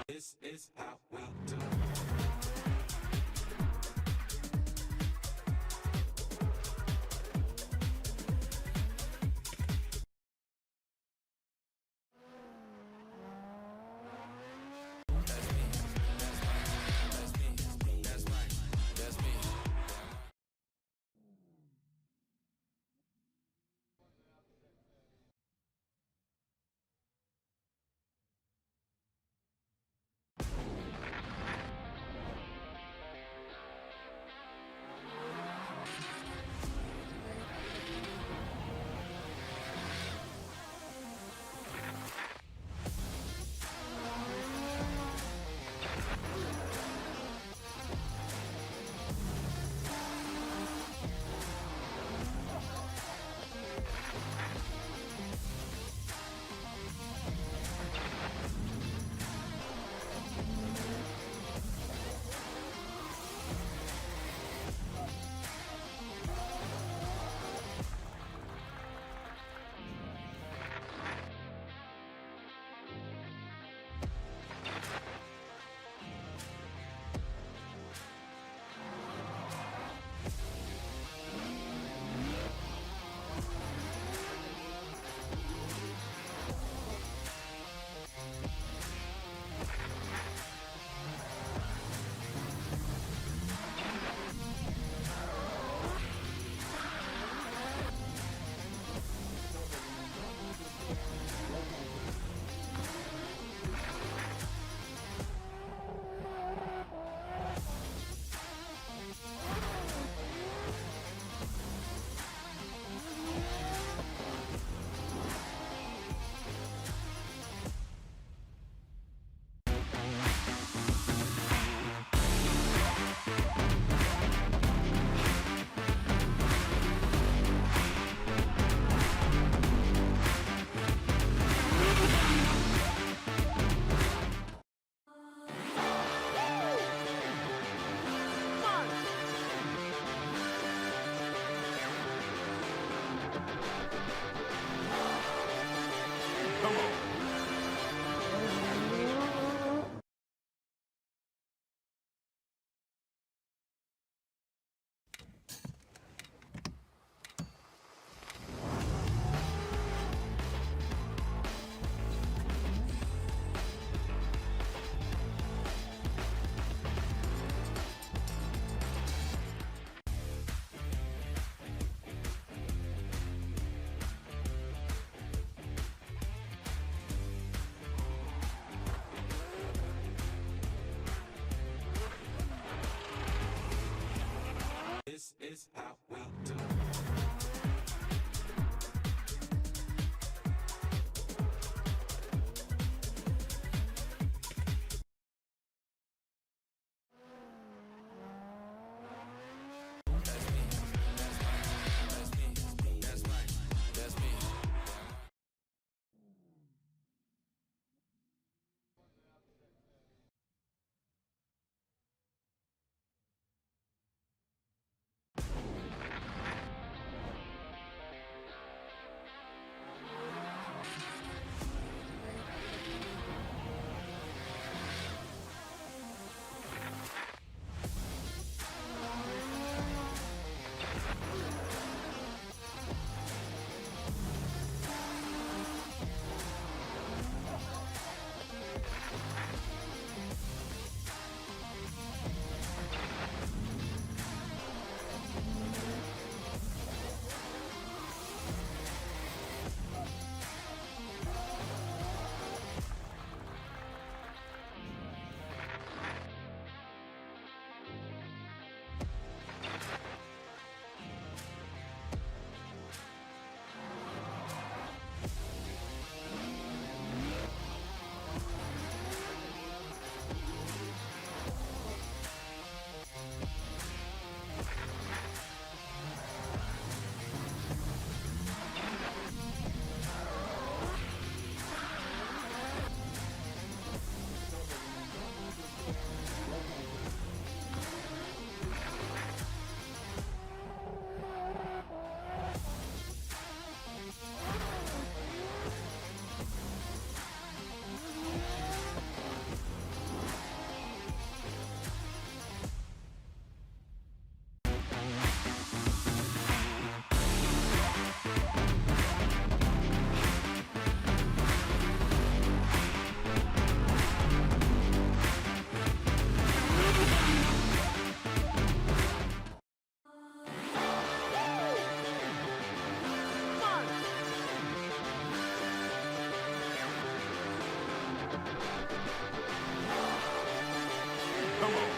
This is how we do. Come on. This is how we do. Come on.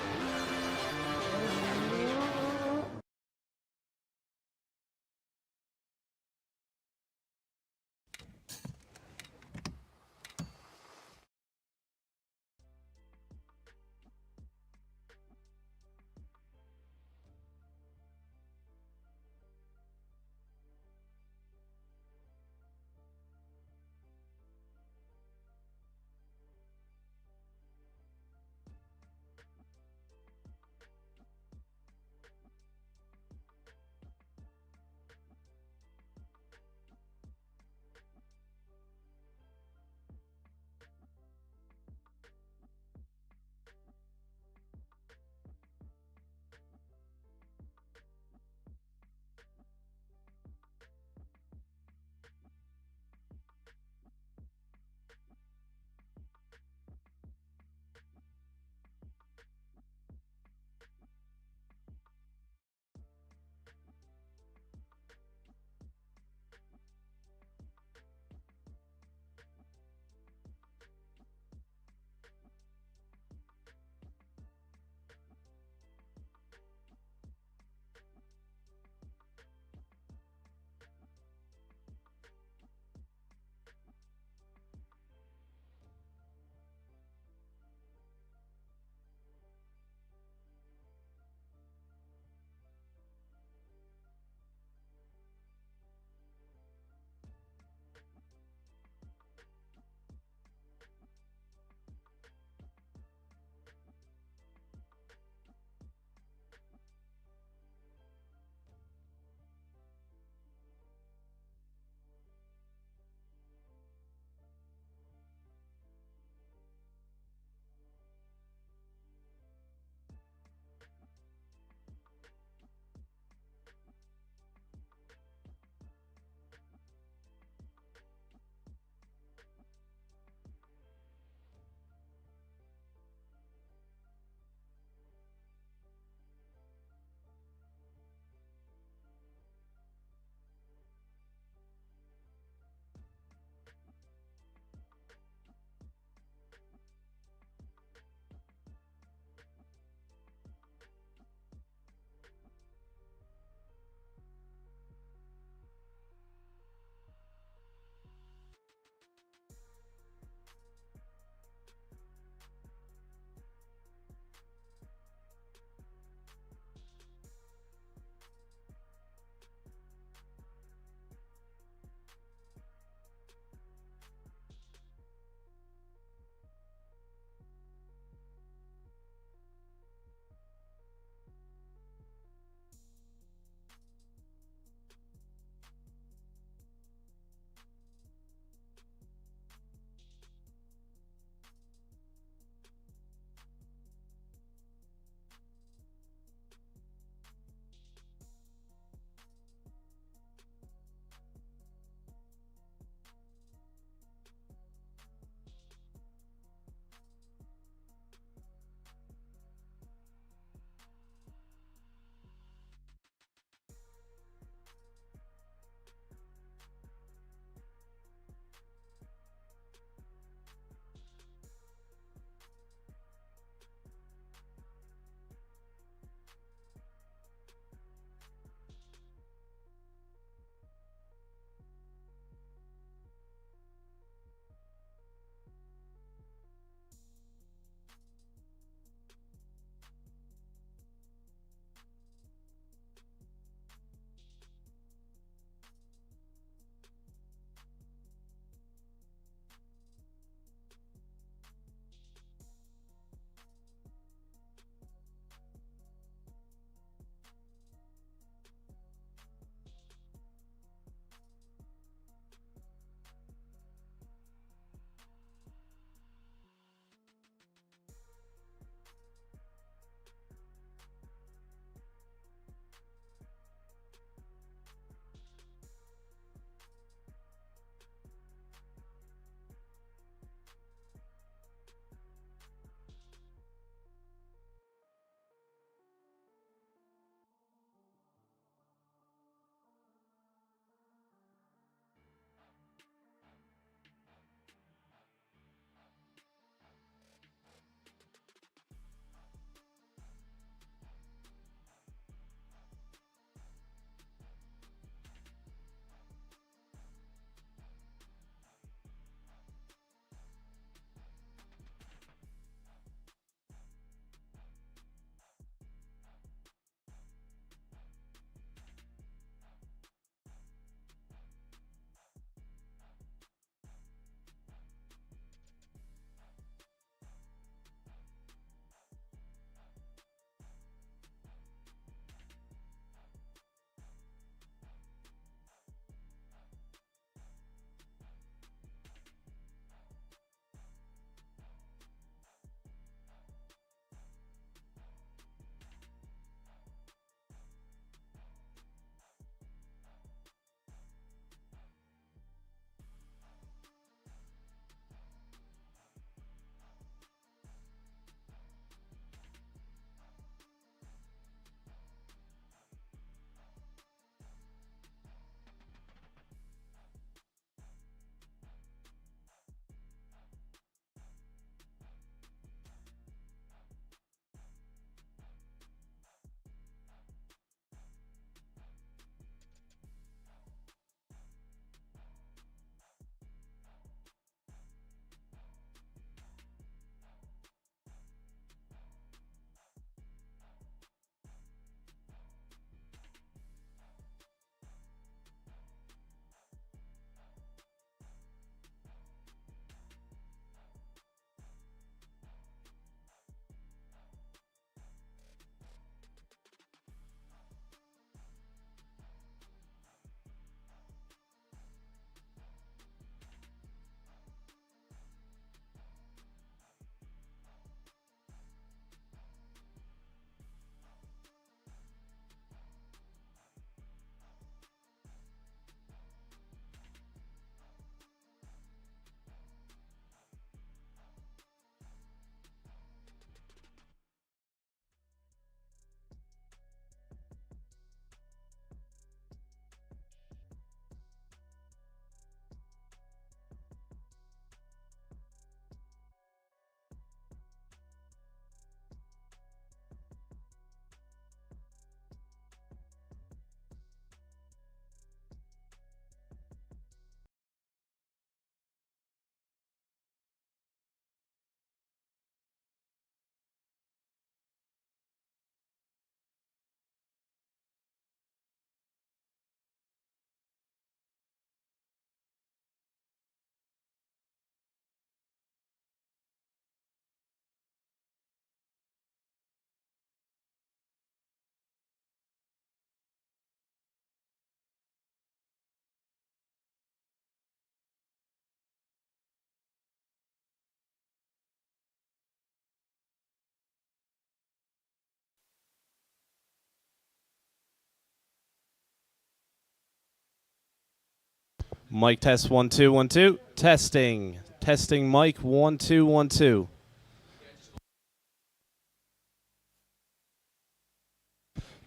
Mic test 1 2 1 2. Testing. Testing mic 1 2 1 2.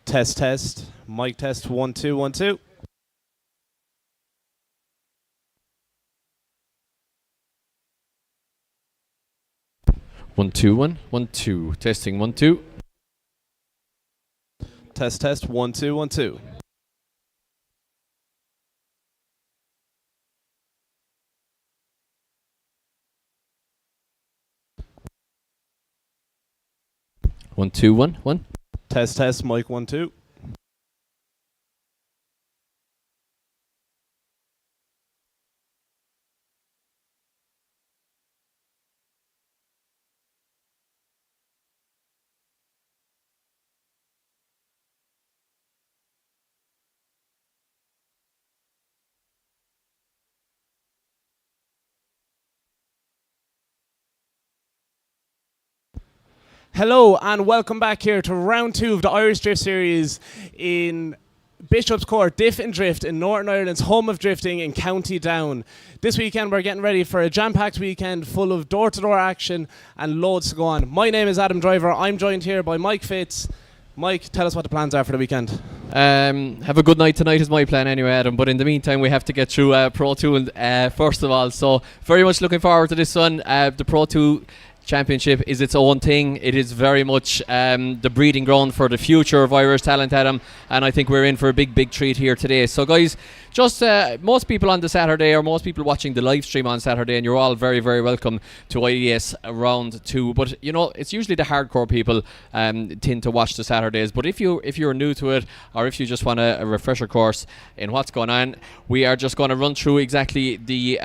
Test test. Mic test 1 2 1 2. 1 2 1 1 2. Testing 1 2. Test test 1 2 1 2. 1 2 1 1. Test test mic 1 2. 'Hello and welcome back here to round 2 of the Irish Drift Series in Bishopscourt, Diff and Drift in Northern Ireland's home of drifting in County Down. This weekend we're getting ready for a jam-packed weekend full of door-to-door action and loads to go on. My name is Adam Driver. I'm joined here by Mike Fitz. Mike, tell us what the plans are for the weekend. Have a good night tonight is my plan anyway, Adam, but in the meantime we have to get through Pro2 and, first of all, so very much looking forward to this one. The Pro2 Championship is its own thing. It is very much the breeding ground for the future of Irish talent, Adam, and I think we're in for a big treat here today. So guys, just most people on the Saturday, or most people watching the live stream on Saturday, and you're all very welcome to IES round 2, but you know, it's usually the hardcore people tend to watch the Saturdays, but if you're new to it, or if you just want a refresher course in what's going on, we are just going to run through exactly the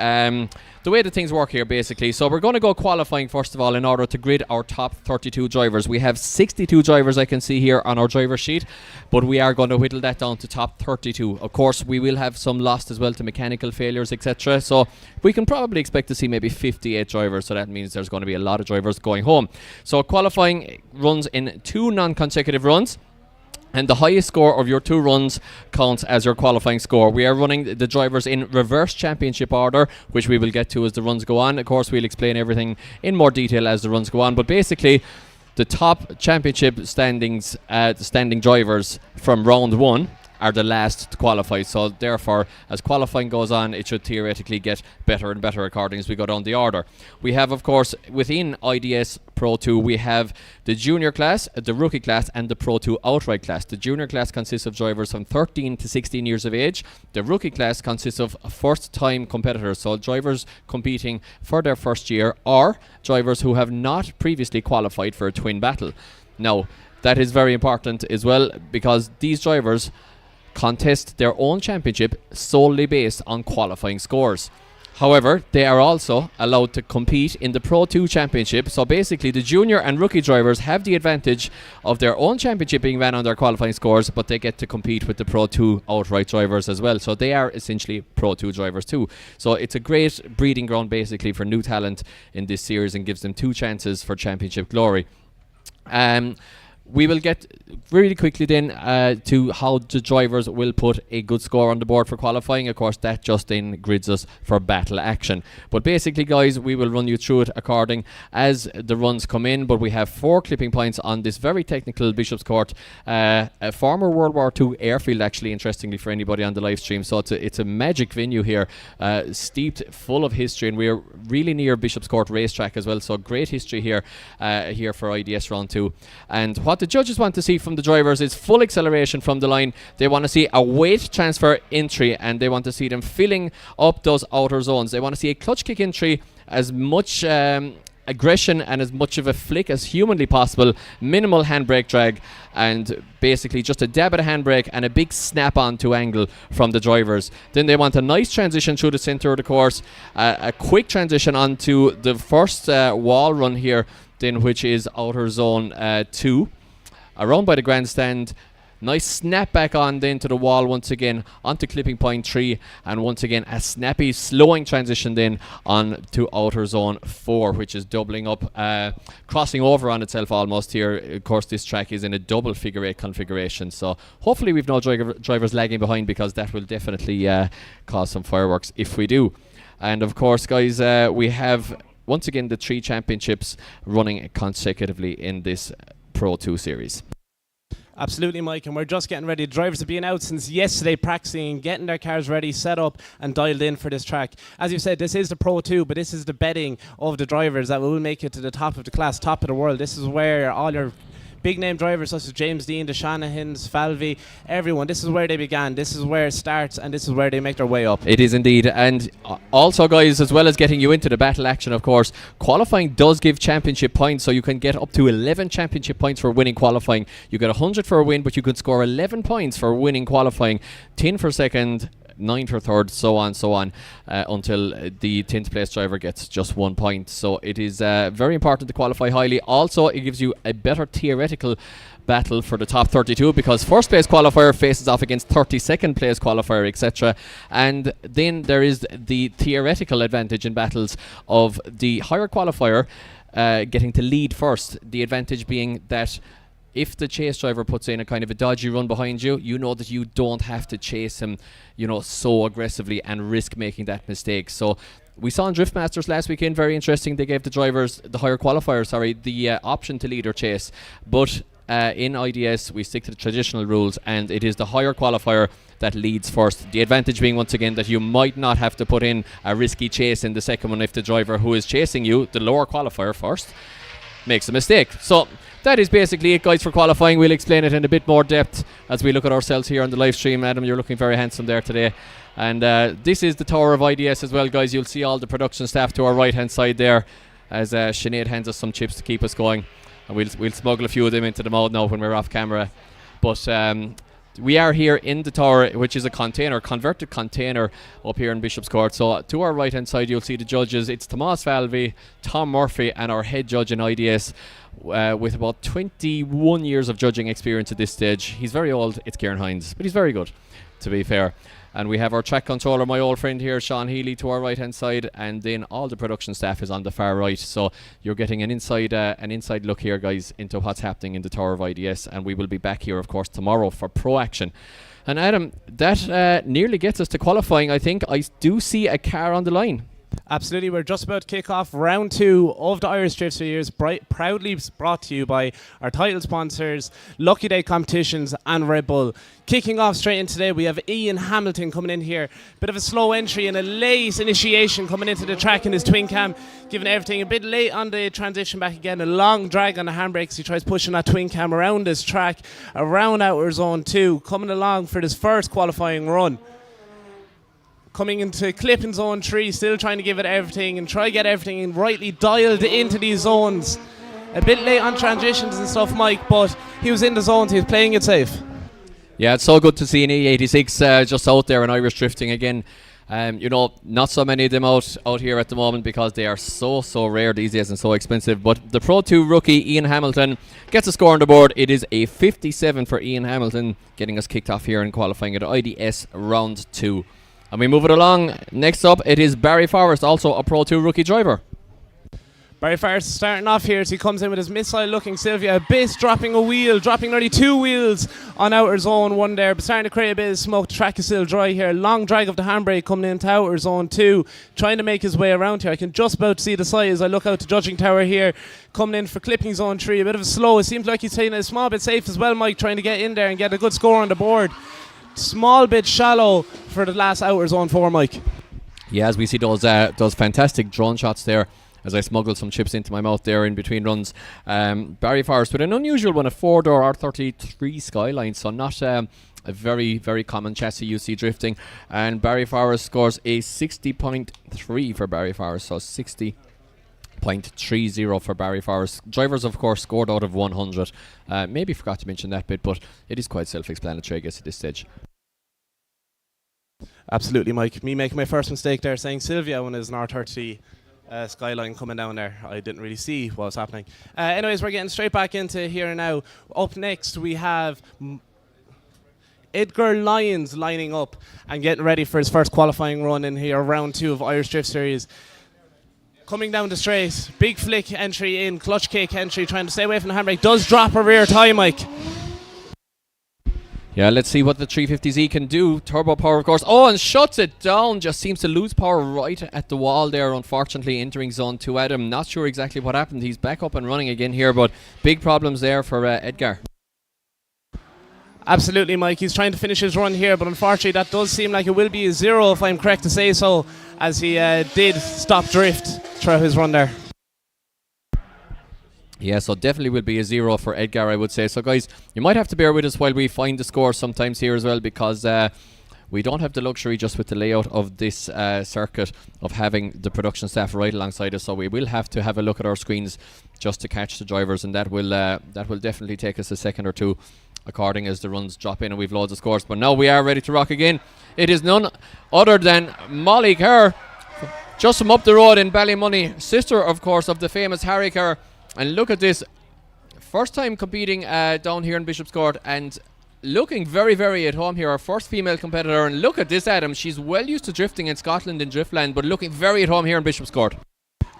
way that things work here, basically. So we're going to go qualifying first of all in order to grid our top 32 drivers. We have 62 drivers I can see here on our driver sheet, but we are going to whittle that down to top 32. Of course, we will have some lost as well to mechanical failures, etc. So we can probably expect to see maybe 58 drivers, so that means there's going to be a lot of drivers going home. So qualifying runs in 2 non-consecutive runs, and the highest score of your 2 runs counts as your qualifying score. We are running the drivers in reverse championship order, which we will get to as the runs go on. Of course, we'll explain everything in more detail as the runs go on, but basically the top championship standings, standing drivers from round 1 are the last to qualify. So therefore, as qualifying goes on, it should theoretically get better and better according as we go down the order. We have, of course, within IDS Pro 2, we have the junior class, the rookie class, and the Pro 2 outright class. The junior class consists of drivers from 13 to 16 years of age. The rookie class consists of first-time competitors, so drivers competing for their first year, or drivers who have not previously qualified for a twin battle. Now, that is very important as well, because these drivers contest their own championship solely based on qualifying scores. However, they are also allowed to compete in the Pro 2 Championship, so basically the junior and rookie drivers have the advantage of their own championship being ran on their qualifying scores, but they get to compete with the Pro 2 outright drivers as well, so they are essentially Pro 2 drivers too. So it's a great breeding ground basically for new talent in this series and gives them 2 chances for championship glory. We will get really quickly then to how the drivers will put a good score on the board for qualifying. Of course, that just then grids us for battle action. But basically, guys, we will run you through it according as the runs come in. But we have 4 clipping points on this very technical Bishopscourt, a former World War II airfield, actually, interestingly, for anybody on the live stream. So it's a magic venue here, steeped full of history, and we're really near Bishopscourt racetrack as well. So great history here, here for IDS round 2. And what the judges want to see from the drivers is full acceleration from the line. They want to see a weight transfer entry, and they want to see them filling up those outer zones. They want to see a clutch kick entry, as much aggression and as much of a flick as humanly possible, minimal handbrake drag, and basically just a dab of a handbrake and a big snap on to angle from the drivers. Then they want a nice transition through the center of the course, a quick transition onto the first wall run here, then, which is outer zone 2. Around by the grandstand, Nice snap back on then to the wall once again, onto clipping point 3, and once again a snappy slowing transition then on to outer zone 4, which is doubling up, crossing over on itself almost here. Of course, this track is in a double figure 8 configuration, so hopefully we've no drivers lagging behind, because that will definitely cause some fireworks if we do. And of course, guys, we have once again the 3 championships running consecutively in this Pro 2 series. Absolutely, Mike, and we're just getting ready. The drivers have been out since yesterday practicing, getting their cars ready, set up and dialed in for this track. As you said, this is the Pro 2, but this is the betting of the drivers that will make it to the top of the class, top of the world. This is where all your big name drivers such as James Dean, the Shanahans, Falvey, everyone, this is where they began, this is where it starts, and this is where they make their way up. It is indeed. And also, guys, as well as getting you into the battle action, of course, qualifying does give championship points, so you can get up to 11 championship points for winning qualifying. You get 100 for a win, but you could score 11 points for winning qualifying, 10 for second, 9 for third, so on, until the 10th place driver gets just 1 point. So it is very important to qualify highly. Also, it gives you a better theoretical battle for the top 32, because first place qualifier faces off against 32nd place qualifier, etc. And then there is the theoretical advantage in battles of the higher qualifier getting to lead first. The advantage being that if the chase driver puts in a kind of a dodgy run behind you, you know that you don't have to chase him, so aggressively and risk making that mistake. So we saw in Drift Masters last weekend, very interesting, they gave the drivers, the higher qualifiers, the option to lead or chase. But in IDS, we stick to the traditional rules, and it is the higher qualifier that leads first. The advantage being, once again, that you might not have to put in a risky chase in the second one if the driver who is chasing you, the lower qualifier first, makes a mistake. So that is basically it, guys, for qualifying. We'll explain it in a bit more depth as we look at ourselves here on the live stream. Adam, you're looking very handsome there today. And this is the Tower of IDS as well, guys. You'll see all the production staff to our right hand side there as Sinead hands us some chips to keep us going, and we'll smuggle a few of them into the mouth now when we're off camera. But we are here in the tower, which is a converted container up here in Bishopscourt. So to our right hand side, you'll see the judges. It's Tomas Falvey, Tom Murphy, and our head judge in IDS with about 21 years of judging experience at this stage. He's very old, it's Kieran Hines, but he's very good, to be fair. And we have our track controller, my old friend here, Sean Healy, to our right hand side, and then all the production staff is on the far right. So you're getting an inside look here, guys, into what's happening in the Tower of IDS. And we will be back here, of course, tomorrow for Pro Action. And Adam, that nearly gets us to qualifying. I think I do see a car on the line. Absolutely, we're just about to kick off round 2 of the Irish Drift Series, proudly brought to you by our title sponsors, Lucky Day Competitions and Red Bull. Kicking off straight in today, we have Ian Hamilton coming in here. Bit of a slow entry and a late initiation coming into the track in his twin cam, giving everything a bit late on the transition back again. A long drag on the handbrakes. He tries pushing that twin cam around this track, around outer zone 2, coming along for this first qualifying run. Coming into clipping zone 3, still trying to give it everything and try to get everything rightly dialed into these zones. A bit late on transitions and stuff, Mike, but he was in the zones, he was playing it safe. Yeah, it's so good to see an E86 just out there in Irish drifting again. Not so many of them out here at the moment because they are so rare these days and so expensive. But the Pro 2 rookie Ian Hamilton gets a score on the board. It is a 57 for Ian Hamilton, getting us kicked off here in qualifying at IDS round 2. And we move it along. Next up, it is Barry Forrest, also a Pro 2 rookie driver. Barry Forrest starting off here as he comes in with his missile-looking Sylvia. A bit dropping a wheel, dropping nearly 2 wheels on outer zone 1 there, but starting to create a bit of smoke. The track is still dry here. Long drag of the handbrake coming into outer zone 2, trying to make his way around here. I can just about see the side as I look out the judging tower here, coming in for clipping zone 3. A bit of a slow. It seems like he's taking it a small bit safe as well, Mike, trying to get in there and get a good score on the board. Small bit shallow for the last outer zone 4, Mike. Yeah, as we see those fantastic drone shots there, as I smuggled some chips into my mouth there in between runs. Barry Forrest with an unusual one, a 4-door R33 Skyline, so not a very, very common chassis you see drifting. And Barry Forrest scores a 60.3 for Barry Forrest, so 60.30 for Barry Forrest. Drivers, of course, scored out of 100. Maybe forgot to mention that bit, but it is quite self-explanatory, I guess, at this stage. Absolutely, Mike. Me making my first mistake there, saying Sylvia when there's an R30 Skyline coming down there. I didn't really see what was happening. Anyways, we're getting straight back into here now. Up next, we have Edgar Lyons lining up and getting ready for his first qualifying run in here, round 2 of Irish Drift Series. Coming down the straight, big flick entry in, clutch kick entry, trying to stay away from the handbrake. Does drop a rear tyre, Mike. Yeah, let's see what the 350Z can do. Turbo power, of course. Oh, and shuts it down. Just seems to lose power right at the wall there, unfortunately, entering zone 2. Adam, not sure exactly what happened. He's back up and running again here, but big problems there for Edgar. Absolutely, Mike. He's trying to finish his run here, but unfortunately that does seem like it will be a 0, if I'm correct to say so, as he did stop drift throughout his run there. Yeah, so definitely will be a 0 for Edgar, I would say. So, guys, you might have to bear with us while we find the score sometimes here as well, because we don't have the luxury, just with the layout of this circuit, of having the production staff right alongside us. So we will have to have a look at our screens just to catch the drivers, and that will definitely take us a second or two, according as the runs drop in and we've loads of scores. But now we are ready to rock again. It is none other than Molly Kerr, just from up the road in Ballymoney, sister, of course, of the famous Harry Kerr. And look at this, first time competing down here in Bishopscourt, and looking very, very at home here. Our first female competitor, and look at this, Adam. She's well used to drifting in Scotland in Driftland, but looking very at home here in Bishopscourt.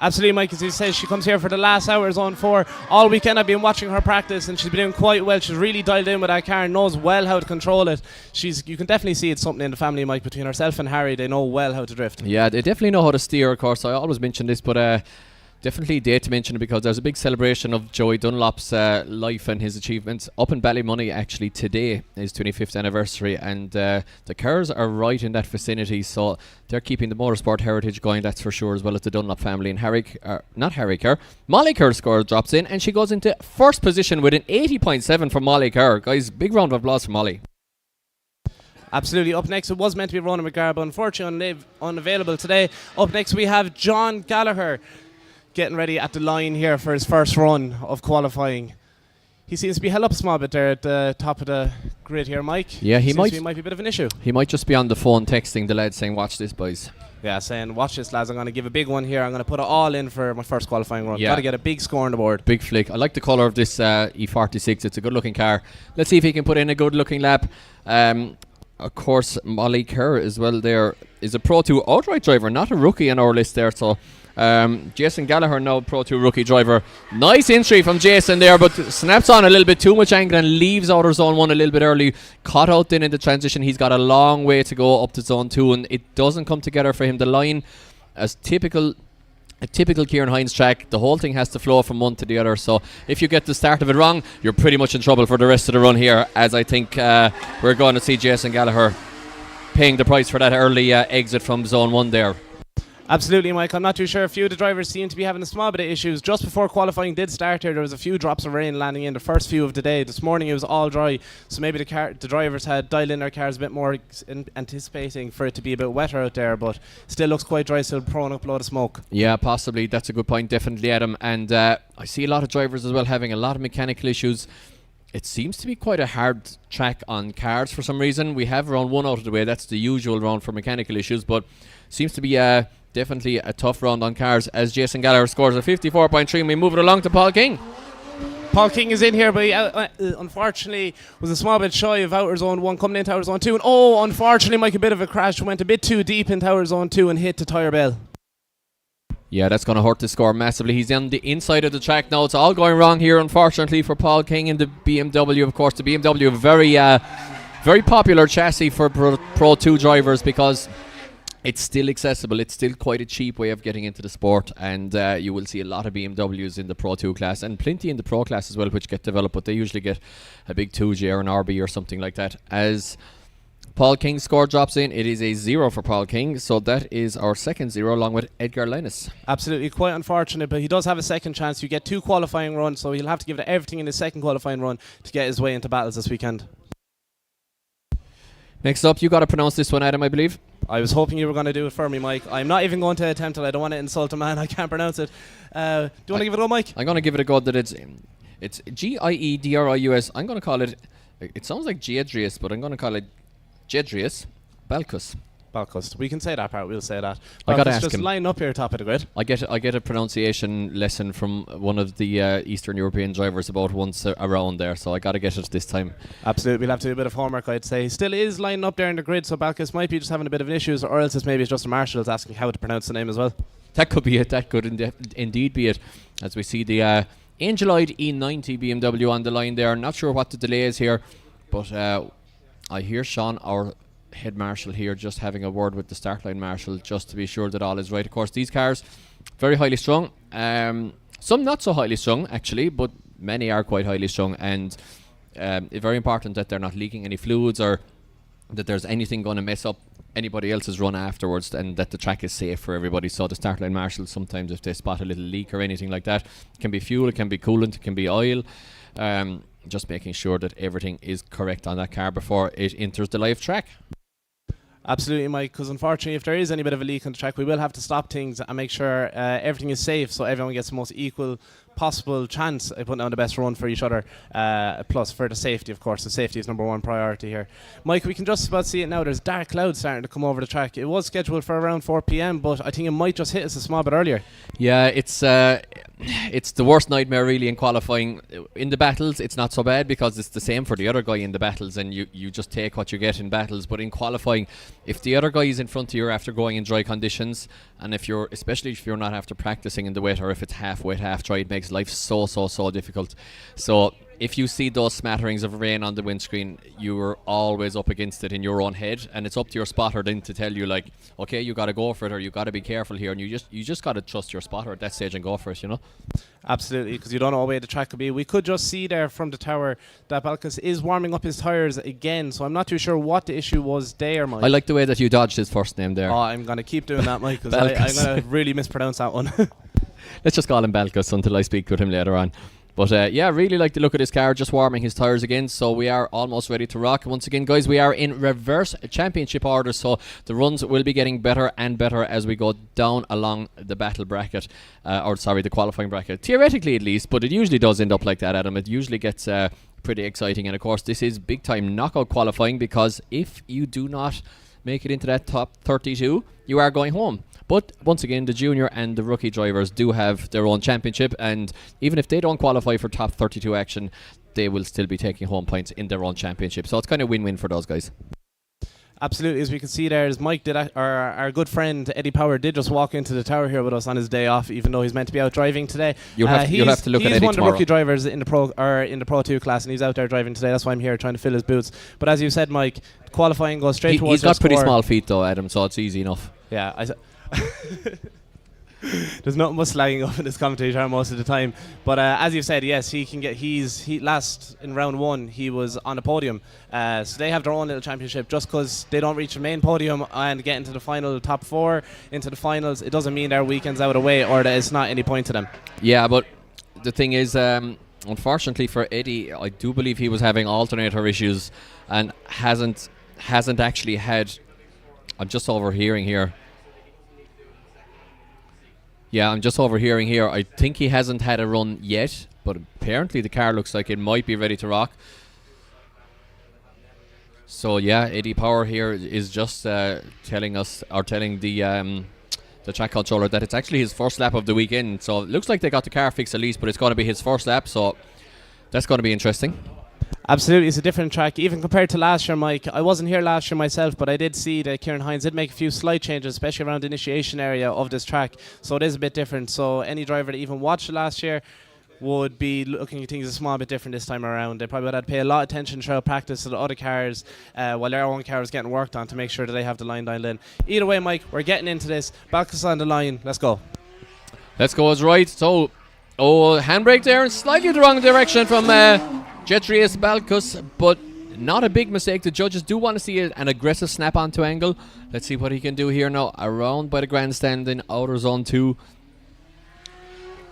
Absolutely, Mike. As he says, she comes here for the last hour, zone 4. All weekend I've been watching her practice, and she's been doing quite well. She's really dialed in with that car and knows well how to control it. You can definitely see it's something in the family, Mike, between herself and Harry. They know well how to drift. Yeah, they definitely know how to steer, of course. I always mention this, but definitely date to mention it, because there's a big celebration of Joey Dunlop's life and his achievements up in Ballymoney. Actually, today is 25th anniversary, and the Kerrs are right in that vicinity, so they're keeping the motorsport heritage going, that's for sure, as well as the Dunlop family. And Molly Kerr score drops in, and she goes into first position with an 80.7 for Molly Kerr. Guys, big round of applause for Molly. Absolutely. Up next, it was meant to be Ronan McGarr, but unfortunately unavailable today. Up next, we have John Gallagher, getting ready at the line here for his first run of qualifying. He seems to be held up a small bit there at the top of the grid here, Mike. Yeah, he might be a bit of an issue. He might just be on the phone texting the lads saying, watch this, boys. Yeah, saying, watch this, lads. I'm going to give a big one here. I'm going to put it all in for my first qualifying run. Yeah. Got to get a big score on the board. Big flick. I like the colour of this E46. It's a good looking car. Let's see if he can put in a good looking lap. Of course, Molly Kerr as well there is a Pro 2 outright driver, not a rookie on our list there. So Jason Gallagher, now Pro 2 rookie driver. Nice entry from Jason there, but snaps on a little bit too much angle and leaves outer zone 1 a little bit early. Caught out then in the transition. He's got a long way to go up to zone 2, and it doesn't come together for him. The line, as a typical Kieran Hines track, the whole thing has to flow from one to the other. So if you get the start of it wrong, you're pretty much in trouble for the rest of the run here, as I think we're going to see Jason Gallagher paying the price for that early exit from zone 1 there. Absolutely, Mike. I'm not too sure. A few of the drivers seem to be having a small bit of issues. Just before qualifying did start here, there was a few drops of rain landing in the first few of the day. This morning it was all dry, so maybe the drivers had dialed in their cars a bit more, anticipating for it to be a bit wetter out there, but still looks quite dry, still throwing up a load of smoke. Yeah, possibly. That's a good point, definitely, Adam. And I see a lot of drivers as well having a lot of mechanical issues. It seems to be quite a hard track on cars for some reason. We have round 1 out of the way. That's the usual round for mechanical issues, but seems to be definitely a tough round on cars, as Jason Gallagher scores a 54.3, and we move it along to Paul King. Paul King is in here, but he, unfortunately was a small bit shy of outer zone 1 coming into outer zone 2, and unfortunately, Mike, a bit of a crash, went a bit too deep into outer zone 2 and hit the tyre bell. Yeah, that's going to hurt the score massively. He's on the inside of the track now. It's all going wrong here, unfortunately, for Paul King in the BMW. Of course, the BMW, very popular chassis for Pro 2 drivers, because it's still accessible. It's still quite a cheap way of getting into the sport, and you will see a lot of BMWs in the Pro 2 class, and plenty in the Pro class as well, which get developed, but they usually get a big 2J or an RB or something like that. As Paul King's score drops in, it is a 0 for Paul King, so that is our second 0 along with Edgar Linus. Absolutely, quite unfortunate, but he does have a second chance. You get 2 qualifying runs, so he'll have to give it everything in his second qualifying run to get his way into battles this weekend. Next up, you got to pronounce this one, Adam, I believe. I was hoping you were going to do it for me, Mike. I'm not even going to attempt it. I don't want to insult a man. I can't pronounce it. Do you want to give it a go, Mike? I'm going to give it a go. That it's Giedrius. I'm going to call it sounds like Giedrius, but I'm going to call it Giedrius Balkus. Balcus. We can say that part. We'll say that. I gotta Balcus, ask just him. line up here, top of the grid. I get a pronunciation lesson from one of the Eastern European drivers about once around there, so I got to get it this time. Absolutely, we'll have to do a bit of homework, I'd say. He still is lining up there in the grid, so Balcus might be just having a bit of issues, or else it's maybe it's just a marshal asking how to pronounce the name as well. That could be it. That could indeed be it. As we see the Angeloid E90 BMW on the line there. Not sure what the delay is here, but I hear Sean, our head marshal here, just having a word with the start line marshal just to be sure that all is right. Of course, these cars very highly strung, some not so highly strung actually, but many are quite highly strung, and it's very important that they're not leaking any fluids or that there's anything going to mess up anybody else's run afterwards, and that the track is safe for everybody. So the start line marshals, sometimes if they spot a little leak or anything like that, it can be fuel, it can be coolant, it can be oil, just making sure that everything is correct on that car before it enters the live track. Absolutely, Mike, because unfortunately if there is any bit of a leak on the track, we will have to stop things and make sure everything is safe, so everyone gets the most equal possible chance at putting down the best run for each other, plus for the safety, of course. The safety is number one priority here. Mike, we can just about see it now. There's dark clouds starting to come over the track. It was scheduled for around 4 p.m, but I think it might just hit us a small bit earlier. Yeah, it's the worst nightmare really in qualifying. In the battles it's not so bad because it's the same for the other guy in the battles, and you just take what you get in battles. But in qualifying, if the other guy is in front of you after going in dry conditions, and especially if you're not after practicing in the wet, or if it's half wet half dry, it makes life so difficult. So if you see those smatterings of rain on the windscreen, you are always up against it in your own head, and it's up to your spotter then to tell you, like, okay, you got to go for it, or you got to be careful here, and you just got to trust your spotter at that stage and go for it, you know. Absolutely, because you don't know where the track could be. We could just see there from the tower that Balcus is warming up his tyres again, so I'm not too sure what the issue was there, Mike. I like the way that you dodged his first name there. Oh, I'm going to keep doing that, Mike, because I'm going to really mispronounce that one. Let's just call him Balcus until I speak with him later on. But yeah, really like the look of this car, just warming his tyres again, so we are almost ready to rock. Once again, guys, we are in reverse championship order, so the runs will be getting better and better as we go down along the battle bracket, the qualifying bracket, theoretically at least, but it usually does end up like that, Adam. It usually gets pretty exciting, and of course this is big time knockout qualifying, because if you do not make it into that top 32, you are going home. But once again, the junior and the rookie drivers do have their own championship, and even if they don't qualify for top 32 action, they will still be taking home points in their own championship. So it's kind of win-win for those guys. Absolutely, as we can see there, as Mike did, our good friend Eddie Power did just walk into the tower here with us on his day off, even though he's meant to be out driving today. You'll have to look at Eddie tomorrow. He's one of the rookie drivers in the Pro 2 class, and he's out there driving today. That's why I'm here trying to fill his boots. But as you said, Mike, qualifying goes straight towards. He's got pretty small feet though, Adam, so it's easy enough. Yeah, there's nothing but slagging up in this commentator most of the time, but as you've said, yes, he can get. He last in round one he was on the podium, so they have their own little championship. Just because they don't reach the main podium and get into the final top four into the finals, it doesn't mean their weekend's out of the way or that it's not any point to them. Yeah, but the thing is, unfortunately for Eddie, I do believe he was having alternator issues and hasn't actually had. I'm just overhearing here. Yeah, I'm just overhearing here. I think he hasn't had a run yet, but apparently the car looks like it might be ready to rock. So yeah, Eddie Power here is just telling the track controller that it's actually his first lap of the weekend. So it looks like they got the car fixed at least, but it's going to be his first lap, so that's going to be interesting. Absolutely, it's a different track, even compared to last year, Mike. I wasn't here last year myself, but I did see that Kieran Hines did make a few slight changes, especially around the initiation area of this track. So it is a bit different. So any driver that even watched it last year would be looking at things a small bit different this time around. They probably would have to pay a lot of attention throughout practice to the other cars while their own car is getting worked on to make sure that they have the line dialed in. Either way, Mike, we're getting into this. Balcus on the line. Let's go. Let's go, it's right. So, handbrake there in slightly the wrong direction from Jetrius Balcus, but not a big mistake. The judges do want to see an aggressive snap onto angle. Let's see what he can do here now. Around by the grandstand in outer zone 2.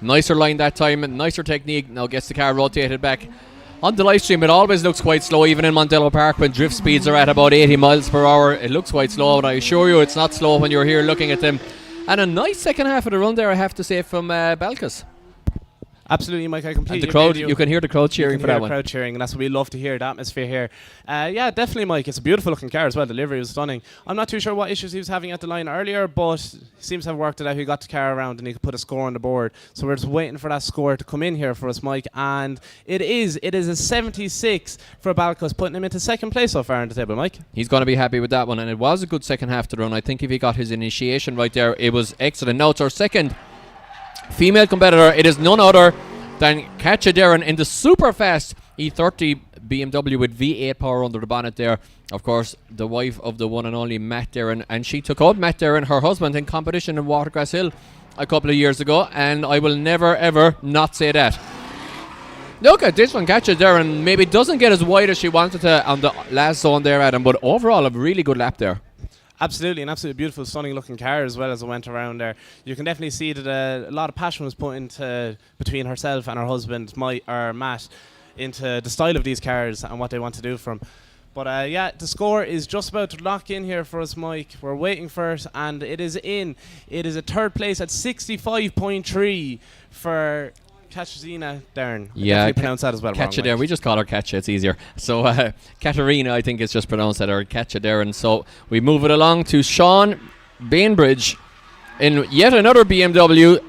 Nicer line that time, nicer technique. Now gets the car rotated back. On the live stream, it always looks quite slow, even in Mondello Park when drift speeds are at about 80 miles per hour. It looks quite slow, but I assure you it's not slow when you're here looking at them. And a nice second half of the run there, I have to say, from Balcus. Absolutely, Mike. I And completely the crowd, agree with you can hear the crowd cheering for that one. Crowd cheering, and that's what we love to hear. The atmosphere here. Yeah, definitely, Mike. It's a beautiful looking car as well. The livery was stunning. I'm not too sure what issues he was having at the line earlier, but he seems to have worked it out. He got the car around and he could put a score on the board. So we're just waiting for that score to come in here for us, Mike. And it is a 76 for Balcos, putting him into second place so far on the table, Mike. He's going to be happy with that one, and it was a good second half to the run. I think if he got his initiation right there, it was excellent. Now it's our second female competitor. It is none other than Katja Darren in the super fast E30 BMW with V8 power under the bonnet there. Of course, the wife of the one and only Matt Darren, and she took out Matt Darren, her husband, in competition in Watergrass Hill a couple of years ago, and I will never ever not say that. Look at this one. Katja Darren maybe doesn't get as wide as she wanted to on the last zone there, Adam, but overall a really good lap there. Absolutely, an absolutely beautiful, stunning looking car as well as it went around there. You can definitely see that a lot of passion was put into between herself and her husband, Matt, into the style of these cars and what they want to do from. But yeah, the score is just about to lock in here for us, Mike. We're waiting for it, and it is in. It is a third place at 65.3 for Katarina Darren. Yeah, pronounce that as well. Katja wrong, Darren. We just call her Katja. It's easier. So Katarina, I think it's just pronounced that, or Katja Darren. So we move it along to Sean Bainbridge in yet another BMW.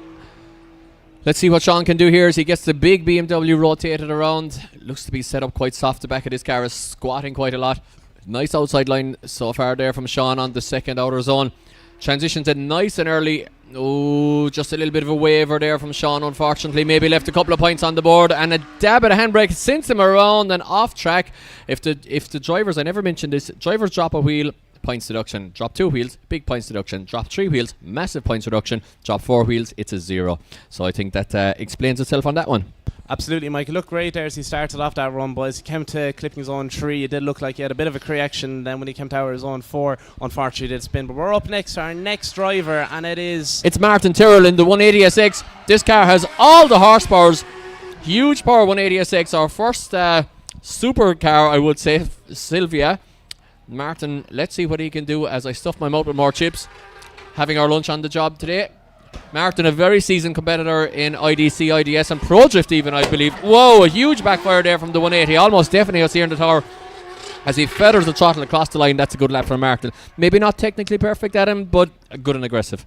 Let's see what Sean can do here as he gets the big BMW rotated around. Looks to be set up quite soft. The back of this car is squatting quite a lot. Nice outside line so far there from Sean on the second outer zone. Transitions in nice and early. Oh, just a little bit of a waver there from Sean, unfortunately. Maybe left a couple of points on the board, and a dab at a handbrake sends him around and off track. If the drivers, I never mentioned this, drivers drop a wheel, points deduction. Drop 2 wheels, big points deduction. Drop 3 wheels, massive points reduction. Drop 4 wheels, it's a 0. So I think that explains itself on that one. Absolutely, Mike. It looked great there as he started off that run, but as he came to clipping zone 3, it did look like he had a bit of a correction. Then when he came to our zone 4, unfortunately it did spin. But we're up next to our next driver, and it's Martin Tyrrell in the 180SX. This car has all the horsepowers. Huge power 180SX. Our first supercar, I would say, Sylvia. Martin, let's see what he can do as I stuff my mouth with more chips. Having our lunch on the job today. Martin, a very seasoned competitor in IDC, IDS and Pro Drift even, I believe. Whoa, a huge backfire there from the 180. Almost definitely us here in the tower as he feathers the throttle across the line. That's a good lap from Martin. Maybe not technically perfect at him, but good and aggressive.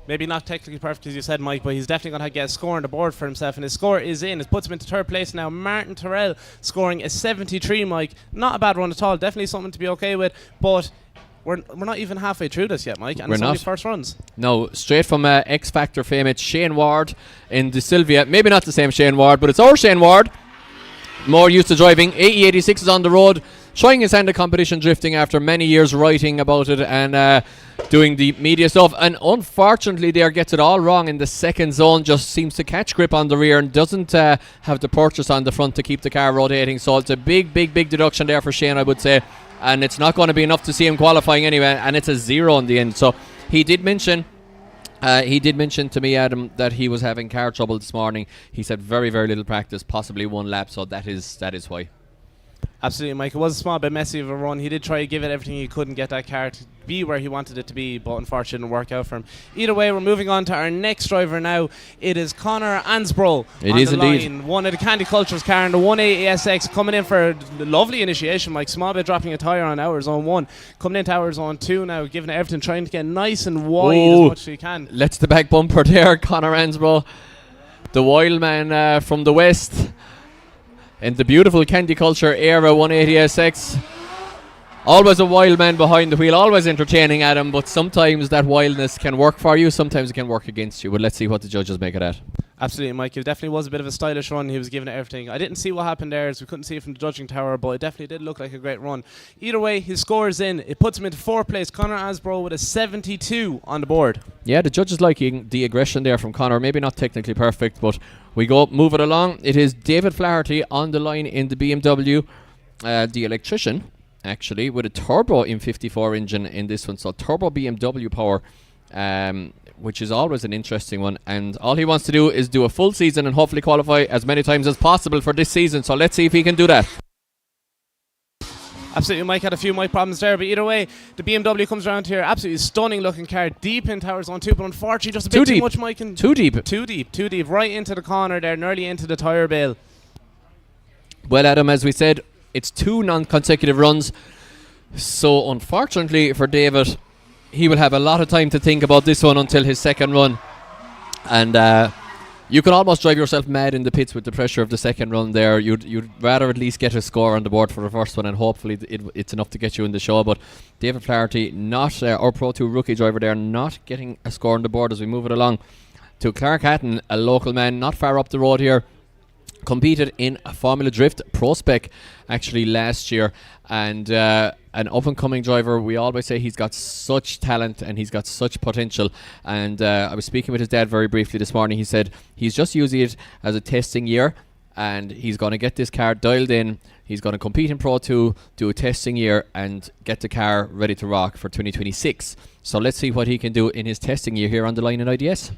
Maybe not technically perfect as you said, Mike, but he's definitely going to get a score on the board for himself, and his score is in. It puts him into third place now. Martin Tyrrell scoring a 73, Mike. Not a bad run at all. Definitely something to be okay with, but we're not even halfway through this yet, Mike, and we're it's not. only first runs. No, straight from X Factor fame, it's Shane Ward in the Sylvia. Maybe not the same Shane Ward, but it's our Shane Ward. More used to driving. 8086 is on the road, trying his hand at competition drifting after many years writing about it and doing the media stuff. And unfortunately, there gets it all wrong in the second zone. Just seems to catch grip on the rear and doesn't have the purchase on the front to keep the car rotating. So it's a big deduction there for Shane, I would say. And it's not going to be enough to see him qualifying anyway. And it's a 0 in the end. So he did mention to me, Adam, that he was having car trouble this morning. He said very little practice, possibly 1 lap. So that is why. Absolutely, Mike. It was a small bit messy of a run. He did try to give it everything he could and get that car to be where he wanted it to be, but unfortunately it didn't work out for him. Either way, we're moving on to our next driver now. It is Connor Ansbro. It is indeed. Line. One of the Candy Cultures car in the 180SX, coming in for a lovely initiation, Mike. Small bit dropping a tyre on our zone 1. Coming into our zone 2 now, giving it everything, trying to get nice and wide as much as he can. Let's the back bumper there, Connor Ansbro. The wild man from the west. In the beautiful Candy Culture era 180SX. Always a wild man behind the wheel, always entertaining, Adam, but sometimes that wildness can work for you, sometimes it can work against you. But let's see what the judges make of that. Absolutely, Mike. It definitely was a bit of a stylish run. He was giving it everything. I didn't see what happened there, as we couldn't see it from the judging tower, but it definitely did look like a great run. Either way, his score is in. It puts him into 4th place. Connor Ansbro with a 72 on the board. Yeah, the judges liking the aggression there from Connor. Maybe not technically perfect, but we go move it along. It is David Flaherty on the line in the BMW, the electrician, actually, with a turbo M54 engine in this one. So turbo BMW power, which is always an interesting one. And all he wants to do is do a full season and hopefully qualify as many times as possible for this season. So let's see if he can do that. Absolutely, Mike had a few mic problems there, but either way, the BMW comes around here. Absolutely stunning looking car, deep in Tower Zone 2, but unfortunately just a bit too much, Mike. And Too deep. Too deep, right into the corner there, nearly into the tyre bale. Well, Adam, as we said, it's 2 non-consecutive runs. So, unfortunately for David, he will have a lot of time to think about this one until his second run. And you can almost drive yourself mad in the pits with the pressure of the second run there. You'd rather at least get a score on the board for the first one, and hopefully it's enough to get you in the show. But David Flaherty, not our Pro 2 rookie driver there, not getting a score on the board as we move it along to Clark Hatton, a local man not far up the road here. Competed in a Formula Drift Pro Spec actually last year, and an up-and-coming driver. We always say he's got such talent and he's got such potential. And I was speaking with his dad very briefly this morning. He said he's just using it as a testing year, and he's going to get this car dialed in. He's going to compete in Pro 2, do a testing year, and get the car ready to rock for 2026. So let's see what he can do in his testing year here on the line in IDS.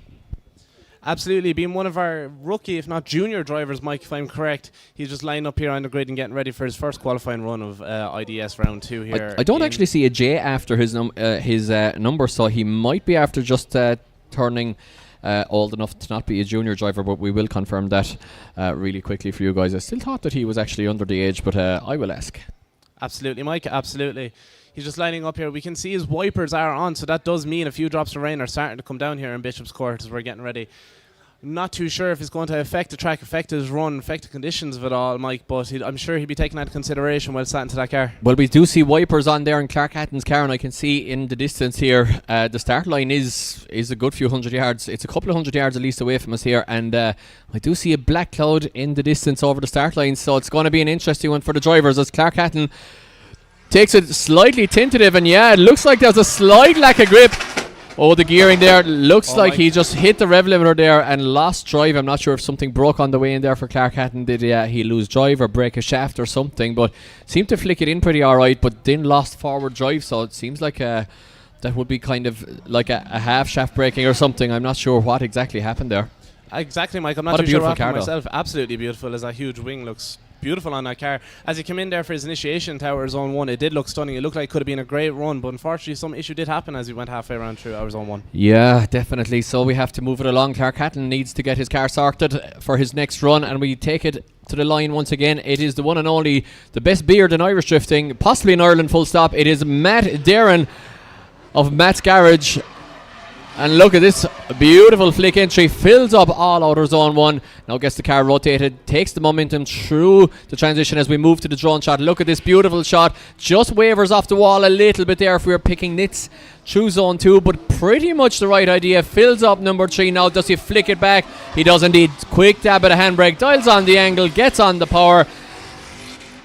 Absolutely, being one of our rookie, if not junior drivers, Mike, if I'm correct. He's just lying up here on the grid and getting ready for his first qualifying run of IDS round 2 here. I don't actually see a J after his number, so he might be after just turning old enough to not be a junior driver, but we will confirm that really quickly for you guys. I still thought that he was actually under the age, but I will ask. Absolutely, Mike, absolutely. He's just lining up here. We can see his wipers are on, so that does mean a few drops of rain are starting to come down here in Bishopscourt as we're getting ready. Not too sure if it's going to affect the track, affect his run, affect the conditions of it all, Mike, but I'm sure he'll be taking that into consideration while sat into that car. Well, we do see wipers on there in Clark Hatton's car, and I can see in the distance here, the start line is a good few hundred yards. It's a couple of hundred yards at least away from us here, and I do see a black cloud in the distance over the start line, so it's going to be an interesting one for the drivers as Clark Hatton takes it slightly tentative, and yeah, it looks like there's a slight lack of grip. Oh, the gearing there looks like he just hit the rev limiter there and lost drive. I'm not sure if something broke on the way in there for Clark Hatton. Did he lose drive or break a shaft or something? But seemed to flick it in pretty alright, but then lost forward drive. So it seems like that would be kind of like a half shaft braking or something. I'm not sure what exactly happened there. Exactly, Mike. I'm not too sure what happened myself. Absolutely beautiful, as that huge wing looks beautiful on that car. As he came in there for his initiation Tower Zone 1, it did look stunning. It looked like it could have been a great run, but unfortunately some issue did happen as he went halfway around through Tower Zone 1. Yeah, definitely. So we have to move it along. Clark Hatton needs to get his car sorted for his next run, and we take it to the line once again. It is the one and only, the best beard in Irish drifting, possibly in Ireland, full stop. It is Matt Darren of Matt's Garage. And look at this beautiful flick entry, fills up all outer zone 1, now gets the car rotated, takes the momentum through the transition as we move to the drone shot. Look at this beautiful shot, just wavers off the wall a little bit there if we were picking nits through zone 2, but pretty much the right idea. Fills up number 3, now does he flick it back? He does indeed. Quick dab at a handbrake, dials on the angle, gets on the power.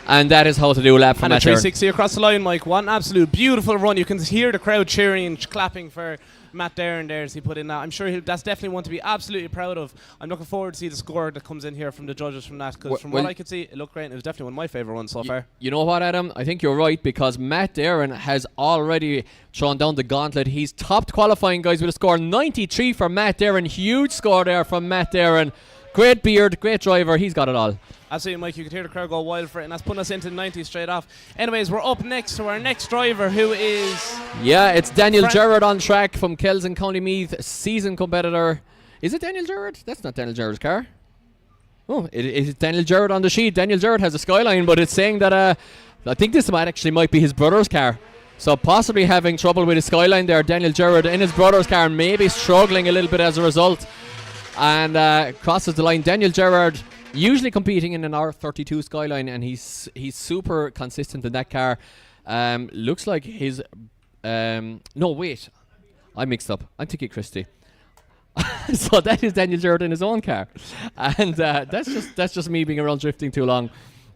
And that is how to do a lap for and Matt a 360 across the line, Mike. What an absolute beautiful run. You can hear the crowd cheering and clapping for Matt Darren there as he put in that. I'm sure that's definitely one to be absolutely proud of. I'm looking forward to see the score that comes in here from the judges from that, because from what I could see, it looked great, and it was definitely one of my favourite ones so far. You know what, Adam? I think you're right, because Matt Darren has already thrown down the gauntlet. He's topped qualifying, guys, with a score 93 for Matt Darren. Huge score there from Matt Darren. Great beard, great driver, he's got it all. Absolutely, Mike. You could hear the crowd go wild for it, and that's putting us into the 90s straight off. Anyways, we're up next to our next driver, who is... Yeah, it's Daniel Gerrard on track from Kells and County Meath, season competitor. Is it Daniel Gerrard? That's not Daniel Gerrard's car. Oh, it is Daniel Gerrard on the sheet. Daniel Gerrard has a Skyline, but it's saying that I think this might be his brother's car. So possibly having trouble with his Skyline there. Daniel Gerrard in his brother's car, and maybe struggling a little bit as a result. And crosses the line. Daniel Gerrard usually competing in an R32 Skyline, and he's super consistent in that car. Looks like his no, wait, I mixed up. I'm thinking Christie. So that is Daniel Gerrard in his own car, and that's just me being around drifting too long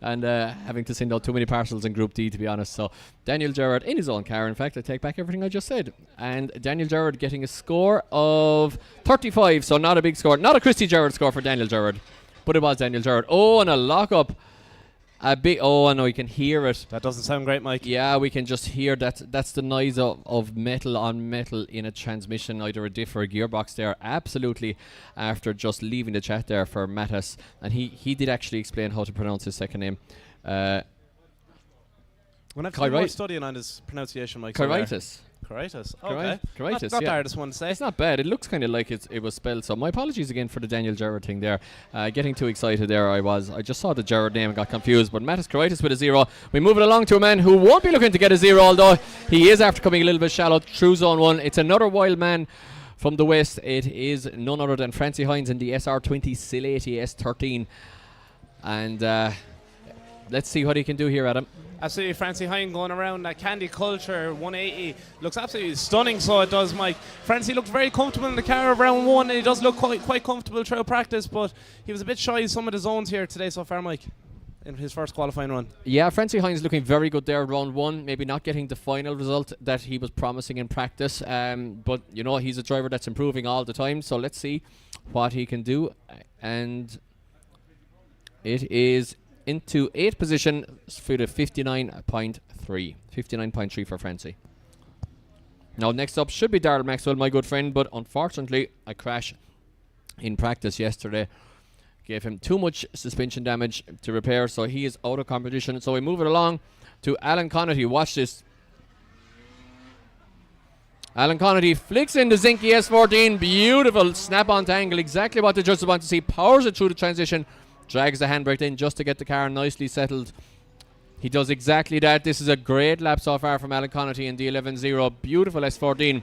and having to send out too many parcels in Group D, to be honest. So Daniel Gerrard in his own car. In fact, I take back everything I just said. And Daniel Gerrard getting a score of 35, so not a big score. Not a Christy Gerrard score for Daniel Gerrard, but it was Daniel Gerrard. Oh, and a lockup. A big, oh, I know you can hear it. That doesn't sound great, Mike. Yeah, we can just hear that. That's the noise of metal on metal in a transmission, either a diff or a gearbox there. Absolutely, after just leaving the chat there for Mattis. And he did actually explain how to pronounce his second name. When I've been more studying on his pronunciation, Mike. Coritis. Coritis. Okay. Coritis, Not the yeah. hardest one to say. It's not bad. It looks kind of like it was spelled. So my apologies again for the Daniel Gerrard thing there. Getting too excited there I was. I just saw the Gerrard name and got confused. But Mattis Coritis with a 0. We move it along to a man who won't be looking to get a 0, although he is after coming a little bit shallow through zone 1. It's another wild man from the west. It is none other than Francie Hines in the SR20 Silati S13. And let's see what he can do here, Adam. Absolutely, Francie Hine going around that Candy Culture 180 looks absolutely stunning. So it does, Mike. Francie looked very comfortable in the car of round 1, and he does look quite comfortable throughout practice. But he was a bit shy of some of the zones here today so far, Mike, in his first qualifying run. Yeah, Francie Hines looking very good there round 1. Maybe not getting the final result that he was promising in practice. But you know, he's a driver that's improving all the time. So let's see what he can do. And it is into 8th position for the 59.3. 59.3 for Francie. Now next up should be Darrell Maxwell, my good friend, but unfortunately a crash in practice yesterday gave him too much suspension damage to repair, so he is out of competition. So we move it along to Alan Connaughty. Watch this. Alan Connaughty flicks in the Zinky S14. Beautiful snap-on to angle, exactly what the judges want to see. Powers it through the transition. Drags the handbrake in just to get the car nicely settled. He does exactly that. This is a great lap so far from Alan Connaughty in the 11.0. Beautiful S14.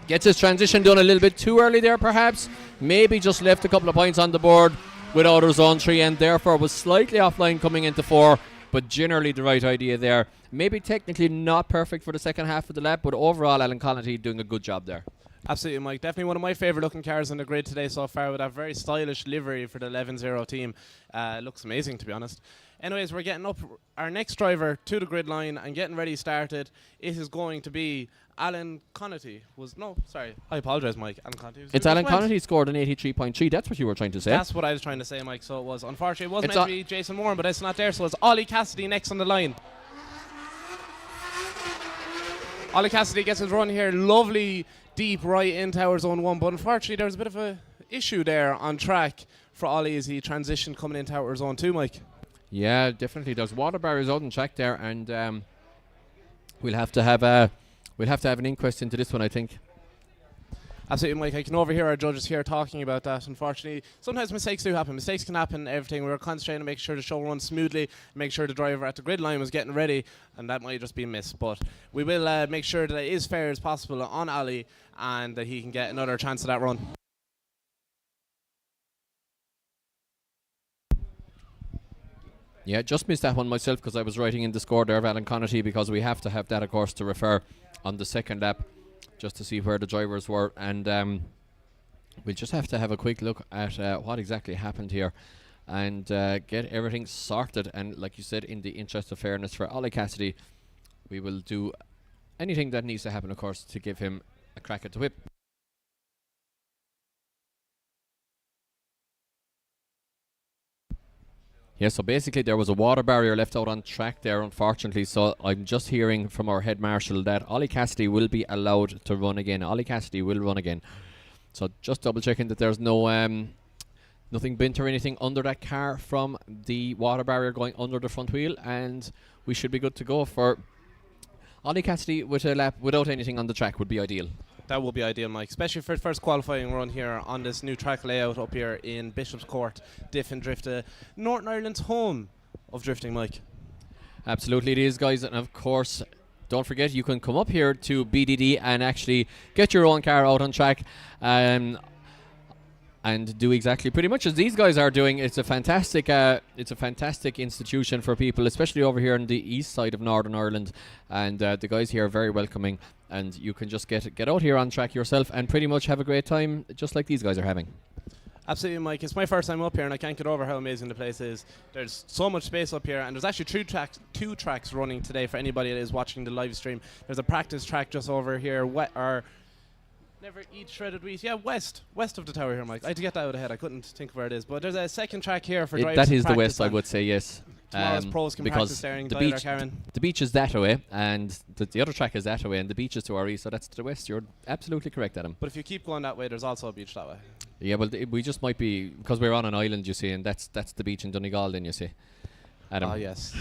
Gets his transition done a little bit too early there, perhaps. Maybe just left a couple of points on the board with outer zone 3 and therefore was slightly offline coming into 4. But generally the right idea there. Maybe technically not perfect for the second half of the lap, but overall Alan Connaughty doing a good job there. Absolutely, Mike. Definitely one of my favourite looking cars on the grid today so far, with that very stylish livery for the 11.0 team. Looks amazing, to be honest. Anyways, we're getting up our next driver to the grid line and getting ready started. It is going to be Alan Connaughty. I apologise, Mike. Alan Connaughty. It's Alan Connaughty scored an 83.3. That's what you were trying to say. That's what I was trying to say, Mike. So it was. Unfortunately, it was meant to be Jason Moore, but it's not there. So it's Ollie Cassidy next on the line. Ollie Cassidy gets his run here. Lovely deep right into our zone 1, but unfortunately there was a bit of a issue there on track for Ollie as he transitioned coming into our zone 2, Mike. Yeah, definitely. There's water barriers out on track there, and we'll have to have an inquest into this one, I think. Absolutely, Mike. I can overhear our judges here talking about that. Unfortunately, sometimes mistakes do happen. Mistakes can happen. Everything. We were concentrating to make sure the show runs smoothly, make sure the driver at the grid line was getting ready, and that might just be a miss. But we will make sure that it is fair as possible on Ali and that he can get another chance at that run. Yeah, just missed that one myself because I was writing in the score there of Alan Connaughty, because we have to have that, of course, to refer on the second lap, just to see where the drivers were, and we'll just have to have a quick look at what exactly happened here and get everything sorted. And like you said, in the interest of fairness for Ollie Cassidy, we will do anything that needs to happen, of course, to give him a crack at the whip. Yeah, so basically there was a water barrier left out on track there, unfortunately. So I'm just hearing from our head marshal that Ollie Cassidy will be allowed to run again. Ollie Cassidy will run again. So just double checking that there's no nothing bent or anything under that car from the water barrier going under the front wheel, and we should be good to go for Ollie Cassidy with a lap without anything on the track would be ideal. That will be ideal, Mike, especially for the first qualifying run here on this new track layout up here in Bishopscourt, Diff and Drift, Northern Ireland's home of drifting, Mike. Absolutely it is, guys, and of course, don't forget you can come up here to BDD and actually get your own car out on track and do exactly pretty much as these guys are doing. It's a fantastic institution for people, especially over here on the east side of Northern Ireland, and the guys here are very welcoming, and you can just get out here on track yourself and pretty much have a great time just like these guys are having. Absolutely, Mike. It's my first time up here and I can't get over how amazing the place is. There's so much space up here, and there's actually two tracks running today for anybody that is watching the live stream. There's a practice track just over here, Never Eat Shredded Wheat. Yeah, west of the tower here, Mike. I had to get that out of head. I couldn't think of where it is. But there's a second track here for drivers. That is the west, I would say, yes. Tomorrow's pros can practice there and the beach is that way, and the other track is that way, and the beach is to our east, so that's to the west. You're absolutely correct, Adam. But if you keep going that way, there's also a beach that way. Yeah, well, we just might be, because we're on an island, you see, and that's the beach in Donegal, then, you see. Adam. Oh, yes.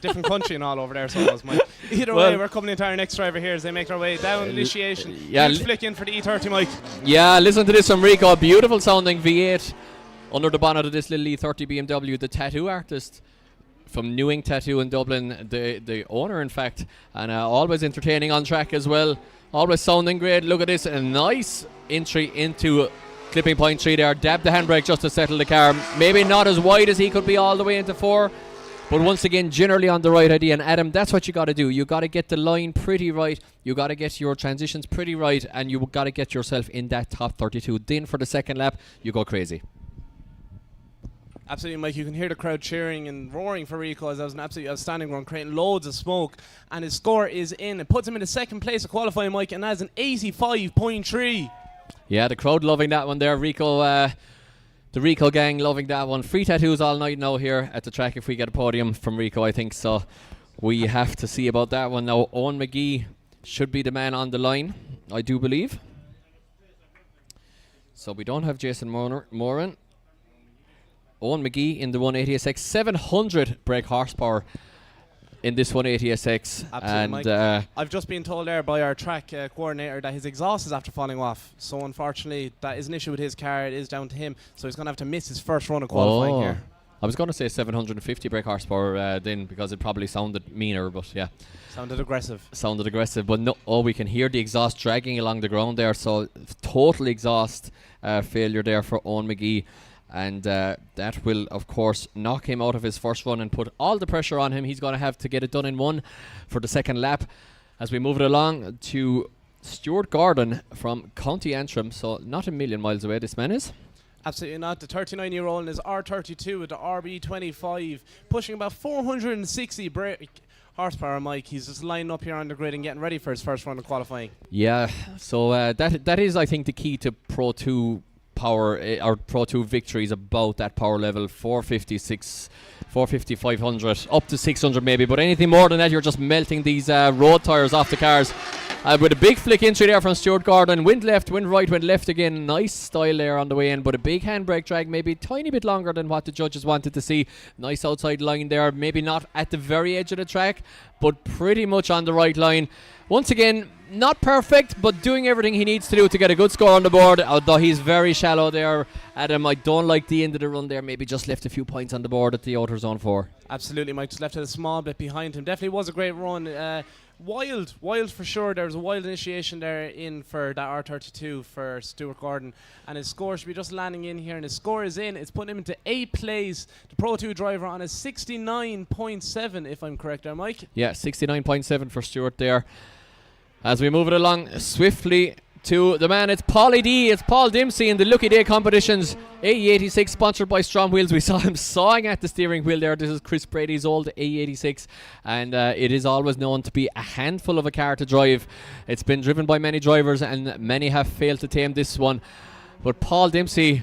Different country and all over there, so it was Mike. Either Well- way, we're coming into our next driver here as they make their way down initiation. yeah, Huge flick in for the E30, Mike. Yeah, listen to this from Rico. Beautiful sounding V8 under the bonnet of this little E30 BMW. The tattoo artist from Newing Tattoo in Dublin, the owner, in fact, and always entertaining on track as well. Always sounding great. Look at this, a nice entry into clipping point 3 there. Dabbed the handbrake just to settle the car. Maybe not as wide as he could be all the way into 4. But once again, generally on the right idea. And Adam, that's what you got to do. You got to get the line pretty right. You got to get your transitions pretty right. And you got to get yourself in that top 32. Then for the second lap, you go crazy. Absolutely, Mike. You can hear the crowd cheering and roaring for Rico as that was an absolutely outstanding run, creating loads of smoke. And his score is in. It puts him in the second place of qualifying, Mike, and that's an 85.3. Yeah, the crowd loving that one there. Rico... the Rico gang loving that one. Free tattoos all night now here at the track if we get a podium from Rico, I think. So we have to see about that one now. Owen McGee should be the man on the line, I do believe. So we don't have Jason Moran. Owen McGee in the 180SX. 700 brake horsepower in this 180SX. Absolutely, And Mike. I've just been told there by our track coordinator that his exhaust is after falling off. So unfortunately, that is an issue with his car. It is down to him. So he's going to have to miss his first run of qualifying here. I was going to say 750 brake horsepower then because it probably sounded meaner, but yeah. Sounded aggressive. But no, we can hear the exhaust dragging along the ground there. So total exhaust failure there for Owen McGee. And that will, of course, knock him out of his first run and put all the pressure on him. He's going to have to get it done in one for the second lap. As we move it along to Stuart Gordon from County Antrim. So not a million miles away, this man is. Absolutely not. The 39-year-old in his R32 with the RB25, pushing about 460 brake horsepower, Mike. He's just lining up here on the grid and getting ready for his first run of qualifying. Yeah, so that is, I think, the key to Pro 2 power, or Pro 2 victories, about that power level. 450, 500, up to 600 maybe, but anything more than that, you're just melting these road tyres off the cars. With a big flick entry there from Stuart Gordon. Wind left, wind right, wind left again. Nice style there on the way in, but a big handbrake drag, maybe a tiny bit longer than what the judges wanted to see. Nice outside line there, maybe not at the very edge of the track, but pretty much on the right line. Once again, not perfect, but doing everything he needs to do to get a good score on the board, although he's very shallow there. Adam, I don't like the end of the run there. Maybe just left a few points on the board at the outer zone 4. Absolutely, Mike. Just left it a small bit behind him. Definitely was a great run. Wild for sure. There was a wild initiation there in for that R32 for Stuart Gordon, and his score should be just landing in here, and his score is in. It's putting him into 8th place. The Pro 2 driver on a 69.7, if I'm correct there, Mike. Yeah, 69.7 for Stuart there. As we move it along swiftly to the man, it's Paulie D. It's Paul Dempsey in the Lucky Day competitions. AE86 sponsored by Strom Wheels. We saw him sawing at the steering wheel there. This is Chris Brady's old AE86, and it is always known to be a handful of a car to drive. It's been driven by many drivers, and many have failed to tame this one. But Paul Dempsey,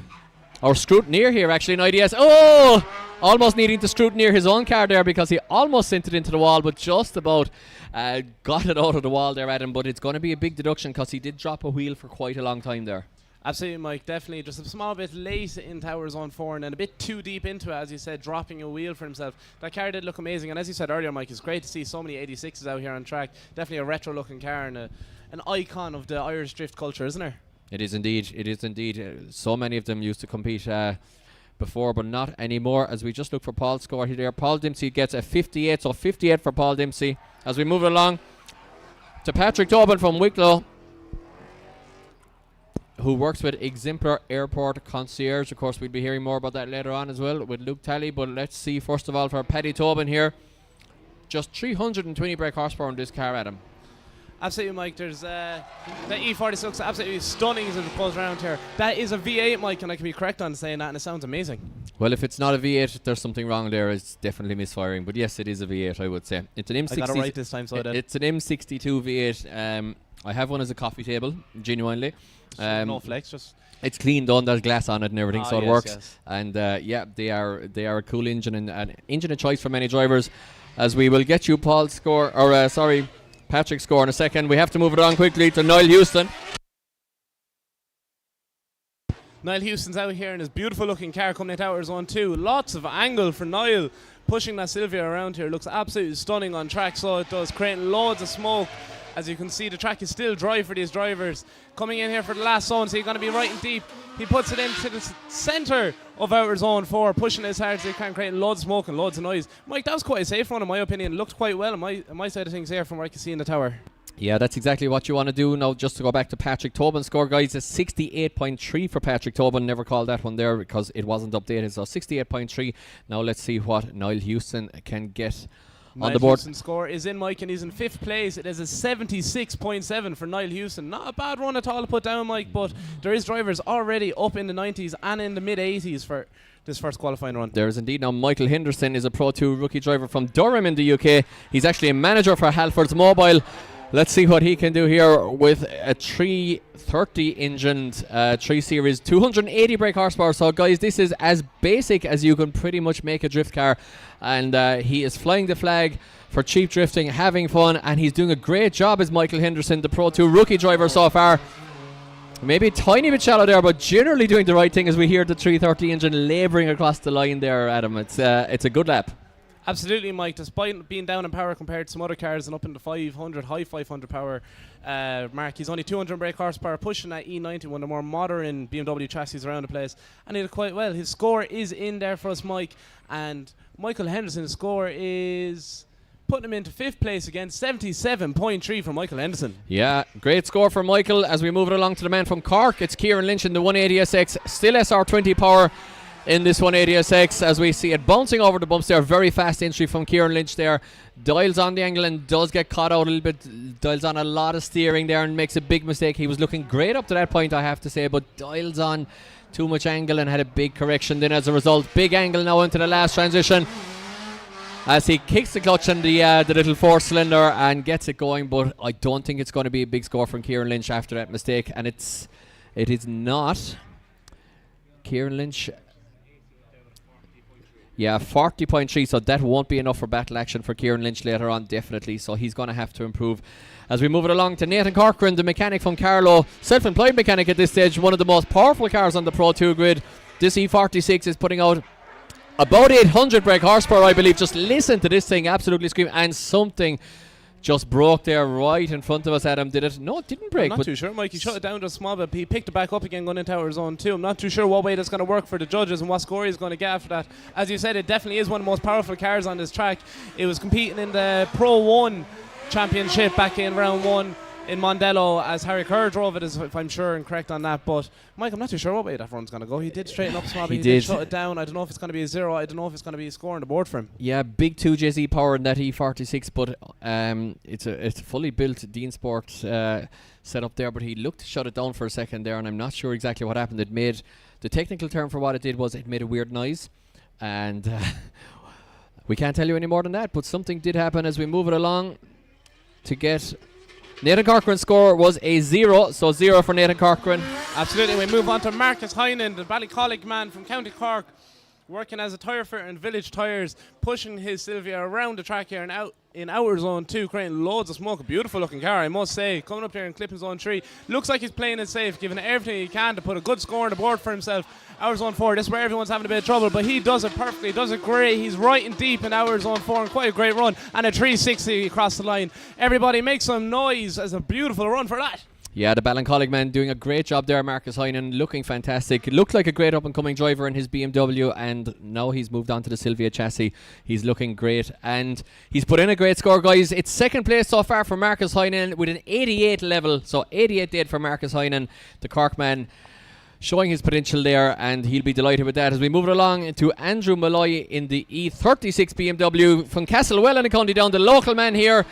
or scrutineer here actually in IDS. Oh! Almost needing to scrutineer his own car there because he almost sent it into the wall, but just about got it out of the wall there, Adam. But it's going to be a big deduction because he did drop a wheel for quite a long time there. Absolutely, Mike. Definitely just a small bit late in Tower Zone 4 and then a bit too deep into it, as you said, dropping a wheel for himself. That car did look amazing, and as you said earlier, Mike, it's great to see so many 86s out here on track. Definitely a retro-looking car and an icon of the Irish drift culture, isn't there? It is indeed. It is indeed. So many of them used to compete before, but not anymore. As we just look for Paul's score here, there, Paul Dempsey gets a 58, so 58 for Paul Dempsey. As we move along to Patrick Tobin from Wicklow, who works with Exemplar Airport Concierge. Of course, we'll be hearing more about that later on as well with Luke Talley, but let's see first of all for Paddy Tobin here. Just 320 brake horsepower in this car, Adam. Absolutely, Mike. There's the E46 looks absolutely stunning as it goes around here. That is a V8, Mike, and I can be correct on saying that, and it sounds amazing. Well, if it's not a V8, there's something wrong there. It's definitely misfiring. But yes, it is a V8, I would say. It's an M60. I got it right this time, so I did. It's an M62 V8. I have one as a coffee table, genuinely. No flex, just. It's clean done. There's glass on it and everything, so it works. Yes. And yeah, they are a cool engine and an engine of choice for many drivers. As we will get you Paul's score, or Patrick's score in a second. We have to move it on quickly to Niall Houston. Niall Houston's out here in his beautiful looking car coming into outer zone 2. Lots of angle for Niall pushing that Sylvia around here. Looks absolutely stunning on track, so it does, creating loads of smoke. As you can see, the track is still dry for these drivers. Coming in here for the last zone, so you're going to be right in deep. He puts it into the centre of outer zone 4, pushing as hard as he can, creating loads of smoke and loads of noise. Mike, that was quite a safe run in my opinion. Looked quite well on my side of things here from what I can see in the tower. Yeah, that's exactly what you want to do. Now, just to go back to Patrick Tobin's score, guys, it's 68.3 for Patrick Tobin. Never called that one there because it wasn't updated. So 68.3. Now let's see what Niall Houston can get on the board. Houston's score is in, Mike, and he's in 5th place. It is a 76.7 for Niall Houston. Not a bad run at all to put down, Mike, but there is drivers already up in the 90s and in the mid-80s for this first qualifying run. There is indeed. Now, Michael Henderson is a Pro 2 rookie driver from Durham in the UK. He's actually a manager for Halfords Mobile. Let's see what he can do here with a 330 engined 3 Series, 280 brake horsepower. So, guys, this is as basic as you can pretty much make a drift car. And he is flying the flag for cheap drifting, having fun, and he's doing a great job as Michael Henderson, the Pro 2 rookie driver so far. Maybe a tiny bit shallow there, but generally doing the right thing as we hear the 330 engine labouring across the line there, Adam. It's a good lap. Absolutely, Mike. Despite being down in power compared to some other cars and up in the 500, high 500 power mark, he's only 200 brake horsepower, pushing that E90, one of the more modern BMW chassis around the place, and he did quite well. His score is in there for us, Mike, and Michael Henderson's score is putting him into 5th place again, 77.3 for Michael Henderson. Yeah, great score for Michael. As we move it along to the man from Cork, it's Kieran Lynch in the 180SX, still SR20 power in this 180SX, as we see it bouncing over the bumps there. Very fast entry from Kieran Lynch there. Dials on the angle and does get caught out a little bit. Dials on a lot of steering there and makes a big mistake. He was looking great up to that point, I have to say, but dials on too much angle and had a big correction then as a result. Big angle now into the last transition as he kicks the clutch on the little 4-cylinder and gets it going, but I don't think it's going to be a big score from Kieran Lynch after that mistake, and it is not. Kieran Lynch, yeah, 40.3, so that won't be enough for battle action for Kieran Lynch later on, definitely, so he's going to have to improve. As we move it along to Nathan Corcoran, the mechanic from Carlow, self-employed mechanic at this stage, one of the most powerful cars on the Pro 2 grid. This E46 is putting out about 800 brake horsepower, I believe. Just listen to this thing absolutely scream, and something just broke there right in front of us. Adam, did it? No, it didn't break. I'm not too sure, Mike. He shut it down just small bit. He picked it back up again going into our zone 2. I'm not too sure what way that's going to work for the judges and what score he's going to get after that. As you said, it definitely is one of the most powerful cars on this track. It was competing in the Pro 1 championship back in round 1 in Mondello as Harry Kerr drove it, if I'm sure and correct on that. But Mike, I'm not too sure what way that run's going to go. He did straighten up small bit. He did shut it down. I don't know if it's going to be a 0. I don't know if it's going to be a score on the board for him. Yeah, big 2JZ power in that E46, but it's a fully built Dean Sport setup there. But he looked to shut it down for a second there, and I'm not sure exactly what happened. It made, the technical term for what it did was it made a weird noise, and we can't tell you any more than that. But something did happen as we move it along to get. Nathan Corcoran's score was a 0, so 0 for Nathan Corcoran. Absolutely. We move on to Marcus Heinen, the Ballycollig man from County Cork, working as a tyre fitter in Village Tyres, pushing his Sylvia around the track here and out in outer zone 2, creating loads of smoke. A beautiful looking car, I must say. Coming up here and clipping zone 3. Looks like he's playing it safe, giving everything he can to put a good score on the board for himself. Outer zone 4, this is where everyone's having a bit of trouble, but he does it perfectly, does it great. He's right and deep in outer zone 4, and quite a great run, and a 360 across the line. Everybody make some noise as a beautiful run for that. Yeah, the Ballincollig man doing a great job there. Marcus Heinen looking fantastic. Looked like a great up-and-coming driver in his BMW, and now he's moved on to the Sylvia chassis. He's looking great, and he's put in a great score, guys. It's second place so far for Marcus Heinen with an 88 level, so 88 dead for Marcus Heinen, the Cork man, showing his potential there, and he'll be delighted with that. As we move it along to Andrew Malloy in the E36 BMW from Castlewell in County Down, the local man here.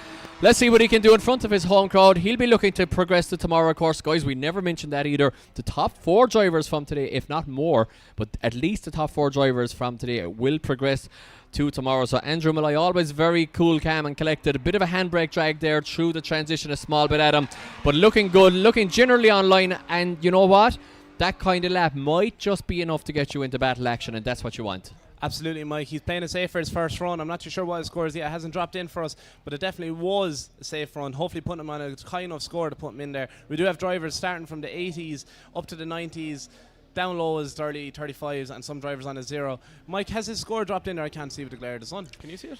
Let's see what he can do in front of his home crowd. He'll be looking to progress to tomorrow, of course. Guys, we never mentioned that either. The top 4 drivers from today, if not more, but at least the top 4 drivers from today will progress to tomorrow. So Andrew Malloy, always very cool, calm and collected. A bit of a handbrake drag there through the transition, a small bit at him, but looking good, looking generally online. And you know what? That kind of lap might just be enough to get you into battle action, and that's what you want. Absolutely, Mike. He's playing it safe for his first run. I'm not too sure what his score is yet. It hasn't dropped in for us, but it definitely was a safe run. Hopefully putting him on a high enough score to put him in there. We do have drivers starting from the 80s up to the 90s down low is 30, 35s, and some drivers on a 0. Mike, has his score dropped in there? I can't see with the glare of the sun. Can you see it?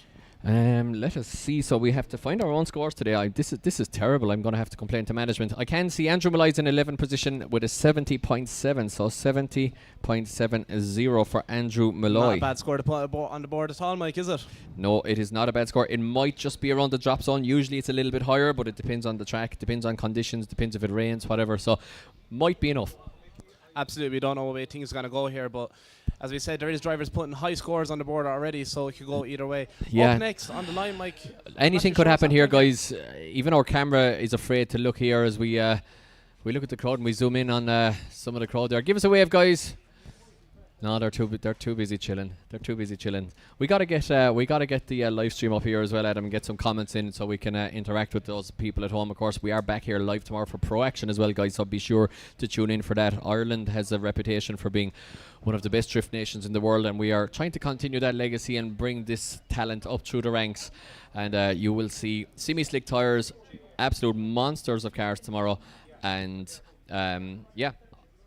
Let us see. So we have to find our own scores today. This is terrible. I'm going to have to complain to management. I can see Andrew Malloy's in 11th position with a 70.7. So 70.70 for Andrew Malloy. Not a bad score to put on the board at all, Mike, is it? No, it is not a bad score. It might just be around the drop zone. Usually it's a little bit higher, but it depends on the track, depends on conditions, depends if it rains, whatever. So might be enough. Absolutely, we don't know what way things are going to go here, but as we said, there is drivers putting high scores on the board already, so it could go either way. Yeah. Up next on the line, Mike. Anything could happen here, guys. Even our camera is afraid to look here as we look at the crowd and we zoom in on some of the crowd there. Give us a wave, guys. No, they're too busy chilling. They're too busy chilling. We gotta get the live stream up here as well, Adam, and get some comments in so we can interact with those people at home. Of course, we are back here live tomorrow for Pro Action as well, guys. So be sure to tune in for that. Ireland has a reputation for being one of the best drift nations in the world, and we are trying to continue that legacy and bring this talent up through the ranks. And you will see semi-slick tires, absolute monsters of cars tomorrow, and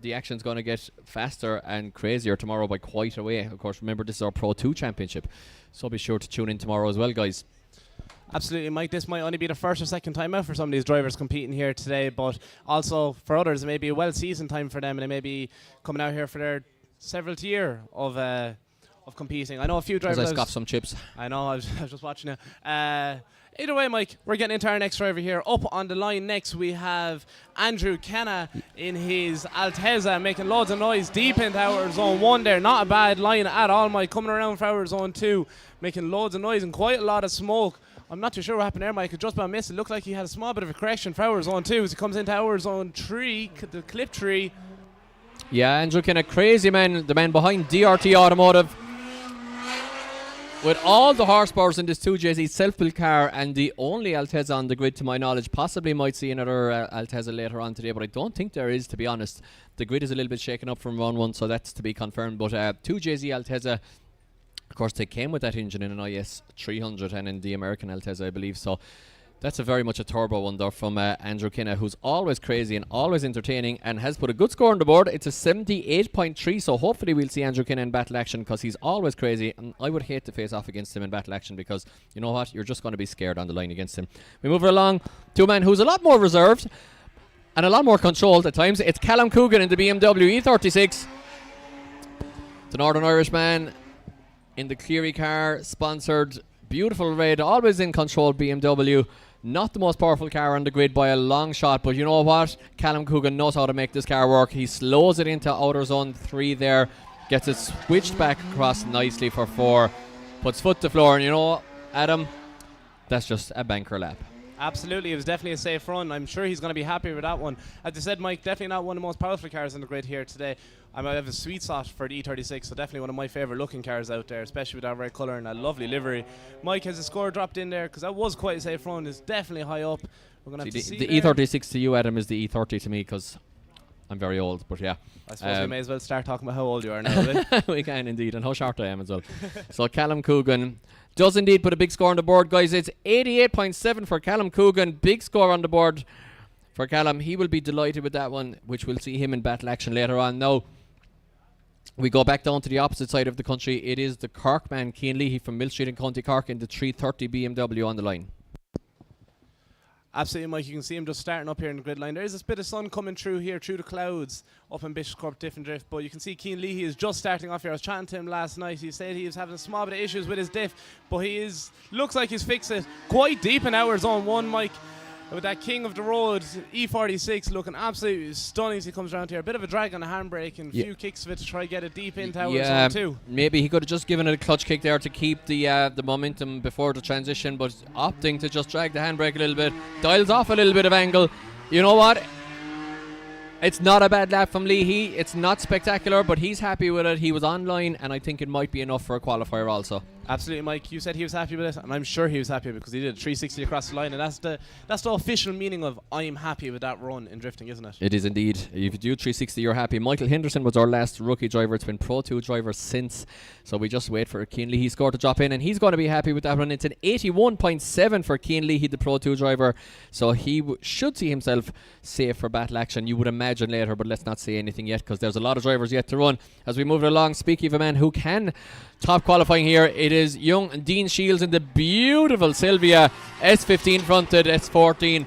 the action's going to get faster and crazier tomorrow by quite a way. Of course, remember, this is our Pro2 championship, so be sure to tune in tomorrow as well, guys. Absolutely, Mike. This might only be the first or second time out for some of these drivers competing here today, but also for others, it may be a well-seasoned time for them, and they may be coming out here for their seventh year of competing. I know a few drivers. As I scoff some chips. I know. I was just watching it. Either way, Mike, we're getting into our next driver here. Up on the line next, we have Andrew Kenna in his Altezza, making loads of noise deep into our zone 1 there. Not a bad line at all, Mike. Coming around for our zone 2, making loads of noise and quite a lot of smoke. I'm not too sure what happened there, Mike. It just about missed. It looked like he had a small bit of a correction for our zone 2 as he comes into our zone 3, the clip tree. Yeah, Andrew Kenna, crazy man, the man behind DRT Automotive. With all the horsepowers in this 2JZ self-built car and the only Altezza on the grid to my knowledge, possibly might see another Altezza later on today, but I don't think there is, to be honest. The grid is a little bit shaken up from round 1, so that's to be confirmed. But 2JZ Altezza, of course, they came with that engine in an IS 300 and in the American Altezza, I believe. So that's a very much a turbo one there from Andrew Kenna, who's always crazy and always entertaining and has put a good score on the board. It's a 78.3, so hopefully we'll see Andrew Kenna in battle action because he's always crazy, and I would hate to face off against him in battle action because, you know what, you're just going to be scared on the line against him. We move along to a man who's a lot more reserved and a lot more controlled at times. It's Callum Coogan in the BMW E36. The Northern Irish man in the Cleary car, sponsored, beautiful red, always in control BMW. Not the most powerful car on the grid by a long shot, but you know what? Callum Coogan knows how to make this car work. He slows it into outer zone 3 there, gets it switched back across nicely for 4, puts foot to floor, and you know, Adam, that's just a banker lap. Absolutely, it was definitely a safe run. I'm sure he's going to be happy with that one. As I said, Mike, definitely not one of the most powerful cars in the grid here today. I have a sweet spot for the E36, so definitely one of my favourite looking cars out there, especially with that red colour and that lovely livery. Mike, has the score dropped in there? Because that was quite a safe run. It's definitely high up. We're going to have to see the E36 to you, Adam, is the E30 to me because I'm very old, but yeah. I suppose we may as well start talking about how old you are now. We can indeed, and how short I am as well. So Callum Coogan does indeed put a big score on the board, guys. It's 88.7 for Callum Coogan. Big score on the board for Callum. He will be delighted with that one, which we'll see him in battle action later on. Now, we go back down to the opposite side of the country. It is the Cork man, Cian Leahy from Mill Street in County Cork in the 330 BMW on the line. Absolutely, Mike. You can see him just starting up here in the grid line. There is this bit of sun coming through here, through the clouds, up in Bishopscourt, Diff and Drift. But you can see Cian Leahy is just starting off here. I was chatting to him last night. He said he was having a small bit of issues with his diff, but looks like he's fixed it quite deep in our zone 1, Mike. With that king of the road, E46, looking absolutely stunning as he comes around here. A bit of a drag on the handbrake and a few kicks of it to try get it deep into our zone 2. Maybe he could have just given it a clutch kick there to keep the momentum before the transition, but opting to just drag the handbrake a little bit, dials off a little bit of angle. You know what? It's not a bad lap from Leahy. It's not spectacular, but he's happy with it. He was online, and I think it might be enough for a qualifier also. Absolutely, Mike. You said he was happy with it, and I'm sure he was happy because he did a 360 across the line, and that's the official meaning of I'm happy with that run in drifting, isn't it? It is indeed. If you do 360, you're happy. Michael Henderson was our last rookie driver. It's been Pro 2 driver since, so we just wait for Keane Leahy score to drop in, and he's going to be happy with that run. It's an 81.7 for Keane Leahy, the Pro 2 driver, so he should see himself safe for battle action, you would imagine later, but let's not say anything yet because there's a lot of drivers yet to run. As we move along, speaking of a man who can top qualifying here, it is young Dean Shields in the beautiful Sylvia S15 fronted S14,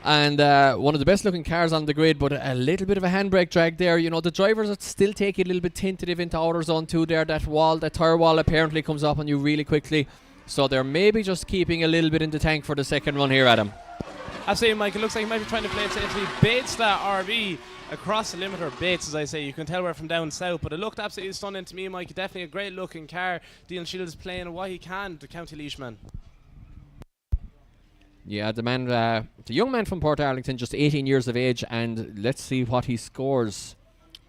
and one of the best looking cars on the grid, but a little bit of a handbrake drag there. You know, the drivers are still taking a little bit tentative into outer zone 2 there. That tire wall apparently comes up on you really quickly, so they're maybe just keeping a little bit in the tank for the second run here, Adam. Absolutely, Mike. It looks like he might be trying to play it safely. Bates that RB across the limiter. Bates, as I say. You can tell we're from down south, but it looked absolutely stunning to me, Mike. Definitely a great looking car. Dean Shields playing what he can, the County Laois man. Yeah, the young man from Port Arlington, just 18 years of age, and let's see what he scores.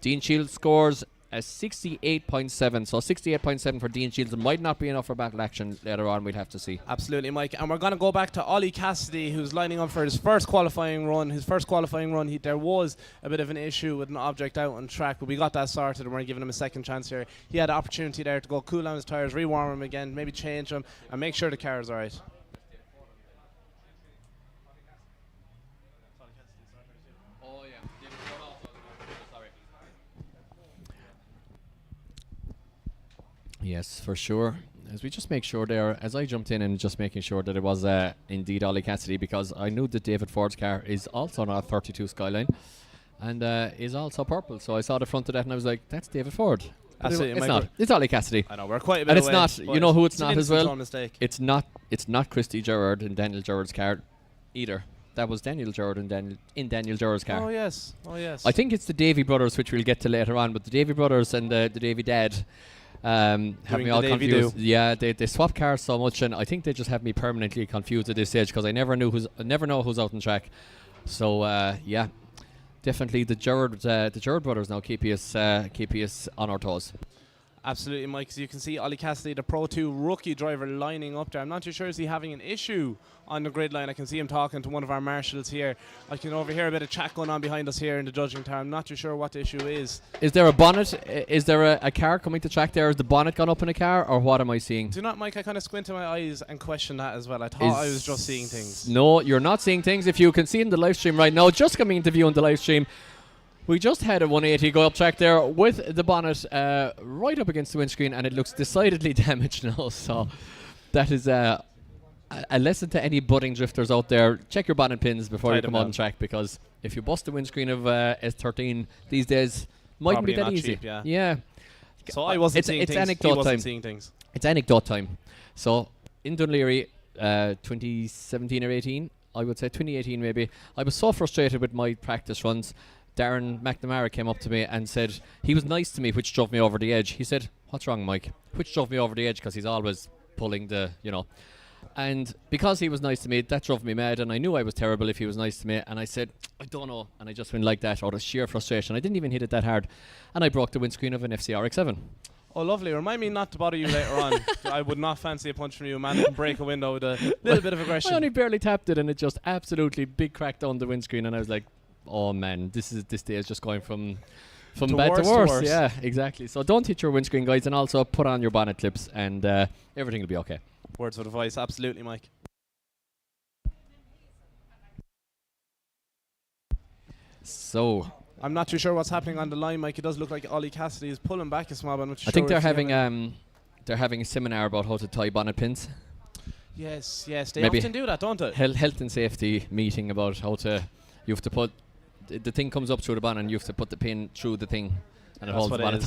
Dean Shields scores a 68.7, so 68.7 for Dean Shields. It might not be enough for battle action later on, we'll have to see. Absolutely, Mike. And we're going to go back to Ollie Cassidy, who's lining up for his first qualifying run. There was a bit of an issue with an object out on track, but we got that sorted and we're giving him a second chance here. He had an opportunity there to go cool down his tyres, rewarm them again, maybe change them, and make sure the car is alright. Yes, for sure. As we just make sure there, as I jumped in and just making sure that it was indeed Ollie Cassidy, because I knew that David Ford's car is also on a 32 Skyline and is also purple. So I saw the front of that and I was like, that's David Ford. Absolutely, it's not. It's Ollie Cassidy. I know, we're quite a bit and away. It's not. You know who it's not as well? Mistake. It's not Christy Gerrard and Daniel Gerrard's car either. That was Daniel Gerrard and Daniel Gerrard's car. Oh yes. I think it's the Davy brothers, which we'll get to later on, but the Davy brothers and the Davy dad have me all confused. Yeah, they swap cars so much, and I think they just have me permanently confused at this stage because I never know who's out on track. So yeah, definitely the Gerrard brothers now keep us on our toes. Absolutely, Mike. So you can see Ollie Cassidy, the Pro 2 rookie driver, lining up there. I'm not too sure is he having an issue on the grid line. I can see him talking to one of our marshals here. I can overhear a bit of chat going on behind us here in the judging tower. I'm not too sure what the issue is. Is there a bonnet? Is there a car coming to track there? Is the bonnet gone up in a car, or what am I seeing? Do not, Mike. I kind of squinted my eyes and questioned that as well. I thought I was just seeing things. No, you're not seeing things. If you can see in the live stream right now, just coming into view on the live stream, we just had a 180 go up track there with the bonnet right up against the windscreen, and it looks decidedly damaged now. So that is a lesson to any budding drifters out there. Check your bonnet pins before you come on track, because if you bust the windscreen of S13 these days, mightn't be that easy. Cheap, yeah. Yeah. So I wasn't seeing things. Anecdote he wasn't time. seeing things. It's anecdote time. So in Dunleary, 2017 or 18, I would say 2018 maybe, I was so frustrated with my practice runs. Darren McNamara came up to me and said he was nice to me, which drove me over the edge. He said, "What's wrong, Mike?" Which drove me over the edge because he's always pulling the, And because he was nice to me, that drove me mad, and I knew I was terrible if he was nice to me. And I said, "I don't know," and I just went like that out of sheer frustration. I didn't even hit it that hard, and I broke the windscreen of an FCRX7. Oh, lovely. Remind me not to bother you later on. I would not fancy a punch from you, man. Can break a window with a little bit of aggression. I only barely tapped it, and it just absolutely big cracked down the windscreen, and I was like, oh man, this day is just going from bad to worse. Yeah, exactly. So don't hit your windscreen, guys, and also put on your bonnet clips, and everything will be okay. Words of advice, absolutely, Mike. So I'm not too sure what's happening on the line, Mike. It does look like Ollie Cassidy is pulling back a small bit. I think they're having a seminar about how to tie bonnet pins. Yes, they Maybe often do that, don't they? Health and safety meeting about how to. You have to put the thing comes up through the bonnet, and you have to put the pin through the thing, and it holds the bonnet.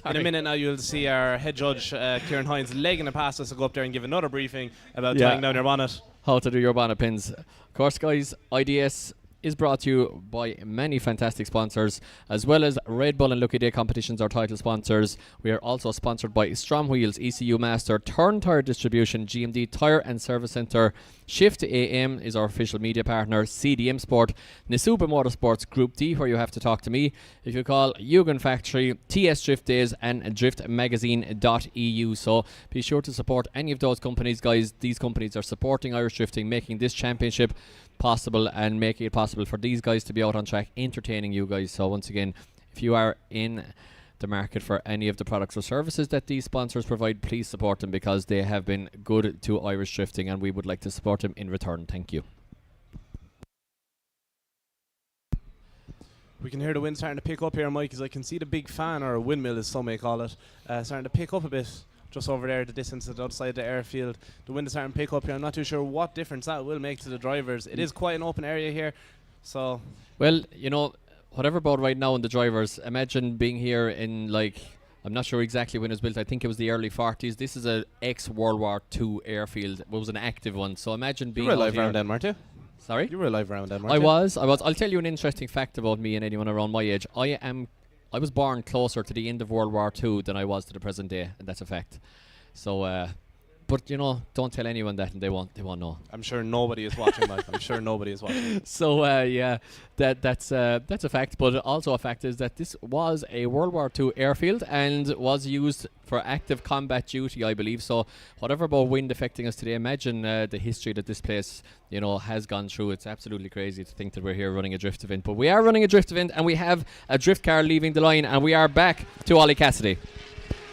In a minute now, you'll see our head judge, Kieran Hines, legging it past us to go up there and give another briefing about tying down your bonnet. How to do your bonnet pins. Of course, guys, IDS is brought to you by many fantastic sponsors, as well as Red Bull and Lucky Day Competitions, our title sponsors. We are also sponsored by Strom Wheels, ECU Master, Turn Tire Distribution, GMD Tire and Service Centre. Shift AM is our official media partner, CDM Sport, Nisuba Motorsports, Group D, where you have to talk to me. If you call Yugen Factory, TS Drift Days, and driftmagazine.eu. So be sure to support any of those companies, guys. These companies are supporting Irish drifting, making this championship possible and making it possible for these guys to be out on track, entertaining you guys. So once again, if you are in the market for any of the products or services that these sponsors provide, please support them, because they have been good to Irish drifting and we would like to support them in return. Thank you. We can hear the wind starting to pick up here, Mike, as I can see the big fan, or a windmill as some may call it, starting to pick up a bit just over there, the distance at the outside the airfield. The wind is starting to pick up here. I'm not too sure what difference that will make to the drivers. It is quite an open area here, so... Well, you know, whatever about right now in the drivers, imagine being here in, like, I'm not sure exactly when it was built. I think it was the early 40s. This is a ex-World War II airfield. It was an active one. So imagine being... You were alive around then, weren't you? Sorry? You were alive around then, weren't I you? was. I'll tell you an interesting fact about me and anyone around my age. I was born closer to the end of World War II than I was to the present day, and that's a fact. So, but you know, don't tell anyone that, and they won't know. I'm sure nobody is watching, Mike. I'm sure nobody is watching. So yeah, that's a fact. But also a fact is that this was a World War II airfield and was used for active combat duty, I believe. So whatever about wind affecting us today, imagine the history that this place, you know, has gone through. It's absolutely crazy to think that we're here running a drift event, but we are running a drift event, and we have a drift car leaving the line, and we are back to Ollie Cassidy.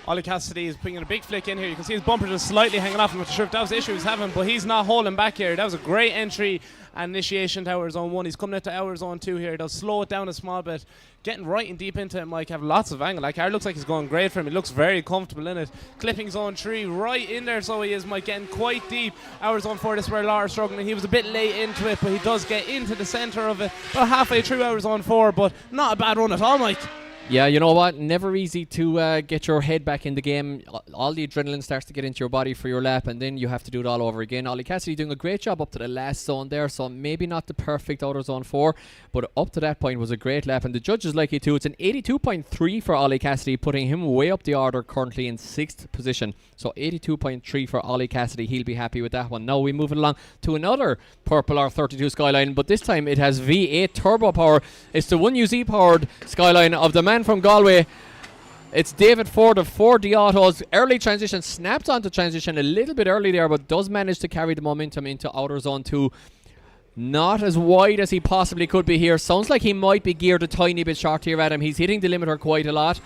Ollie Cassidy is putting a big flick in here. You can see his bumper just slightly hanging off. I'm not sure if that was the issue he was having, but he's not holding back here. That was a great entry and initiation to Hour Zone 1. He's coming out to Hour Zone 2 here. They'll slow it down a small bit. Getting right and deep into it, Mike. Have lots of angle. That car looks like he's going great for him. He looks very comfortable in it. Clipping Zone 3 right in there, so he is, Mike, getting quite deep. Hour Zone 4, this is where Laura's struggling. He was a bit late into it, but he does get into the centre of it. About halfway through Hour Zone 4, but not a bad run at all, Mike. Yeah, you know what? Never easy to get your head back in the game. All the adrenaline starts to get into your body for your lap, and then you have to do it all over again. Ollie Cassidy doing a great job up to the last zone there, so maybe not the perfect outer zone 4, but up to that point was a great lap, and the judges like it too. It's an 82.3 for Ollie Cassidy, putting him way up the order, currently in 6th position. So 82.3 for Ollie Cassidy. He'll be happy with that one. Now we move it along to another purple R32 Skyline, but this time it has V8 turbo power. It's the 1UZ powered Skyline of the man from Galway. It's David Ford of Ford the Autos. Early transition, snapped onto transition a little bit early there, but does manage to carry the momentum into outer zone 2. Not as wide as he possibly could be here. Sounds like he might be geared a tiny bit short here, Adam. He's hitting the limiter quite a lot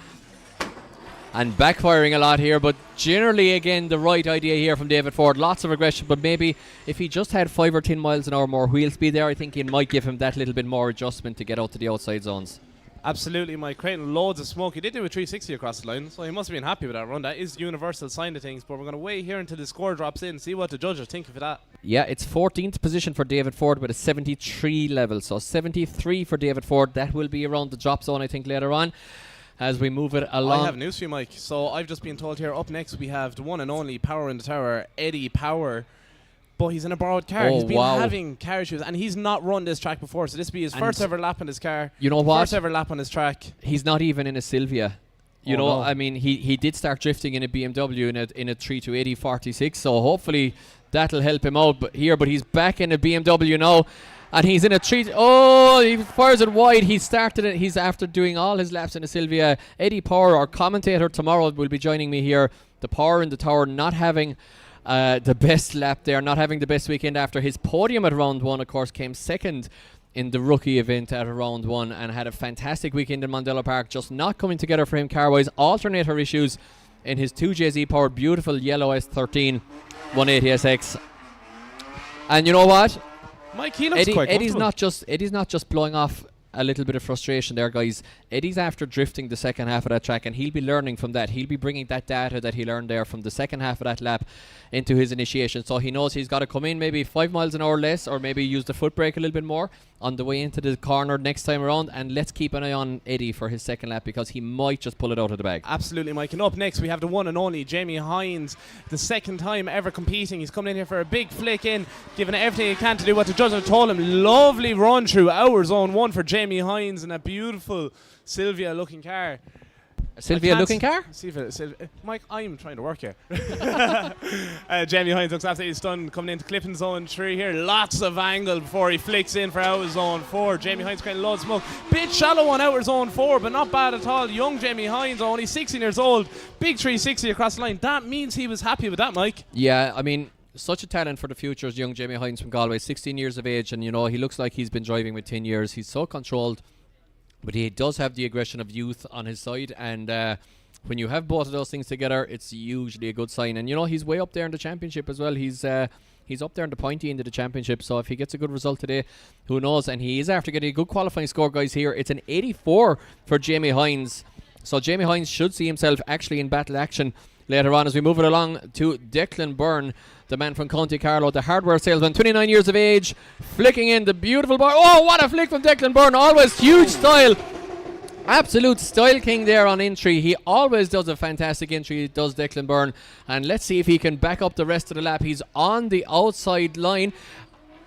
and backfiring a lot here, but generally again the right idea here from David Ford. Lots of aggression, but maybe if he just had 5 or 10 miles an hour more wheel speed there, I think it might give him that little bit more adjustment to get out to the outside zones. Absolutely, Mike. Creating loads of smoke. He did do a 360 across the line, so he must have been happy with that run. That is the universal sign of things, but we're going to wait here until the score drops in, see what the judges think of that. Yeah, it's 14th position for David Ford with a 73 level, so 73 for David Ford. That will be around the drop zone, I think, later on as we move it along. I have news for you, Mike. So I've just been told here, up next we have the one and only Power in the Tower, Eddie Power. But he's in a borrowed car. He's been having car issues, and he's not run this track before, so this will be his first ever lap on his car. You know what? First ever lap on his track. He's not even in a Silvia. You know, no. I mean, he did start drifting in a BMW in a 380 46, so hopefully that'll help him out. But he's back in a BMW now, and he's in a 3. Oh, he fires it wide. He started it. He's after doing all his laps in a Silvia. Eddie Power, our commentator tomorrow, will be joining me here. The Power in the Tower, not having the best lap there, not having the best weekend after his podium at round 1, of course, came second in the rookie event at round 1 and had a fantastic weekend in Mondello Park, just not coming together for him car-wise. Alternator issues in his 2JZ powered beautiful yellow S13 180SX. And you know what? Mike, he looks quite Eddie's not just blowing off a little bit of frustration there, guys. Eddie's after drifting the second half of that track, and he'll be learning from that. He'll be bringing that data that he learned there from the second half of that lap into his initiation. So he knows he's got to come in maybe 5 miles an hour less, or maybe use the foot brake a little bit more. on the way into the corner next time around, and let's keep an eye on Eddie for his second lap because he might just pull it out of the bag. Absolutely, Mike. And up next we have the one and only Jamie Hines, the second time ever competing. He's coming in here for a big flick in, giving it everything he can to do what the judges have told him. Lovely run through our zone 1 for Jamie Hines in a beautiful Sylvia looking car. Sylvia looking car? Mike, I'm trying to work here. Jamie Hines looks absolutely stunned coming into clipping zone 3 here. Lots of angle before he flicks in for outer zone 4. Jamie Hines creating loads of smoke. Bit shallow on outer zone 4, but not bad at all. Young Jamie Hines, only 16 years old. Big 360 across the line. That means he was happy with that, Mike. Yeah, I mean, such a talent for the future is young Jamie Hines from Galway, 16 years of age, and he looks like he's been driving with 10 years. He's so controlled, but he does have the aggression of youth on his side, and when you have both of those things together, it's usually a good sign. And he's way up there in the championship as well. He's up there in the pointy end of the championship, so if he gets a good result today, who knows? And he is after getting a good qualifying score, guys. Here it's an 84 for Jamie Hines, so Jamie Hines should see himself actually in battle action later on as we move it along to Declan Byrne, the man from County Carlow, the hardware salesman, 29 years of age, flicking in the beautiful bar. Oh, what a flick from Declan Byrne. Always huge style. Absolute style king there on entry. He always does a fantastic entry, does Declan Byrne. And let's see if he can back up the rest of the lap. He's on the outside line.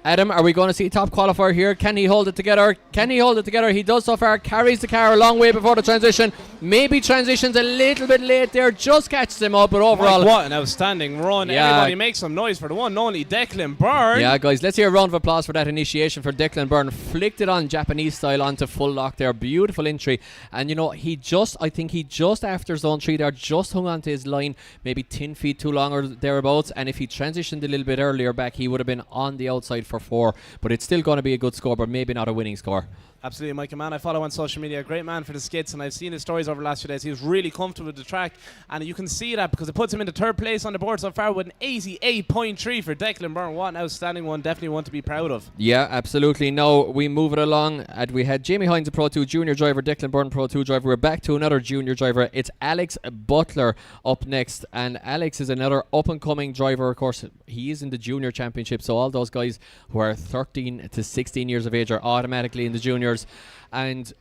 Adam, are we going to see top qualifier here? Can he hold it together? He does so far. Carries the car a long way before the transition. Maybe transitions a little bit late there. Just catches him up, but overall... Mike, what an outstanding run. Yeah. Everybody make some noise for the one and only Declan Byrne. Yeah, guys, let's hear a round of applause for that initiation for Declan Byrne. Flicked it on Japanese style onto full lock there. Beautiful entry. And, I think he just after zone 3 there, just hung onto his line, maybe 10 feet too long or thereabouts. And if he transitioned a little bit earlier back, he would have been on the outside for 4, but it's still going to be a good score, but maybe not a winning score. Absolutely, Mike, a man I follow on social media, a great man for the skits, and I've seen his stories over the last few days. He was really comfortable with the track, and you can see that because it puts him into 3rd place on the board so far with an 88.3 for Declan Byrne. What an outstanding one, definitely one to be proud of. Yeah, absolutely. Now we move it along, and we had Jamie Hines, a Pro 2 junior driver, Declan Byrne, Pro 2 driver. We're back to another junior driver. It's Alex Butler up next, and Alex is another up-and-coming driver. Of course, he is in the junior championship, so all those guys who are 13 to 16 years of age are automatically in the juniors. And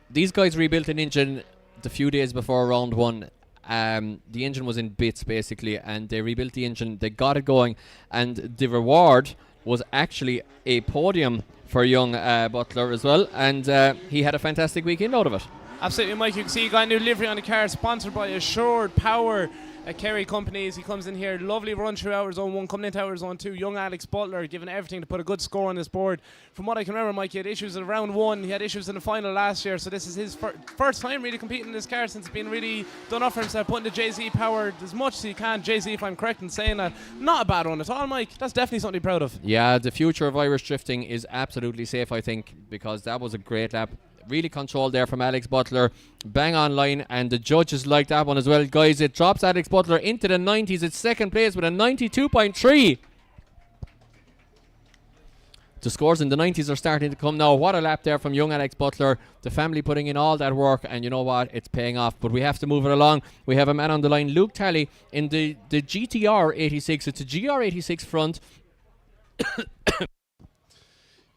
these guys rebuilt an engine the few days before round 1. The engine was in bits basically, and they rebuilt the engine, they got it going, and the reward was actually a podium for young Butler as well, and he had a fantastic weekend out of it. Absolutely, Mike. You can see he got a new livery on the car, sponsored by Assured Power Kerry Companies. He comes in here, lovely run through our zone 1, coming into our zone 2. Young Alex Butler giving everything to put a good score on this board. From what I can remember, Mike, he had issues in round 1, he had issues in the final last year, so this is his first time really competing in this car since it's been really done up for himself, putting the JZ power as much as he can. JZ, if I'm correct in saying that, not a bad one at all, Mike. That's definitely something to be proud of. Yeah, the future of Irish drifting is absolutely safe, I think, because that was a great lap. Really controlled there from Alex Butler. Bang on line, and the judges like that one as well. Guys, it drops Alex Butler into the 90s. It's 2nd place with a 92.3. The scores in the 90s are starting to come now. What a lap there from young Alex Butler. The family putting in all that work, and you know what? It's paying off. But we have to move it along. We have a man on the line, Luke Talley, in the GTR 86. It's a GR 86 front.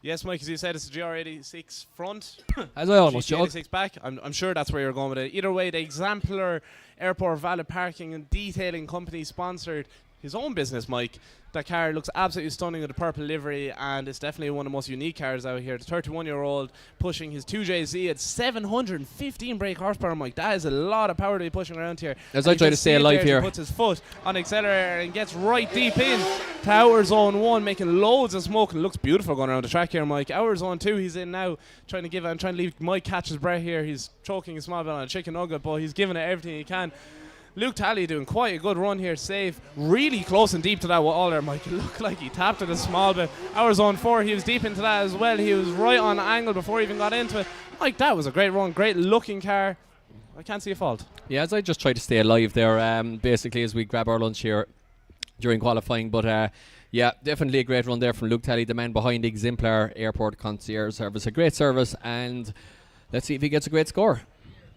Yes, Mike, as you said, it's a GR86 front. As I almost joked. GR86 back. I'm sure that's where you're going with it. Either way, the exemplar airport valet parking and detailing company sponsored his own business, Mike. That car looks absolutely stunning with the purple livery, and it's definitely one of the most unique cars out here. The 31-year-old pushing his 2JZ at 715 brake horsepower, Mike. That is a lot of power to be pushing around here. As I try to stay alive here. He puts his foot on the accelerator and gets right deep in to our zone 1, making loads of smoke. And it looks beautiful going around the track here, Mike. Our zone 2, he's in now, trying to leave Mike catch his breath here. He's choking a small bit on a chicken nugget, but he's giving it everything he can. Luke Talley doing quite a good run here, safe, really close and deep to that wall there, Mike. It looked like he tapped it a small bit. Our zone 4, he was deep into that as well. He was right on angle before he even got into it. Mike, that was a great run, great looking car. I can't see a fault. Yeah, as I just try to stay alive there, basically as we grab our lunch here during qualifying. But yeah, definitely a great run there from Luke Talley, the man behind Exemplar Airport Concierge Service. A great service, and let's see if he gets a great score.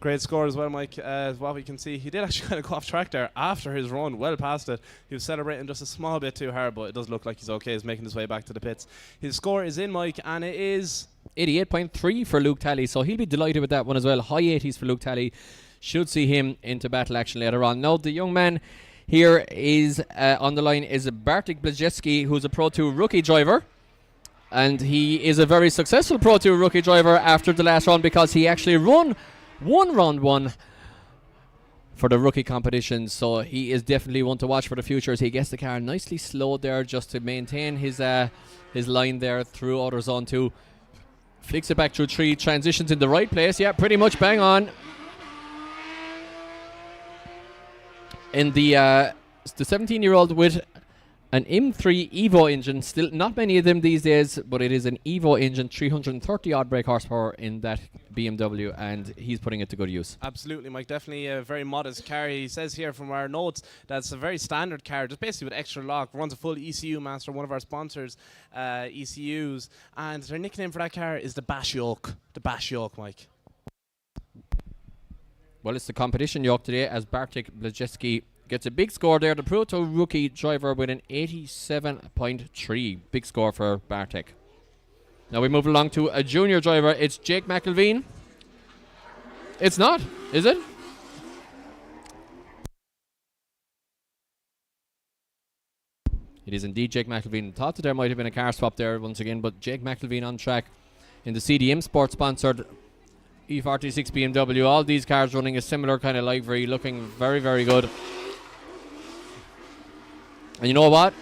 Great score as well, Mike. As what we can see, he did actually kind of go off track there after his run, well past it. He was celebrating just a small bit too hard, but it does look like he's okay. He's making his way back to the pits. His score is in, Mike, and it is 88.3 for Luke Talley, so he'll be delighted with that one as well. High 80s for Luke Talley. Should see him into battle action later on. Now, the young man here is on the line is Bartek Blazewski, who's a Pro 2 rookie driver. And he is a very successful Pro 2 rookie driver after the last round, because he actually won round one for the rookie competition. So he is definitely one to watch for the future as he gets the car nicely slowed there just to maintain his line there through outer zone 2. Flicks it back through 3, transitions in the right place. Yeah, pretty much bang on. In the 17-year-old with an M3 Evo engine, still not many of them these days, but it is an Evo engine, 330 odd brake horsepower in that BMW, and he's putting it to good use. Absolutely, Mike. Definitely a very modest car. He says here from our notes that it's a very standard car, just basically with extra lock. Runs a full ECU master, one of our sponsors, ECUs, and their nickname for that car is the Bash Yoke. The Bash Yoke, Mike. Well, it's the competition yoke today as Bartek Blazewski gets a big score there. The Pro 2 rookie driver with an 87.3. Big score for Bartek. Now we move along to a junior driver. It's Jake McElveen. It's not, is it? It is indeed Jake McElveen. Thought that there might have been a car swap there once again, but Jake McElveen on track in the CDM Sports sponsored E46 BMW. All these cars running a similar kind of livery, looking very, very good. And you know what?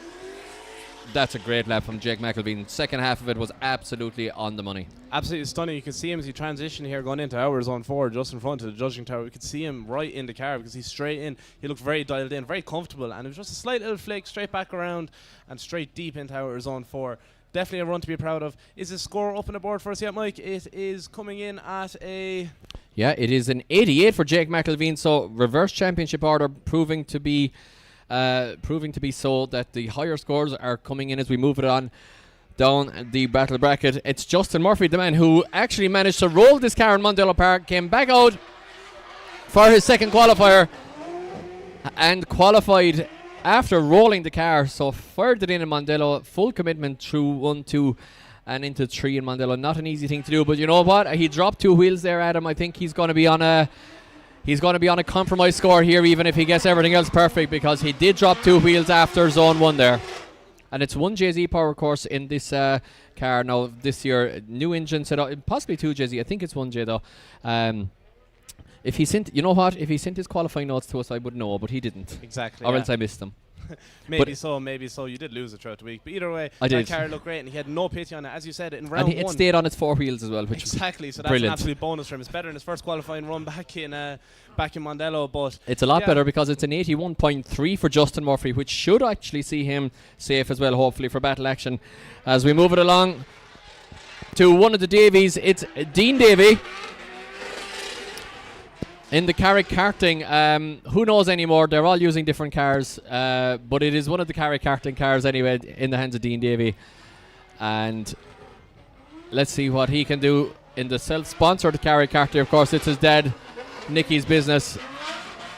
That's a great lap from Jake McElveen. Second half of it was absolutely on the money. Absolutely stunning. You can see him as he transitioned here going into our zone 4 just in front of the judging tower. We could see him right in the car because he's straight in. He looked very dialed in, very comfortable, and it was just a slight little flick straight back around and straight deep into our zone 4. Definitely a run to be proud of. Is the score up on the board for us yet, Mike? It is coming in at a... Yeah, it is an 88 for Jake McElveen, so reverse championship order proving to be so that the higher scores are coming in as we move it on down the battle bracket. It's Justin Murphy, the man who actually managed to roll this car in Mondello Park, came back out for his second qualifier and qualified after rolling the car, so fired it in Mondello, full commitment through 1, 2 and into 3 in Mondello. Not an easy thing to do, but you know what? He dropped 2 wheels there, Adam. I think he's going to be on a compromise score here, even if he gets everything else perfect, because he did drop 2 wheels after zone 1 there. And it's 1 JZ power course in this car now this year. New engine set up, possibly 2 JZ. I think it's 1J though. If he sent, if he sent his qualifying notes to us, I would know, but he didn't. Exactly. Or else I missed them. maybe so. You did lose it throughout the week. But either way, that car looked great, and he had no pity on it. As you said, in round 1. And it stayed on its 4 wheels as well, which exactly. So that's brilliant. an absolute bonus for him. It's better than his first qualifying run back in Mondello. But it's a lot better because it's an 81.3 for Justin Murphy, which should actually see him safe as well, hopefully, for battle action. As we move it along to one of the Davies, it's Dean Davey. In the Carrick karting, who knows anymore? They're all using different cars, but it is one of the Carrick karting cars anyway, in the hands of Dean Davey. And let's see what he can do in the self-sponsored Carrick karting. Of course, it's his dad, Nicky's business,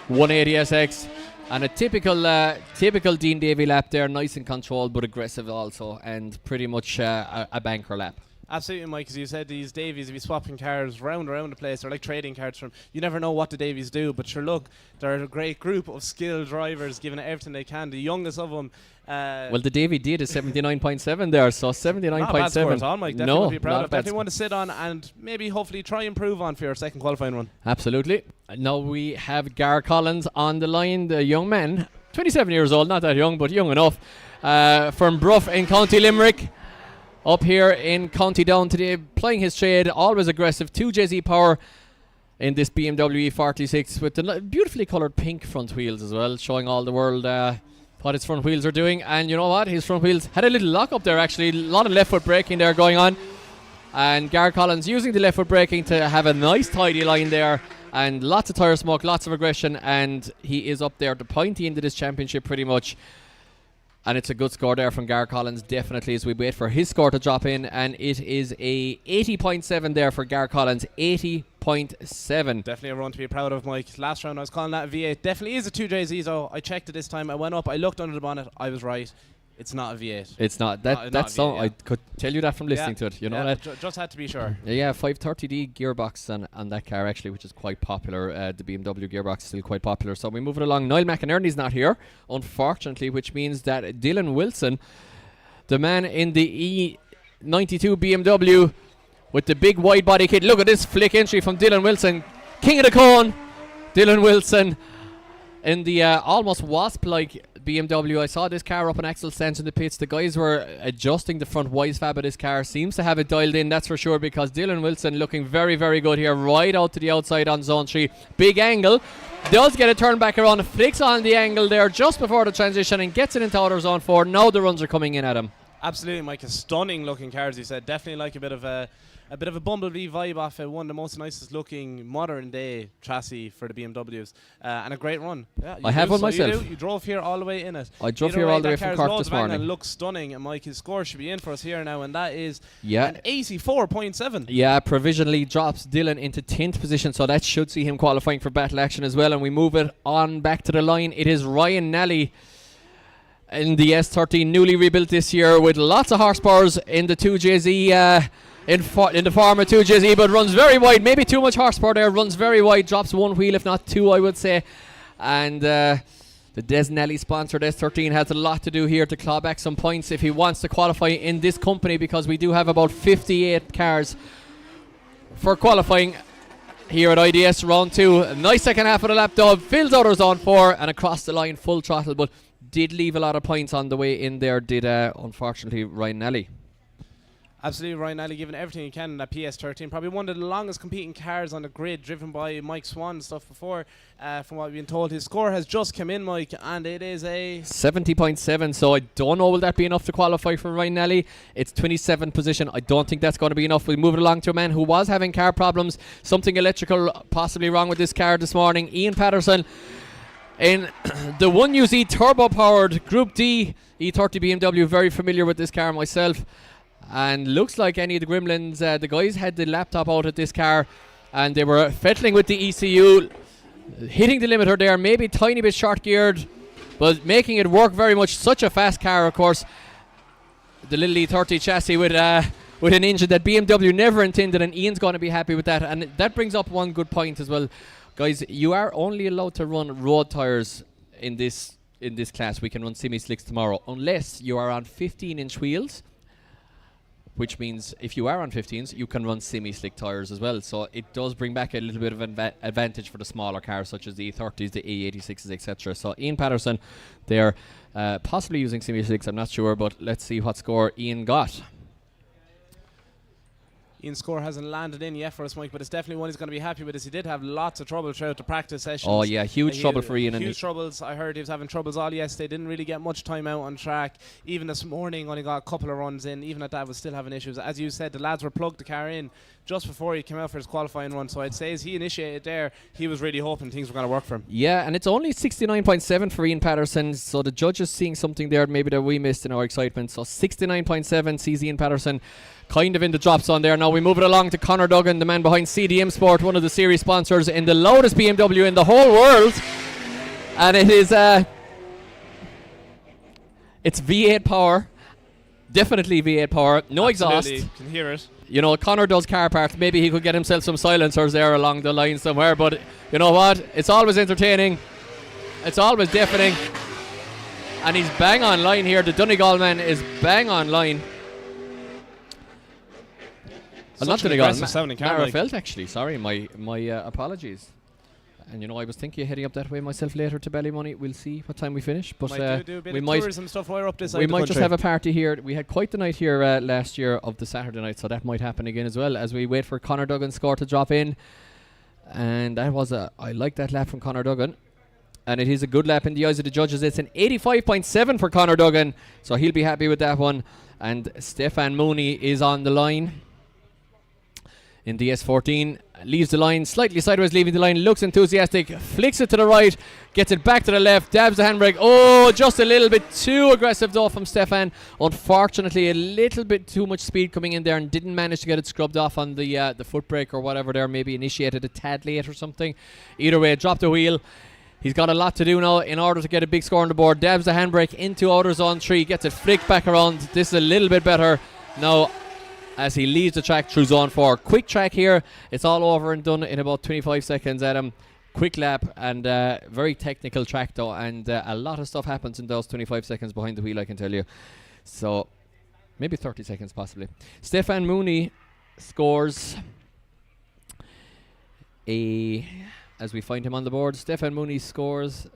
180SX, and a typical Dean Davey lap there, nice and controlled but aggressive also, and pretty much a banker lap. Absolutely, Mike. As you said, these Davies, if you're swapping cars round the place, they're like trading cards from. You never know what the Davies do, but sure, look, they're a great group of skilled drivers giving it everything they can. The youngest of them. Well, the Davy did is 79.7 there, so 79.7. Not a bad score at all, Mike. Definitely No, be proud not of. bad Definitely want to sit on and maybe hopefully try and improve on for your second qualifying run. Absolutely. Now we have Gar Collins on the line, the young man, 27 years old, not that young, but young enough, from Bruff in County Limerick. Up here in County Down today, playing his trade, always aggressive, 2 JZ power in this BMW E46 with the beautifully coloured pink front wheels as well, showing all the world what his front wheels are doing. And you know what? His front wheels had a little lock up there actually, a lot of left foot braking there going on. And Gar Collins using the left foot braking to have a nice tidy line there, and lots of tyre smoke, lots of aggression, and he is up there at the pointy end of this championship pretty much. And it's a good score there from Gar Collins, definitely, as we wait for his score to drop in. And it is a 80.7 there for Gar Collins, 80.7. Definitely a run to be proud of, Mike. Last round I was calling that a V8. Definitely is a 2JZ, though. I checked it this time. I went up, I looked under the bonnet, I was right. It's not a V8. It's not. Not That's a so. V8, I could tell you that from listening Yeah. to it. You know Yeah, that. just had to be sure. Yeah, 530D gearbox on that car actually, which is quite popular. The BMW gearbox is still quite popular. So we move it along. Niall McInerney's not here, unfortunately, which means that Dylan Wilson, the man in the E92 BMW with the big wide body kit. Look at this flick entry from Dylan Wilson, king of the cone. Dylan Wilson in the almost wasp-like BMW. I saw this car up on axle stands in the pits. The guys were adjusting the front wise fab of this car. Seems to have it dialed in, that's for sure, because Dylan Wilson looking very, very good here, right out to the outside on zone 3. Big angle. Does get a turn back around, flicks on the angle there just before the transition and gets it into outer zone 4. Now the runs are coming in at him. Absolutely, Mike. A stunning looking car, as you said. Definitely like a bit of a Bumblebee vibe off one of the most nicest looking modern day chassis for the BMWs, and a great run. Yeah, I have one myself. You drove here all the way in it. I drove Either here all the way that from car's Cork loads this of angle morning. and looks stunning, and Mike, his score should be in for us here now, and that is Yeah. an 84.7. Yeah, provisionally drops Dylan into 10th position, so that should see him qualifying for battle action as well. And we move it on back to the line. It is Ryan Nally in the S13, newly rebuilt this year with lots of horsepowers in the 2JZ, in the former 2JZ, but runs very wide. Maybe too much horsepower there. Runs very wide, drops one wheel, if not two, I would say. And the Des Nelly sponsored S13 has a lot to do here to claw back some points if he wants to qualify in this company, because we do have about 58 cars for qualifying here at IDS round 2. A nice second half of the lap dub, fills out our zone 4 and across the line full throttle, but did leave a lot of points on the way in there, did unfortunately Ryan Nelly. Absolutely, Ryan Nally giving everything he can in that PS13. Probably one of the longest competing cars on the grid, driven by Mike Swan and stuff before. From what we've been told, his score has just come in, Mike, and it is a 70.7, so I don't know will that be enough to qualify for Ryan Nelly. It's 27th position. I don't think that's going to be enough. We move it along to a man who was having car problems, something electrical possibly wrong with this car this morning. Ian Patterson in the 1UZ turbo-powered Group D E30 BMW. Very familiar with this car myself. And looks like any of the gremlins, the guys had the laptop out at this car and they were fettling with the ECU, hitting the limiter there, maybe tiny bit short geared, but making it work very much. Such a fast car, of course. The little E30 chassis with an engine that BMW never intended, and Ian's going to be happy with that. And that brings up one good point as well. Guys, you are only allowed to run road tyres in this class. We can run semi-slicks tomorrow, unless you are on 15-inch wheels, which means if you are on 15s, you can run semi-slick tyres as well. So it does bring back a little bit of an advantage for the smaller cars, such as the E30s, the E86s, etc. So Ian Patterson, they're possibly using semi-slicks, I'm not sure, but let's see what score Ian got. Ian's score hasn't landed in yet for us, Mike, but it's definitely one he's going to be happy with, as he did have lots of trouble throughout the practice sessions. Oh yeah, huge trouble for Ian. Huge troubles. I heard he was having troubles all yesterday. Didn't really get much time out on track. Even this morning, only got a couple of runs in. Even at that, was still having issues. As you said, the lads were plugged the car in just before he came out for his qualifying run. So I'd say as he initiated there, he was really hoping things were going to work for him. Yeah, and it's only 69.7 for Ian Patterson. So the judges seeing something there maybe that we missed in our excitement. So 69.7 sees Ian Patterson kind of in the drop zone there. Now we move it along to Conor Duggan, the man behind CDM Sport, one of the series sponsors, in the loudest BMW in the whole world. And it is it's V8 power. Definitely V8 power. No Absolutely. exhaust. Can hear it. You know, Conor does car parts. Maybe he could get himself some silencers there along the line somewhere. But you know what? It's always entertaining. It's always deafening. And he's bang on line here. The Donegal man is bang on line. Not Donegal. Marafelt, actually. Sorry, my apologies. And you know, I was thinking of heading up that way myself later to Ballymoney. We'll see what time we finish. But do a bit we of might tourism stuff while we're up this side we of the might just country. have a party here. We had quite the night here last year of the Saturday night, so that might happen again as well as we wait for Conor Duggan's score to drop in. And that was I like that lap from Conor Duggan. And it is a good lap in the eyes of the judges. It's an 85.7 for Conor Duggan, so he'll be happy with that one. And Stefan Mooney is on the line in the S14, leaves the line, slightly sideways leaving the line, looks enthusiastic, flicks it to the right, gets it back to the left, dabs the handbrake. Oh, just a little bit too aggressive though from Stefan. Unfortunately, a little bit too much speed coming in there and didn't manage to get it scrubbed off on the foot brake or whatever there, maybe initiated a tad late or something. Either way, dropped the wheel. He's got a lot to do now in order to get a big score on the board. Dabs the handbrake into outer zone 3, gets it flicked back around. This is a little bit better now as he leaves the track through zone 4. Quick track here. It's all over and done in about 25 seconds, Adam. Quick lap and very technical track though, and a lot of stuff happens in those 25 seconds behind the wheel, I can tell you. So maybe 30 seconds possibly. Stefan Mooney scores as we find him on the board, Stefan Mooney scores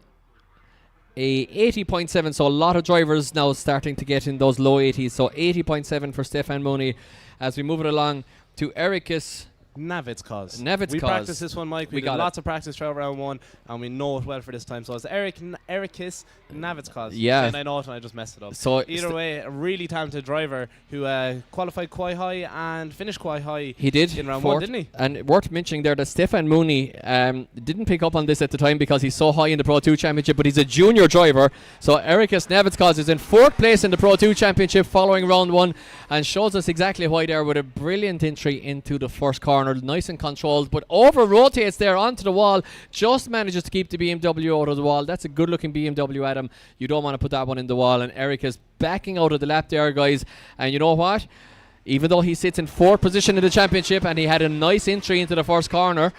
a 80.7, so a lot of drivers now starting to get in those low 80s. So 80.7 for Stefan Mooney as we move it along to Ericus Navitskos. We practiced this one, Mike. We did lots of practice throughout round 1, and we know it well for this time. So it's Ericus Navitskos. Yeah. And I know it, and I just messed it up. So either way, a really talented driver who qualified quite high and finished quite high. He did in round 1, didn't he? And worth mentioning there that Stefan Mooney didn't pick up on this at the time because he's so high in the Pro 2 Championship, but he's a junior driver. So Ericus Navitskos is in 4th place in the Pro 2 Championship following round 1, and shows us exactly why there with a brilliant entry into the first corner, nice and controlled, but over rotates there onto the wall, just manages to keep the BMW out of the wall. That's a good looking BMW, Adam. You don't want to put that one in the wall, and Eric is backing out of the lap there, guys. And you know what? Even though he sits in 4th position in the championship and he had a nice entry into the first corner,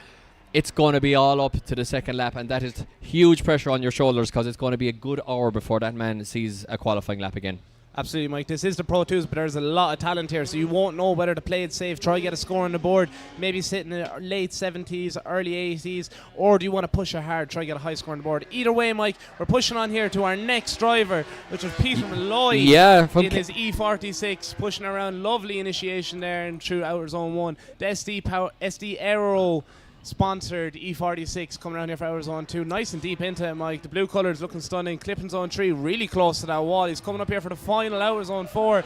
it's going to be all up to the second lap, and that is huge pressure on your shoulders because it's going to be a good hour before that man sees a qualifying lap again. Absolutely, Mike. This is the Pro 2s, but there's a lot of talent here, so you won't know whether to play it safe, try to get a score on the board, maybe sit in the late 70s, early 80s, or do you want to push it hard, try to get a high score on the board. Either way, Mike, we're pushing on here to our next driver, which is Peter Malloy in his E46, pushing around. Lovely initiation there and through outer zone 1. The SD Aero sponsored E46 coming around here for outer zone 2, nice and deep into it, Mike. The blue colours looking stunning, clipping zone 3 really close to that wall. He's coming up here for the final outer zone 4,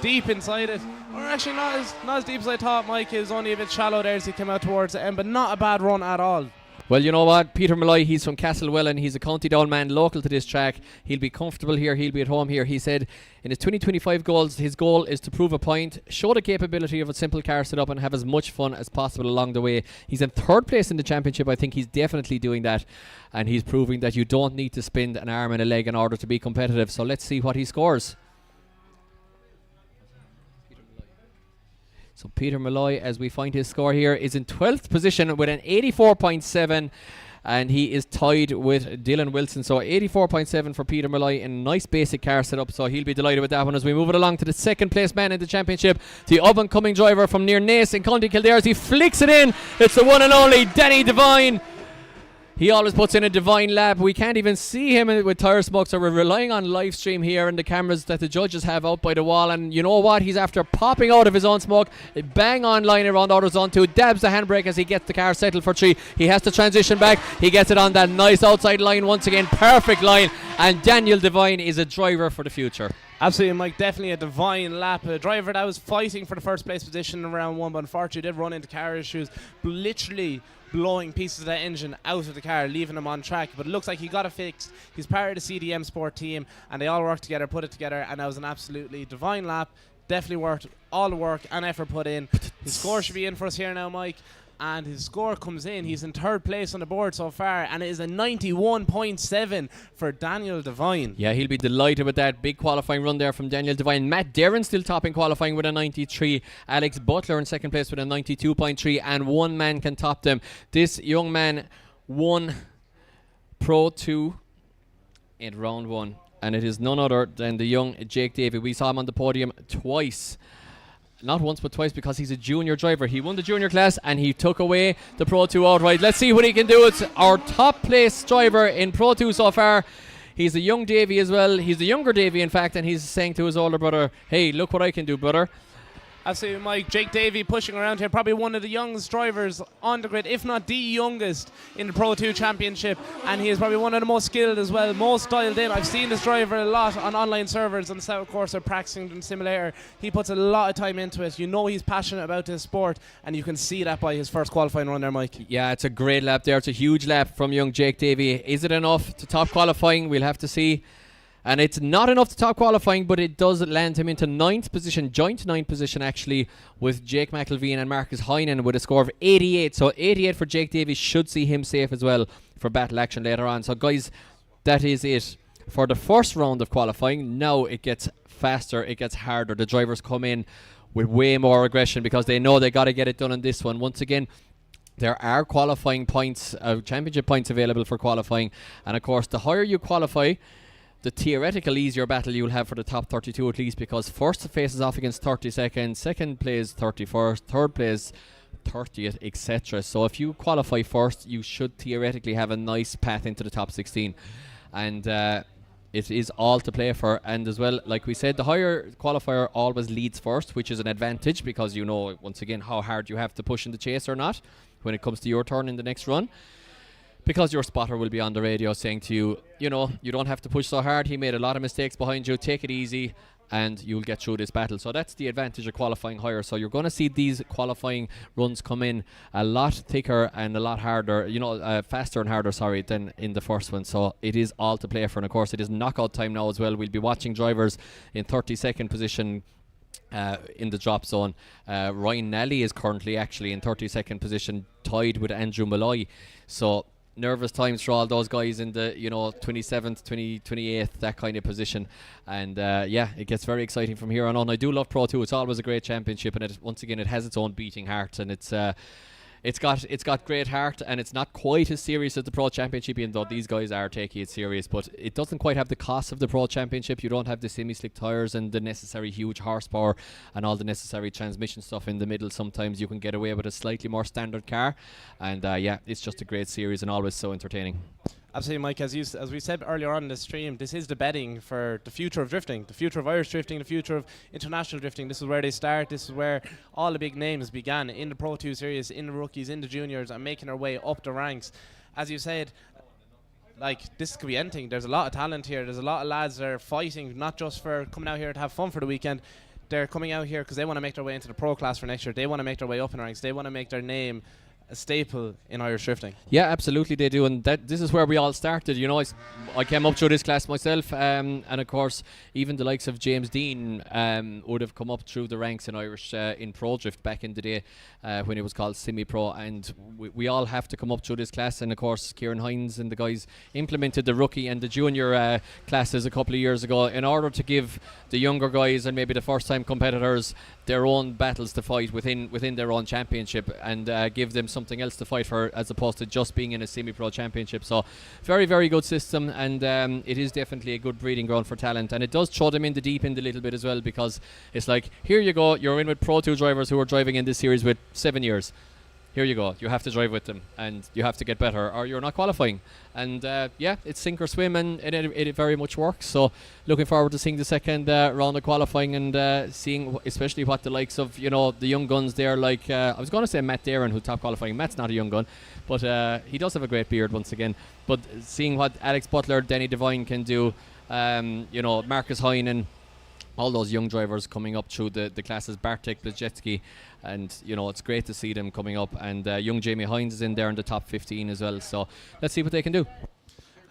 deep inside it, or actually not as deep as I thought, Mike. It was only a bit shallow there as he came out towards the end, but not a bad run at all. Well, you know what? Peter Malloy, he's from Castlewellan. He's a County Down man local to this track. He'll be comfortable here. He'll be at home here. He said in his 2025 goals, his goal is to prove a point, show the capability of a simple car setup, and have as much fun as possible along the way. He's in 3rd place in the championship. I think he's definitely doing that. And he's proving that you don't need to spend an arm and a leg in order to be competitive. So let's see what he scores. So Peter Malloy, as we find his score here, is in 12th position with an 84.7, and he is tied with Dylan Wilson. So 84.7 for Peter Malloy in a nice basic car setup, so he'll be delighted with that one. As we move it along to the 2nd place man in the championship, the up-and-coming driver from near Naas in County Kildare, as he flicks it in. It's the one and only Danny Devine. He always puts in a divine lap. We can't even see him with tire smoke, so we're relying on live stream here and the cameras that the judges have out by the wall. And you know what? He's after popping out of his own smoke. Bang on line around outer zone 2. Dabs the handbrake as he gets the car settled for 3. He has to transition back. He gets it on that nice outside line once again. Perfect line. And Daniel Devine is a driver for the future. Absolutely, Mike. Definitely a divine lap. A driver that was fighting for the 1st place position in round 1, but unfortunately did run into car issues. Literally blowing pieces of that engine out of the car, leaving him on track. But it looks like he got it fixed. He's part of the CDM Sport team, and they all worked together, put it together, and that was an absolutely divine lap. Definitely worth all the work and effort put in. His score should be in for us here now, Mike. And his score comes in. He's in 3rd place on the board so far, and it is a 91.7 for Daniel Devine. Yeah, he'll be delighted with that big qualifying run there from Daniel Devine. Matt Derrin still topping qualifying with a 93. Alex Butler in 2nd place with a 92.3, and one man can top them. This young man won Pro 2 in round 1, and it is none other than the young Jake Davey. We saw him on the podium twice. Not once but twice, because he's a junior driver. He won the junior class and he took away the Pro 2 outright. Let's see what he can do. It's our top place driver in Pro 2 so far. He's a young Davey as well. He's the younger Davey, in fact, and he's saying to his older brother, hey, look what I can do, brother. Absolutely, Mike. Jake Davey pushing around here, probably one of the youngest drivers on the grid, if not the youngest in the Pro 2 Championship, and he is probably one of the most skilled as well, most dialed in. I've seen this driver a lot on online servers on the South Course or practicing in simulator. He puts a lot of time into it. You know he's passionate about this sport, and you can see that by his first qualifying run there, Mike. Yeah, it's a great lap there. It's a huge lap from young Jake Davey. Is it enough to top qualifying? We'll have to see. And it's not enough to top qualifying, but it does land him into 9th position, joint 9th position actually, with Jake McElveen and Marcus Heinen with a score of 88. So 88 for Jake Davies should see him safe as well for battle action later on. So guys, that is it for the first round of qualifying. Now it gets faster, it gets harder. The drivers come in with way more aggression because they know they got to get it done on this one. Once again, there are qualifying points, championship points available for qualifying, and of course the higher you qualify, the theoretical easier battle you'll have for the top 32 at least, because first faces off against 32nd, second plays 31st, third plays 30th, etc. So if you qualify first, you should theoretically have a nice path into the top 16, and it is all to play for. And as well, like we said, the higher qualifier always leads first, which is an advantage because you know once again how hard you have to push in the chase or not when it comes to your turn in the next run, because your spotter will be on the radio saying to you, you know, you don't have to push so hard, he made a lot of mistakes behind you, take it easy and you'll get through this battle. So that's the advantage of qualifying higher. So you're going to see these qualifying runs come in a lot thicker and a lot harder, you know, faster and harder, sorry, than in the first one. So it is all to play for, and of course it is knockout time now as well. We'll be watching drivers in 32nd position in the drop zone. Ryan Nally is currently actually in 32nd position, tied with Andrew Malloy. So nervous times for all those guys in the 27th, 28th, that kind of position. And yeah, it gets very exciting from here on. I do love Pro 2. It's always a great championship, and once again it has its own beating heart, and it's got great heart, and it's not quite as serious as the Pro Championship, even though these guys are taking it serious, but it doesn't quite have the cost of the Pro Championship. You don't have the semi-slick tyres and the necessary huge horsepower and all the necessary transmission stuff in the middle. Sometimes you can get away with a slightly more standard car, and yeah, it's just a great series and always so entertaining. Absolutely, Mike. As we said earlier on in the stream, this is the betting for the future of drifting, the future of Irish drifting, the future of international drifting. This is where they start. This is where all the big names began in the Pro 2 series, in the rookies, in the juniors, and making their way up the ranks. As you said, like, this could be anything. There's a lot of talent here. There's a lot of lads that are fighting, not just for coming out here to have fun for the weekend. They're coming out here because they want to make their way into the pro class for next year. They want to make their way up in the ranks. They want to make their name a staple in Irish drifting. Yeah, absolutely they do, and this is where we all started. You know, I came up through this class myself, and of course even the likes of James Dean would have come up through the ranks in Irish in Pro Drift back in the day when it was called Semi-Pro, and we all have to come up through this class. And of course Kieran Hines and the guys implemented the rookie and the junior classes a couple of years ago in order to give the younger guys and maybe the first time competitors their own battles to fight within their own championship, and give them something else to fight for as opposed to just being in a semi-pro championship. So very, very good system, and it is definitely a good breeding ground for talent, and it does throw them in the deep end a little bit as well, because it's like, here you go, you're in with Pro 2 drivers who are driving in this series with 7 years. Here you go, you have to drive with them and you have to get better or you're not qualifying. And yeah, it's sink or swim, and it very much works. So looking forward to seeing the second round of qualifying, and seeing especially what the likes of, you know, the young guns there, like I was going to say Matt Darren, who's top qualifying. Matt's not a young gun, but he does have a great beard once again. But seeing what Alex Butler, Denny Devine can do, you know, Marcus Heinen, all those young drivers coming up through the classes, Bartek Blazetsky, and you know, it's great to see them coming up, and young Jamie Hines is in there in the top 15 as well, so let's see what they can do.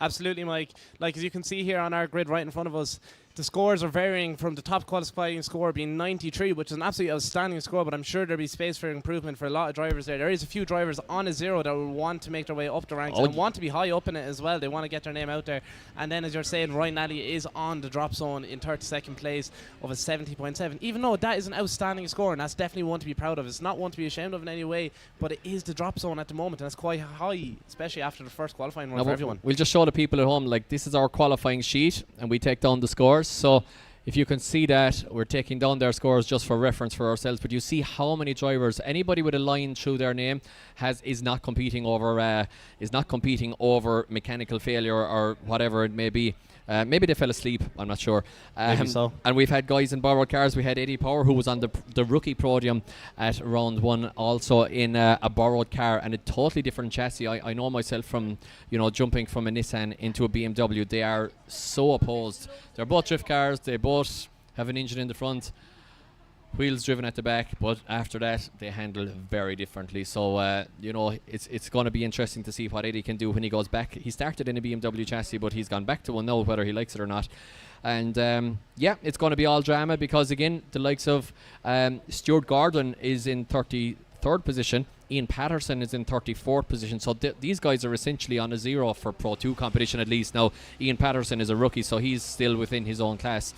Absolutely, Mike. Like, as you can see here on our grid right in front of us, the scores are varying from the top qualifying score being 93, which is an absolutely outstanding score, but I'm sure there'll be space for improvement for a lot of drivers there. There is a few drivers on a zero that will want to make their way up the ranks and want to be high up in it as well. They want to get their name out there. And then, as you're saying, Ryan Nally is on the drop zone in 32nd place of a 70.7, even though that is an outstanding score, and that's definitely one to be proud of. It's not one to be ashamed of in any way, but it is the drop zone at the moment, and it's quite high, especially after the first qualifying run for everyone. We'll just show the people at home, like, this is our qualifying sheet, and we take down the scores. So if you can see that, we're taking down their scores just for reference for ourselves, but you see how many drivers, anybody with a line through their name is not competing over over mechanical failure or whatever it may be. Maybe they fell asleep, I'm not sure. Maybe so. And we've had guys in borrowed cars. We had Eddie Power, who was on the rookie podium at round one, also in a borrowed car and a totally different chassis. I know myself from, you know, jumping from a Nissan into a BMW. They are so opposed. They're both drift cars. They both have an engine in the front, wheels driven at the back, but after that they handle very differently. So you know, it's going to be interesting to see what Eddie can do when he goes back. He started in a BMW chassis, but he's gone back to one now, whether he likes it or not. And yeah, it's going to be all drama, because again, the likes of Stuart Gordon is in 33rd position, Ian Patterson is in 34th position. So these guys are essentially on a zero for Pro 2 competition at least. Now, Ian Patterson is a rookie, so he's still within his own class.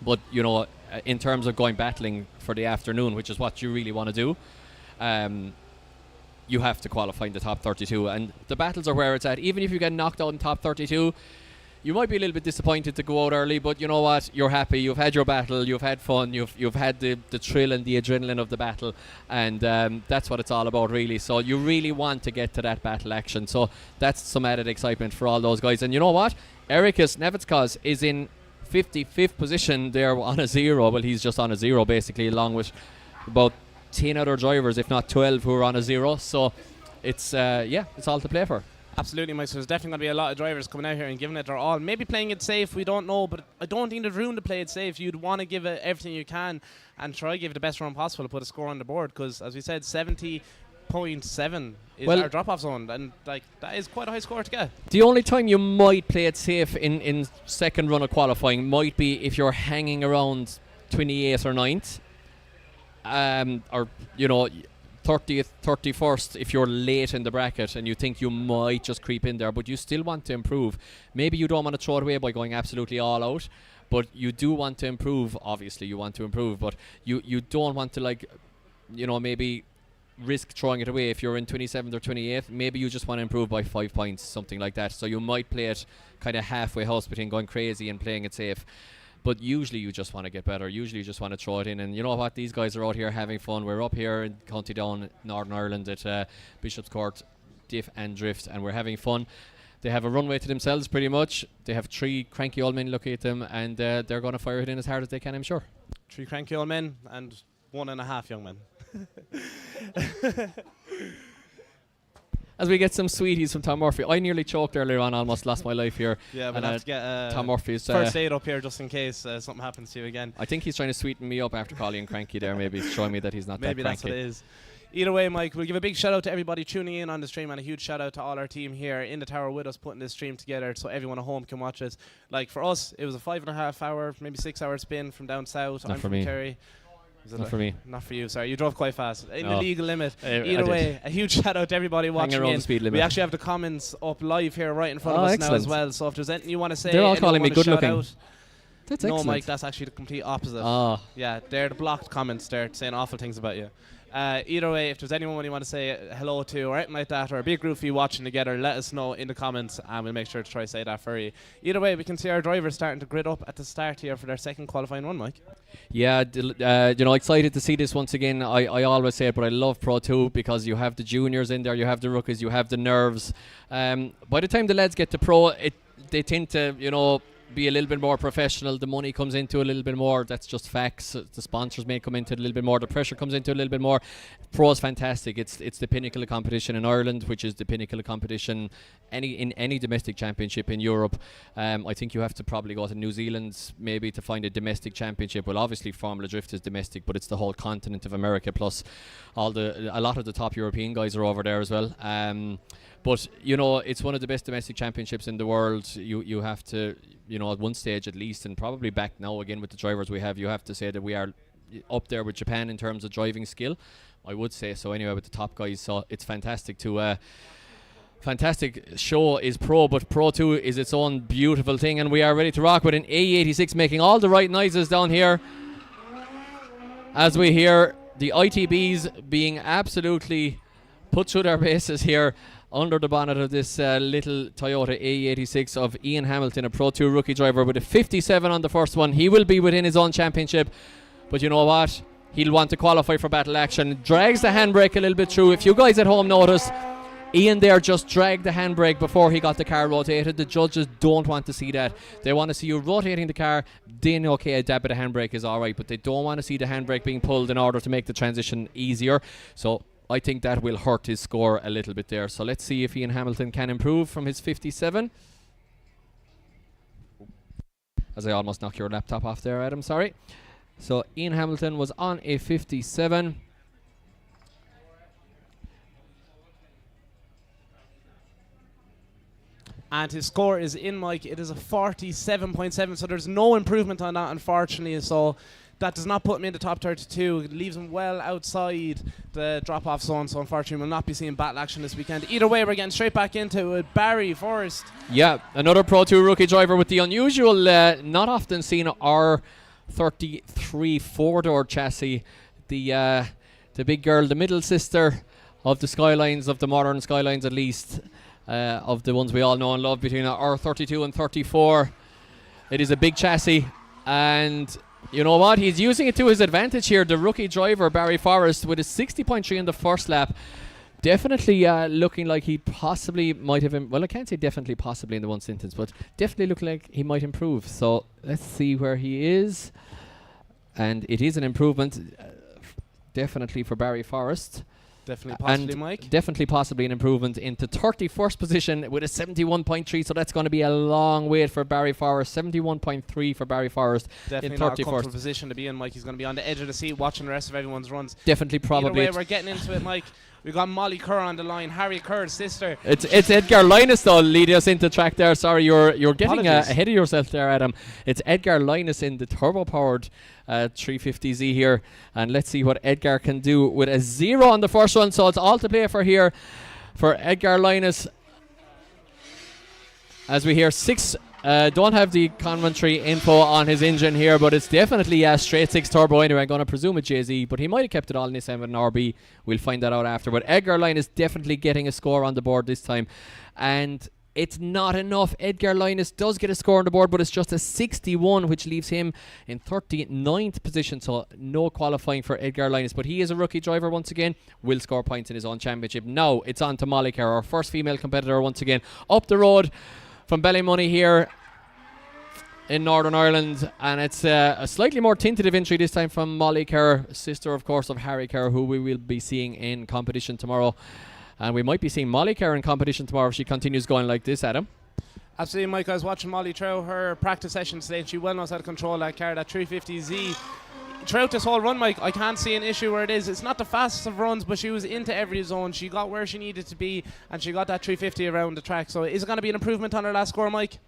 But, you know, in terms of going battling for the afternoon, which is what you really want to do, you have to qualify in the top 32. And the battles are where it's at. Even if you get knocked out in top 32, you might be a little bit disappointed to go out early, but you know what? You're happy. You've had your battle. You've had fun. You've had the thrill and the adrenaline of the battle, and that's what it's all about, really. So you really want to get to that battle action. So that's some added excitement for all those guys. And you know what? Erikas Nevitskas is in 55th position there on a zero. Well, he's just on a zero basically, along with about 10 other drivers, if not 12, who are on a zero. So it's it's all to play for. Absolutely, Mike. So there's definitely going to be a lot of drivers coming out here and giving it their all. Maybe playing it safe, we don't know, but I don't think there's room to play it safe. You'd want to give it everything you can and try to give it the best run possible to put a score on the board, because, as we said, 70.7 is our drop-off zone, and like that is quite a high score to get. The only time you might play it safe in second run of qualifying might be if you're hanging around 28th or 9th, or, you know, 30th, 31st if you're late in the bracket and you think you might just creep in there, but you still want to improve. Maybe you don't want to throw it away by going absolutely all out, but you do want to improve. Obviously you want to improve, but you don't want to, like, you know, maybe risk throwing it away if you're in 27th or 28th. Maybe you just want to improve by 5 points, something like that. So you might play it kind of halfway house between going crazy and playing it safe. But usually you just want to get better. Usually you just want to throw it in. And you know what? These guys are out here having fun. We're up here in County Down, Northern Ireland at Bishopscourt, Diff and Drift, and we're having fun. They have a runway to themselves pretty much. They have 3 cranky old men looking at them, and they're going to fire it in as hard as they can, I'm sure. 3 cranky old men and 1.5 young men. As we get some sweeties from Tom Murphy. I nearly choked earlier on, almost lost my life here. Yeah, but I have to get Tom Murphy's first aid up here just in case something happens to you again. I think he's trying to sweeten me up after calling him cranky there, maybe showing me that he's not maybe that cranky. Maybe that's what it is. Either way, Mike, we'll give a big shout out to everybody tuning in on the stream, and a huge shout out to all our team here in the tower with us putting this stream together so everyone at home can watch it. Like for us, it was a 5.5 hour, maybe 6 hour spin from down south. Not I'm for from me. Kerry. Not for me. Not for you, sorry. You drove quite fast. In No. the legal limit. I Either way, a huge shout out to everybody watching around in. the speed limit. We actually have the comments up live here right in front of us excellent. now as well. So if there's anything you want to say, They're all anyone calling me wanna good shout looking. out, That's no, excellent. Mike, that's actually the complete opposite. Ah. Yeah, they're the blocked comments. They're saying awful things about you. Either way, if there's anyone you want to say hello to or anything like that, or a big group of you watching together, let us know in the comments and we'll make sure to try to say that for you. Either way, we can see our drivers starting to grid up at the start here for their second qualifying run, Mike. Yeah, you know, excited to see this once again. I always say it, but I love Pro 2 because you have the juniors in there, you have the rookies, you have the nerves. By the time the lads get to Pro, they tend to, you know, be a little bit more professional. The money comes into a little bit more. That's just facts. The sponsors may come into it a little bit more. The pressure comes into a little bit more. Pro is fantastic. It's the pinnacle of competition in Ireland, which is the pinnacle of competition in any domestic championship in Europe. I think you have to probably go to New Zealand maybe to find a domestic championship. Well, obviously Formula Drift is domestic, but it's the whole continent of America, plus a lot of the top European guys are over there as well. But you know, it's one of the best domestic championships in the world. You have to, you know, at one stage at least, and probably back now again with the drivers we have, you have to say that we are up there with Japan in terms of driving skill. I would say so anyway with the top guys. So it's fantastic to fantastic show is Pro, but Pro 2 is its own beautiful thing, and we are ready to rock with an A86 making all the right noises down here as we hear the ITBs being absolutely put through their paces here under the bonnet of this little Toyota A86 of Ian Hamilton, a Pro 2 rookie driver with a 57 on the first one. He will be within his own championship, but you know what? He'll want to qualify for battle action. Drags the handbrake a little bit through. If you guys at home notice, Ian there just dragged the handbrake before he got the car rotated. The judges don't want to see that. They want to see you rotating the car. Then, okay, a dab of the handbrake is alright, but they don't want to see the handbrake being pulled in order to make the transition easier. So I think that will hurt his score a little bit there. So let's see if Ian Hamilton can improve from his 57. As I almost knocked your laptop off there, Adam, sorry. So Ian Hamilton was on a 57. and his score is in, Mike. It is a 47.7, so there's no improvement on that, unfortunately. So that does not put him in the top 32. It leaves him well outside the drop-off zone, so unfortunately we'll not be seeing battle action this weekend. Either way, we're getting straight back into it. Barry Forrest. Yeah, another Pro 2 rookie driver with the unusual, not often seen R33 four-door chassis. The big girl, the middle sister of the Skylines, of the modern Skylines at least, of the ones we all know and love, between R32 and 34. It is a big chassis, and you know what? He's using it to his advantage here. The rookie driver, Barry Forrest, with a 60.3 in the first lap. Definitely looking like he possibly might have... well, I can't say definitely possibly in the one sentence, but definitely looking like he might improve. So let's see where he is. And it is an improvement, definitely for Barry Forrest. Definitely possibly, Mike. Definitely possibly an improvement into 31st position with a 71.3, so that's going to be a long wait for Barry Forrest. 71.3 for Barry Forrest Definitely in not a 31st. comfortable position to be in, Mike. He's going to be on the edge of the seat watching the rest of everyone's runs. Definitely, probably. Either way, we're getting into it, Mike. We've got Molly Kerr on the line, Harry Kerr's sister. It's Edgar Linus though leading us into track there. Sorry, you're getting ahead of yourself there, Adam. It's Edgar Linus in the turbo-powered 350Z here, and let's see what Edgar can do with a 0 on the first one. So it's all to play for here for Edgar Linus. As we hear 6. Don't have the commentary info on his engine here, but it's definitely a straight 6 turbo anyway. I'm going to presume it's JZ, but he might have kept it all in this M and RB. We'll find that out after. But Edgar Linus definitely getting a score on the board this time. And it's not enough. Edgar Linus does get a score on the board, but it's just a 61, which leaves him in 39th position. So no qualifying for Edgar Linus. But he is a rookie driver once again. Will score points in his own championship. Now it's on to Molly Kerr, our first female competitor once again. Up the road from Ballymoney here in Northern Ireland, and it's a slightly more tentative entry this time from Molly Kerr, sister of course of Harry Kerr, who we will be seeing in competition tomorrow. And we might be seeing Molly Kerr in competition tomorrow if she continues going like this, Adam. Absolutely, Mike. I was watching Molly through her practice session today, and she well knows how to control that car, that 350Z. Throughout this whole run, Mike, I can't see an issue where it is. It's not the fastest of runs, but she was into every zone. She got where she needed to be, and she got that 350 around the track. So is it going to be an improvement on her last score, Mike?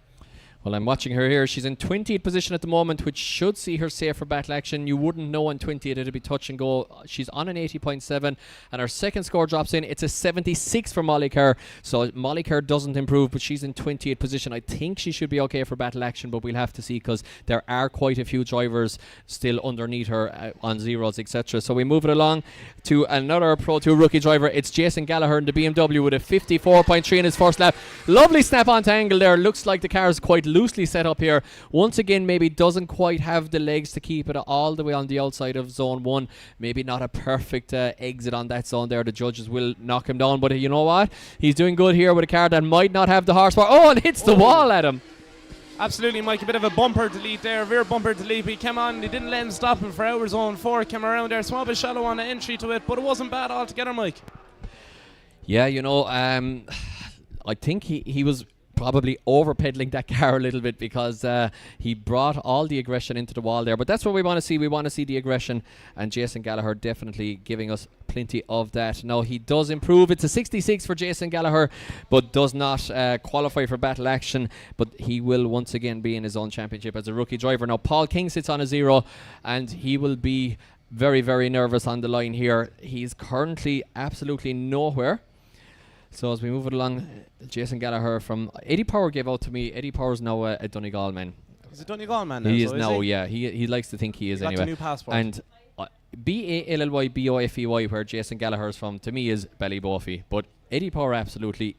Well, I'm watching her here. She's in 20th position at the moment, which should see her safe for battle action. You wouldn't know on 20th. It'll be touch and go. She's on an 80.7, and her second score drops in. It's a 76 for Molly Kerr. So Molly Kerr doesn't improve, but she's in 20th position. I think she should be okay for battle action, but we'll have to see because there are quite a few drivers still underneath her on zeros, etc. So we move it along to another Pro 2 rookie driver. It's Jason Gallagher in the BMW with a 54.3 in his first lap. Lovely snap onto angle there. Looks like the car is quite loosely set up here. Once again, maybe doesn't quite have the legs to keep it all the way on the outside of zone 1. Maybe not a perfect exit on that zone there. The judges will knock him down, but you know what? He's doing good here with a car that might not have the horsepower. Oh, and hits the wall, Adam. Absolutely, Mike. A bit of a bumper delete there, rear bumper delete. He came on, he didn't let him stop him for our zone 4. Came around there, small bit shallow on the entry to it, but it wasn't bad altogether, Mike. Yeah, you know, I think he was probably over pedaling that car a little bit because he brought all the aggression into the wall there. But that's what we want to see. We want to see the aggression, and Jason Gallagher definitely giving us plenty of that. Now he does improve. It's a 66 for Jason Gallagher, but does not qualify for battle action. But he will once again be in his own championship as a rookie driver. Now Paul King sits on a 0, and he will be very, very nervous on the line here. He's currently absolutely nowhere. So as we move it along, Jason Gallagher from Eddie Power gave out to me. Eddie Power's now a Donegal man. He's a Donegal man now. He is now, yeah. He likes to think he is got anyway. the new passport. And BALLYBOFEY, where Jason Gallagher is from, to me is Ballybofey. But Eddie Power absolutely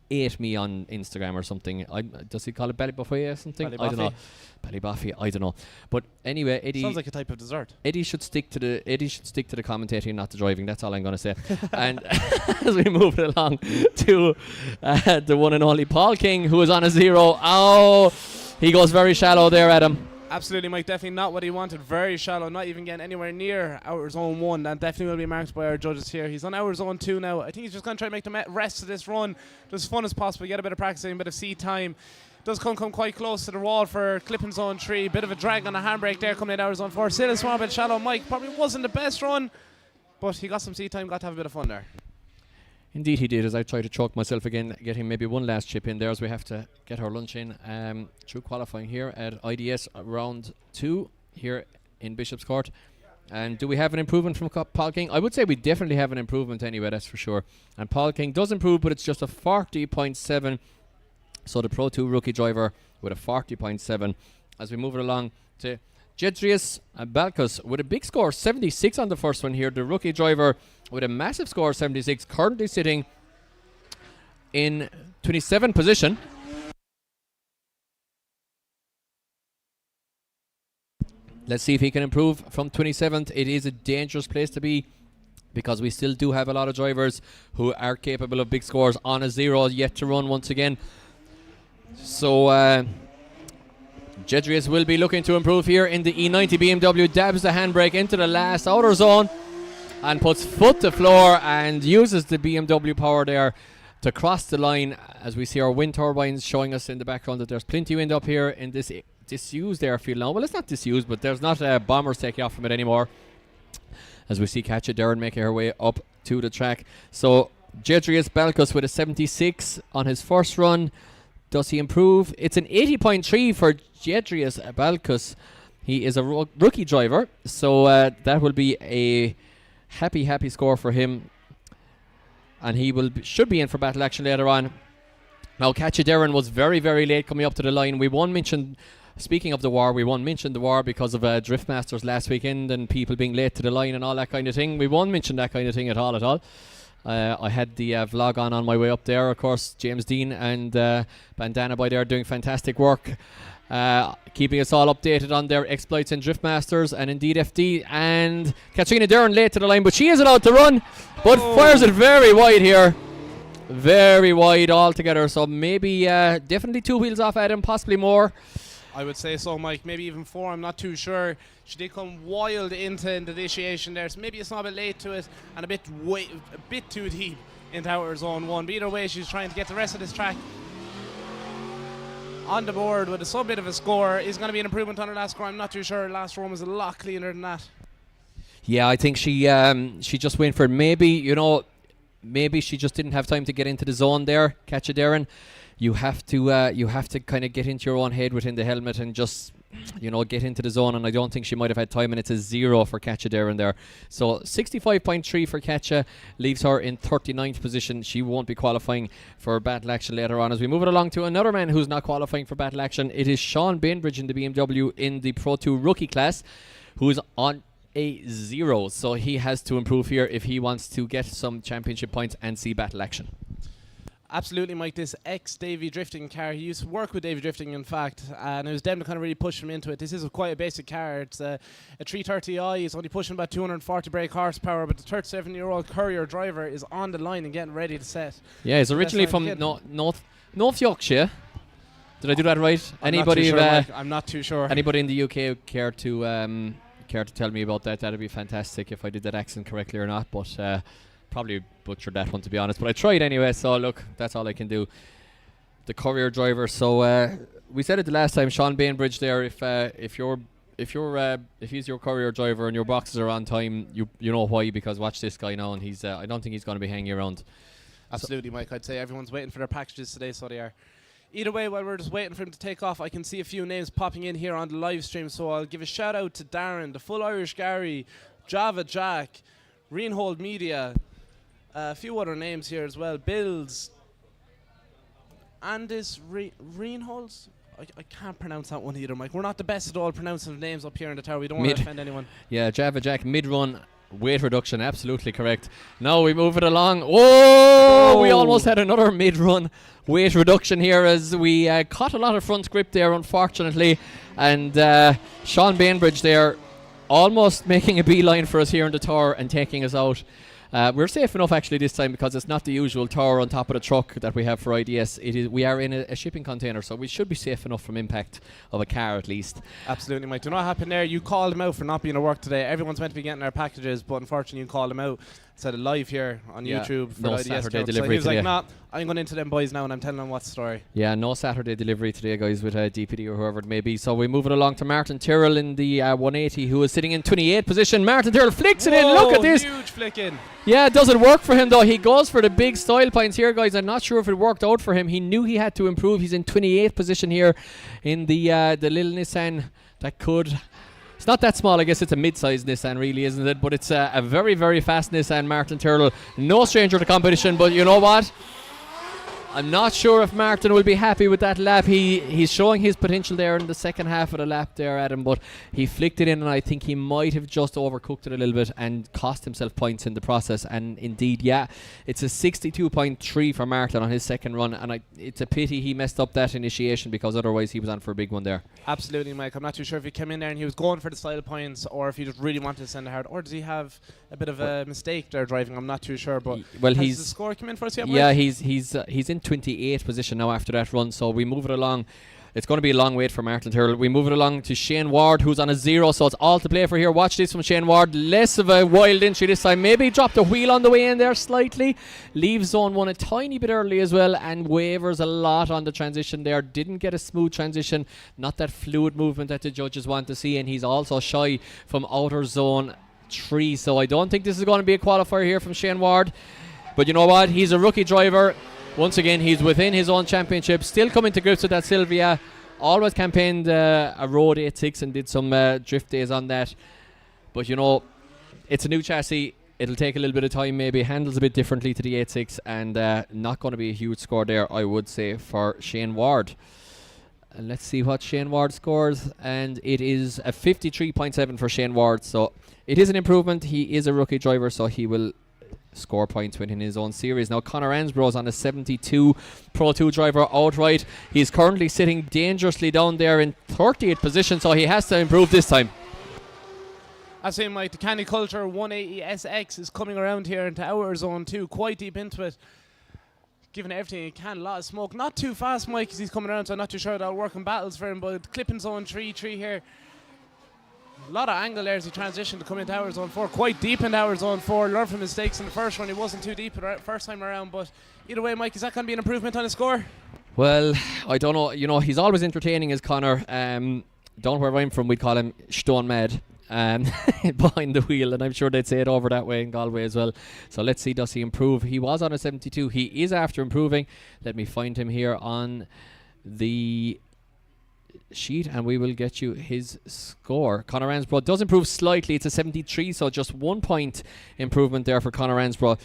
ate me on Instagram or something. Does he call it Ballybuffet or something? I don't know. Ballybuffy, I don't know. But anyway, Eddie sounds like a type of dessert. Eddie should stick to the commentating, not the driving. That's all I'm going to say. And as we move it along to the one and only Paul King, who is on a 0. Oh, he goes very shallow there, Adam. Absolutely, Mike. Definitely not what he wanted. Very shallow, not even getting anywhere near our zone 1. And definitely will be marked by our judges here. He's on our zone 2 now. I think he's just going to try to make the rest of this run as fun as possible. Get a bit of practicing, a bit of seat time. Does come quite close to the wall for clipping zone 3. Bit of a drag on the handbrake there coming in our zone 4. Still a small bit shallow. Mike probably wasn't the best run, but he got some seat time. Got to have a bit of fun there. Indeed he did, as I try to choke myself again, getting maybe one last chip in there as we have to get our lunch in. Through qualifying here at IDS round 2 here in Bishopscourt. And do we have an improvement from Paul King? I would say we definitely have an improvement anyway, that's for sure. And Paul King does improve, but it's just a 40.7. So the Pro2 rookie driver with a 40.7. As we move it along to Jedrius Balkus with a big score, 76 on the first one here. The rookie driver with a massive score, 76, currently sitting in 27th position. Let's see if he can improve from 27th. It is a dangerous place to be because we still do have a lot of drivers who are capable of big scores on a 0 yet to run once again. So Jedrius will be looking to improve here in the E90 BMW, dabs the handbrake into the last outer zone and puts foot to floor and uses the BMW power there to cross the line. As we see our wind turbines showing us in the background that there's plenty of wind up here in this disused airfield now. Well, it's not disused, but there's not bombers taking off from it anymore. As we see Katja Darren making her way up to the track. So Jedrius Balkus with a 76 on his first run. Does he improve? It's an 80.3 for Jedrius Balkus. He is a rookie driver, so that will be a happy score for him. And he should be in for battle action later on. Now, Katja Darren was very late coming up to the line. Speaking of the war, we won't mention the war because of Drift Masters last weekend and people being late to the line and all that kind of thing. We won't mention that kind of thing at all. I had the vlog on my way up there. Of course, James Dean and Bandana Boy there doing fantastic work, keeping us all updated on their exploits in Drift Masters and indeed FD. And Katrina Darren late to the line, but she is allowed to run, but fires it very wide here. Very wide altogether, so maybe definitely 2 wheels off Adam, possibly more. I would say so, Mike. Maybe even 4. I'm not too sure. She did come wild into the initiation there, so maybe it's not a bit late to it and a bit too deep into outer zone 1. But either way, she's trying to get the rest of this track on the board with a sub bit of a score. Is going to be an improvement on her last score. I'm not too sure. Her last run was a lot cleaner than that. Yeah, I think she just went for maybe she just didn't have time to get into the zone there, Katja Darren. You have to kind of get into your own head within the helmet and just get into the zone, and I don't think she might have had time, and it's a 0 for Katja Darren there. So 65.3 for Katja leaves her in 39th position. She won't be qualifying for battle action later on. As we move it along to another man who's not qualifying for battle action, it is Sean Bainbridge in the BMW in the Pro2 rookie class, who's on a 0. So he has to improve here if he wants to get some championship points and see battle action. Absolutely, Mike. This ex-Davy Drifting car, he used to work with Davy Drifting, in fact, and it was them that kind of really pushed him into it. This is quite a basic car. It's a 330i. It's only pushing about 240 brake horsepower, but the 37-year-old courier driver is on the line and getting ready to set. Yeah, he's originally from North Yorkshire. Did I do that right? I'm not too sure. Anybody in the UK care to tell me about that? That'd be fantastic if I did that accent correctly or not, but probably butchered that one, to be honest, but I tried anyway, so look, that's all I can do. The courier driver. So we said it the last time, Sean Bainbridge there, if he's your courier driver and your boxes are on time, you know why, because watch this guy now, and he's I don't think he's going to be hanging around. Absolutely, Mike. I'd say everyone's waiting for their packages today, so they are. Either way, while we're just waiting for him to take off, I can see a few names popping in here on the live stream, so I'll give a shout out to Darren, the Full Irish Gary, Java Jack, Reinhold Media, a few other names here as well. Bills. Andis Reinholds? I can't pronounce that one either, Mike. We're not the best at all pronouncing names up here in the tower. We don't want to offend anyone. Yeah, Java Jack, mid-run, weight reduction, absolutely correct. Now we move it along. Whoa! We almost had another mid-run weight reduction here as we caught a lot of front grip there, unfortunately. And Sean Bainbridge there almost making a beeline for us here in the tower and taking us out. We're safe enough actually this time because it's not the usual tower on top of the truck that we have for IDS. We are in a shipping container, so we should be safe enough from impact of a car at least. Absolutely, Mike. Do not happen there. You called them out for not being at work today. Everyone's meant to be getting their packages, but unfortunately you called them out. said it live here on Yeah, YouTube for no the IDS Saturday account. So delivery he was today. like, nah, I'm going into them boys now and I'm telling them what's the story. Yeah, no Saturday delivery today, guys, with DPD or whoever it may be. So we move it along to Martin Tyrrell in the 180, who is sitting in 28th position. Martin Tyrrell flicks it in. Look at this. Huge flick in. Yeah, it doesn't work for him, though. He goes for the big style points here, guys. I'm not sure if it worked out for him. He knew he had to improve. He's in 28th position here in the little Nissan that could... It's not that small, I guess it's a mid-sized Nissan really, isn't it? But it's a very, very fast Nissan, Martin Tyrrell. No stranger to competition, but you know what? I'm not sure if Martin will be happy with that lap. He's showing his potential there in the second half of the lap there, Adam, but he flicked it in and I think he might have just overcooked it a little bit and cost himself points in the process. And indeed, yeah, it's a 62.3 for Martin on his second run, and it's a pity he messed up that initiation because otherwise he was on for a big one there. Absolutely, Mike. I'm not too sure if he came in there and he was going for the style points or if he just really wanted to send it hard, or does he have a bit of a mistake there driving? I'm not too sure, but well, has the score come in for us yet, Mike? Yeah, he's in 28th position now after that run, so we move it along. It's going to be a long wait for Martin Tyrrell. We move it along to Shane Ward, who's on a 0, so it's all to play for here. Watch this from Shane Ward. Less of a wild entry this time. Maybe dropped the wheel on the way in there slightly. Leaves zone 1 a tiny bit early as well and wavers a lot on the transition there. Didn't get a smooth transition. Not that fluid movement that the judges want to see, and he's also shy from outer zone 3. So I don't think this is going to be a qualifier here from Shane Ward. But you know what? He's a rookie driver. Once again, he's within his own championship, still coming to grips with that Sylvia. Always campaigned a Road 8.6 and did some drift days on that. But you know, it's a new chassis. It'll take a little bit of time, maybe. Handles a bit differently to the 8.6, and not going to be a huge score there, I would say, for Shane Ward. And let's see what Shane Ward scores, and it is a 53.7 for Shane Ward. So it is an improvement. He is a rookie driver, so he will score points within his own series. Now Conor Ansbro's on a 72, Pro 2 driver outright. He's currently sitting dangerously down there in 30th position, so he has to improve this time. I say, Mike, the Candy Culture 180 SX is coming around here into our zone 2, quite deep into it. Giving everything he can, a lot of smoke. Not too fast, Mike, as he's coming around, so I'm not too sure that'll work in battles for him, but clipping zone 3 here. A lot of angle there as he transitioned to come into our zone 4. Quite deep into our zone 4. Learned from mistakes in the first run. He wasn't too deep first time around, but either way, Mike, is that going to be an improvement on his score? Well, I don't know. You know, he's always entertaining as Conor. Don't where I'm from, we'd call him stone mad behind the wheel, and I'm sure they'd say it over that way in Galway as well. So let's see, does he improve? He was on a 72. He is after improving. Let me find him here on the sheet and we will get you his score. Conor Ansbro does improve slightly. It's a 73, so just 1 point improvement there for Conor Ansbro.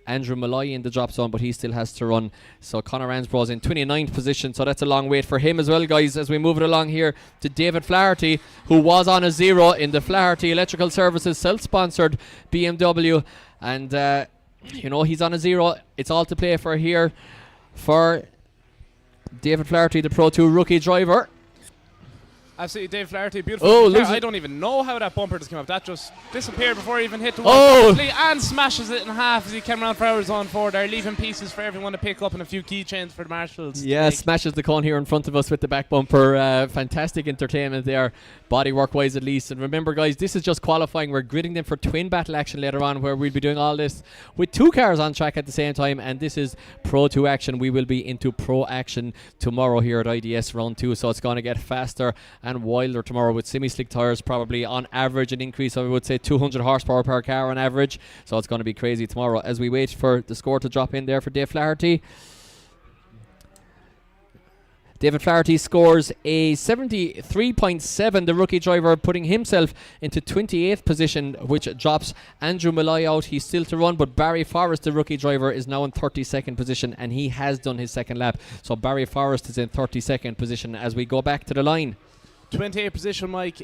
Andrew Malloy in the drop zone, but he still has to run. So Conor Ansbro's in 29th position, so that's a long wait for him as well, guys, as we move it along here to David Flaherty, who was on a 0 in the Flaherty Electrical Services self-sponsored BMW, and you know, he's on a 0. It's all to play for here for David Flaherty, the Pro 2 rookie driver. Absolutely, Dave Flaherty, beautiful. Oh, I don't even know how that bumper just came up. That just disappeared before he even hit the wall. Oh! And smashes it in half as he came around for our zone 4 there, leaving pieces for everyone to pick up and a few keychains for the marshals. Yeah, smashes the cone here in front of us with the back bumper. Fantastic entertainment there, bodywork wise at least. And remember, guys, this is just qualifying. We're gridding them for twin battle action later on, where we'll be doing all this with 2 cars on track at the same time. And this is Pro 2 action. We will be into Pro action tomorrow here at IDS round 2. So it's going to get faster and wilder tomorrow with semi-slick tyres, probably on average an increase of, I would say, 200 horsepower per car on average. So it's going to be crazy tomorrow as we wait for the score to drop in there for Dave Flaherty. David Flaherty scores a 73.7, the rookie driver, putting himself into 28th position, which drops Andrew Malloy out. He's still to run, but Barry Forrest, the rookie driver, is now in 32nd position, and he has done his second lap. So Barry Forrest is in 32nd position as we go back to the line. 28th position, Mike.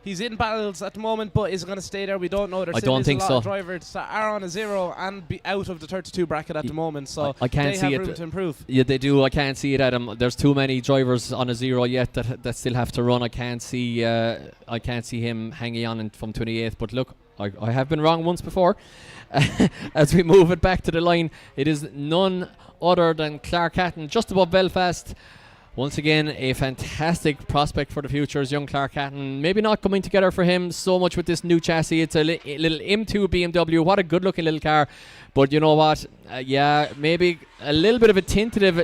He's in battles at the moment, but is it going to stay there? We don't know. I don't think so. A lot of drivers that are on a 0 and be out of the 32 bracket at the moment, so I can't see they have it room to improve. Yeah, they do. I can't see it, Adam. There's too many drivers on a 0 yet that still have to run. I can't see him hanging on from 28th. But look, I have been wrong once before. As we move it back to the line, it is none other than Clark Hatton, just above Belfast. Once again, a fantastic prospect for the future is young Clark Hatton. Maybe not coming together for him so much with this new chassis. It's a little M2 BMW. What a good-looking little car. But you know what? Maybe a little bit of a tentative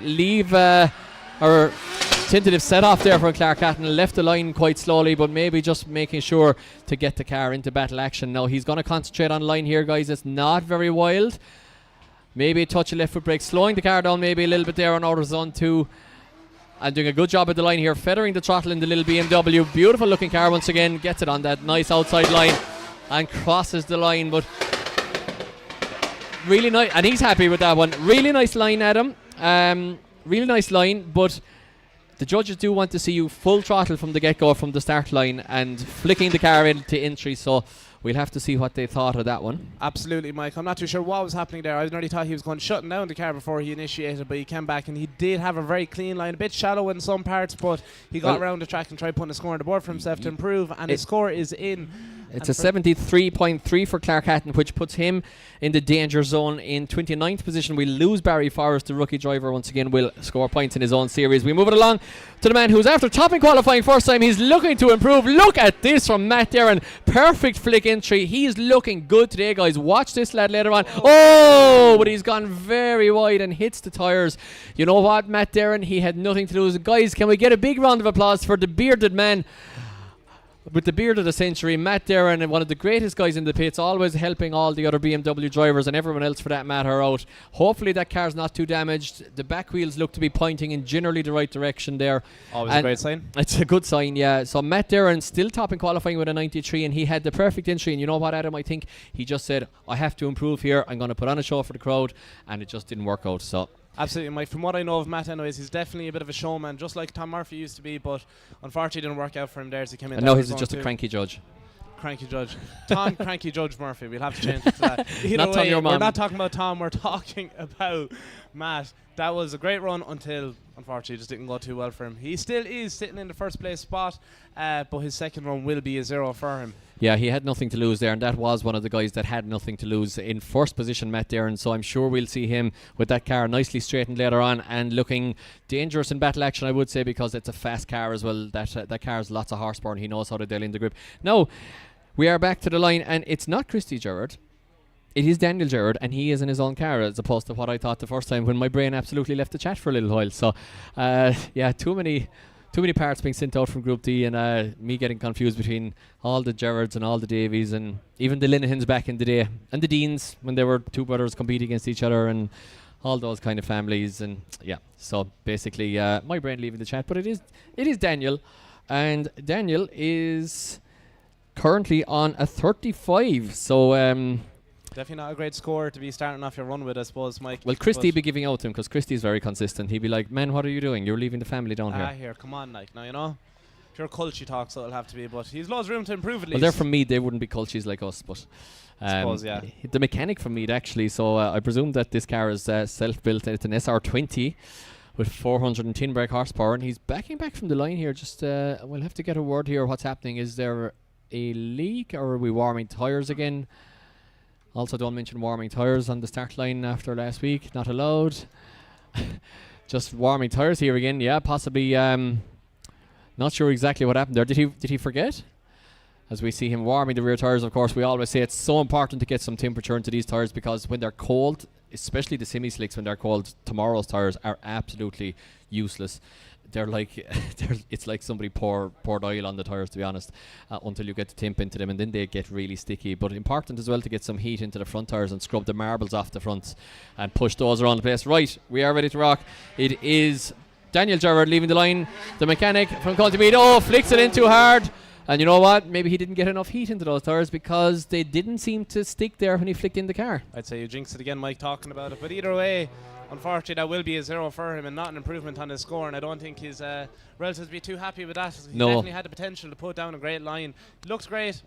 tentative set-off there for Clark Hatton. Left the line quite slowly, but maybe just making sure to get the car into battle action. Now, he's going to concentrate on line here, guys. It's not very wild. Maybe a touch of left foot brake. Slowing the car down maybe a little bit there on outer zone 2. And doing a good job at the line here, feathering the throttle in the little BMW. Beautiful looking car once again. Gets it on that nice outside line and crosses the line. But really nice, and he's happy with that one. Really nice line, Adam. Really nice line, but the judges do want to see you full throttle from the get-go, from the start line, and flicking the car into entry. So we'll have to see what they thought of that one. Absolutely, Mike. I'm not too sure what was happening there. I nearly thought he was going shutting down the car before he initiated, but he came back and he did have a very clean line, a bit shallow in some parts, but he got around the track and tried putting a score on the board for himself to improve, and his score is in. It's a 73.3 for Clark Hatton, which puts him in the danger zone in 29th position. We lose Barry Forrest, the rookie driver, once again will score points in his own series. We move it along to the man who's after topping qualifying first time. He's looking to improve. Look at this from Matt Derren. Perfect flick entry. He is looking good today, guys. Watch this lad later on. Oh, but he's gone very wide and hits the tyres. You know what, Matt Derren, he had nothing to lose. Guys, can we get a big round of applause for the bearded man with the beard of the century, Matt Derren, and one of the greatest guys in the pits, always helping all the other BMW drivers and everyone else for that matter out. Hopefully that car's not too damaged. The back wheels look to be pointing in generally the right direction there. Always a great sign. It's a good sign, yeah. So Matt Derren still topping qualifying with a 93, and he had the perfect entry. And you know what, Adam? I think he just said, I have to improve here. I'm going to put on a show for the crowd, and it just didn't work out. So absolutely, Mike. From what I know of Matt anyways, he's definitely a bit of a showman, just like Tom Murphy used to be, but unfortunately didn't work out for him there as he came in. And now he's just a cranky judge. Cranky Judge. Tom Cranky Judge Murphy. We'll have to change it to that. Not Tom, your mom. We're not talking about Tom, we're talking about Matt. That was a great run until, unfortunately, it just didn't go too well for him. He still is sitting in the first place spot, but his second run will be a 0 for him. Yeah, he had nothing to lose there, and that was one of the guys that had nothing to lose in first position, Matt Derren. So I'm sure we'll see him with that car nicely straightened later on and looking dangerous in battle action, I would say, because it's a fast car as well. That car has lots of horsepower, and he knows how to deal in the grip. Now, we are back to the line, and it's not Christy Gerrard. It is Daniel Gerrard, and he is in his own car, as opposed to what I thought the first time when my brain absolutely left the chat for a little while. So, yeah, too many parts being sent out from Group D, and me getting confused between all the Gerrards and all the Davies and even the Linahans back in the day, and the Deans when they were two brothers competing against each other, and all those kind of families. And yeah, so basically my brain leaving the chat, but it is Daniel, and Daniel is currently on a 35. So definitely not a great score to be starting off your run with, I suppose, Mike. Well, Christy be giving out to him, because Christy's very consistent. He'd be like, man, what are you doing? You're leaving the family down here. Come on, like, now, you know, pure culture talk, so it'll have to be, but he's loads of room to improve at least. Well, they're from Meath, they wouldn't be culchies like us, but I suppose, yeah. The mechanic from Meath, actually, so I presume that this car is self-built. It's an SR20 with 410 brake horsepower, and he's backing back from the line here. Just we'll have to get a word here. What's happening? Is there a leak, or are we warming tyres again? Also, don't mention warming tyres on the start line after last week. Not allowed. Just warming tyres here again. Yeah, possibly. Not sure exactly what happened there. Did he forget? As we see him warming the rear tyres, of course, we always say it's so important to get some temperature into these tyres, because when they're cold, especially the semi-slicks, when they're cold, tomorrow's tyres are absolutely useless. They're like, it's like somebody poured oil on the tyres, to be honest, until you get the temp into them, and then they get really sticky. But important as well to get some heat into the front tyres and scrub the marbles off the fronts and push those around the place. Right, we are ready to rock. It is Daniel Gerrard leaving the line. The mechanic from County Meath, flicks it in too hard. And you know what? Maybe he didn't get enough heat into those tyres, because they didn't seem to stick there when he flicked in the car. I'd say you jinxed it again, Mike, talking about it. But either way, unfortunately, that will be a 0 for him and not an improvement on his score. And I don't think his relatives be too happy with that. He definitely had the potential to put down a great line. Looked great,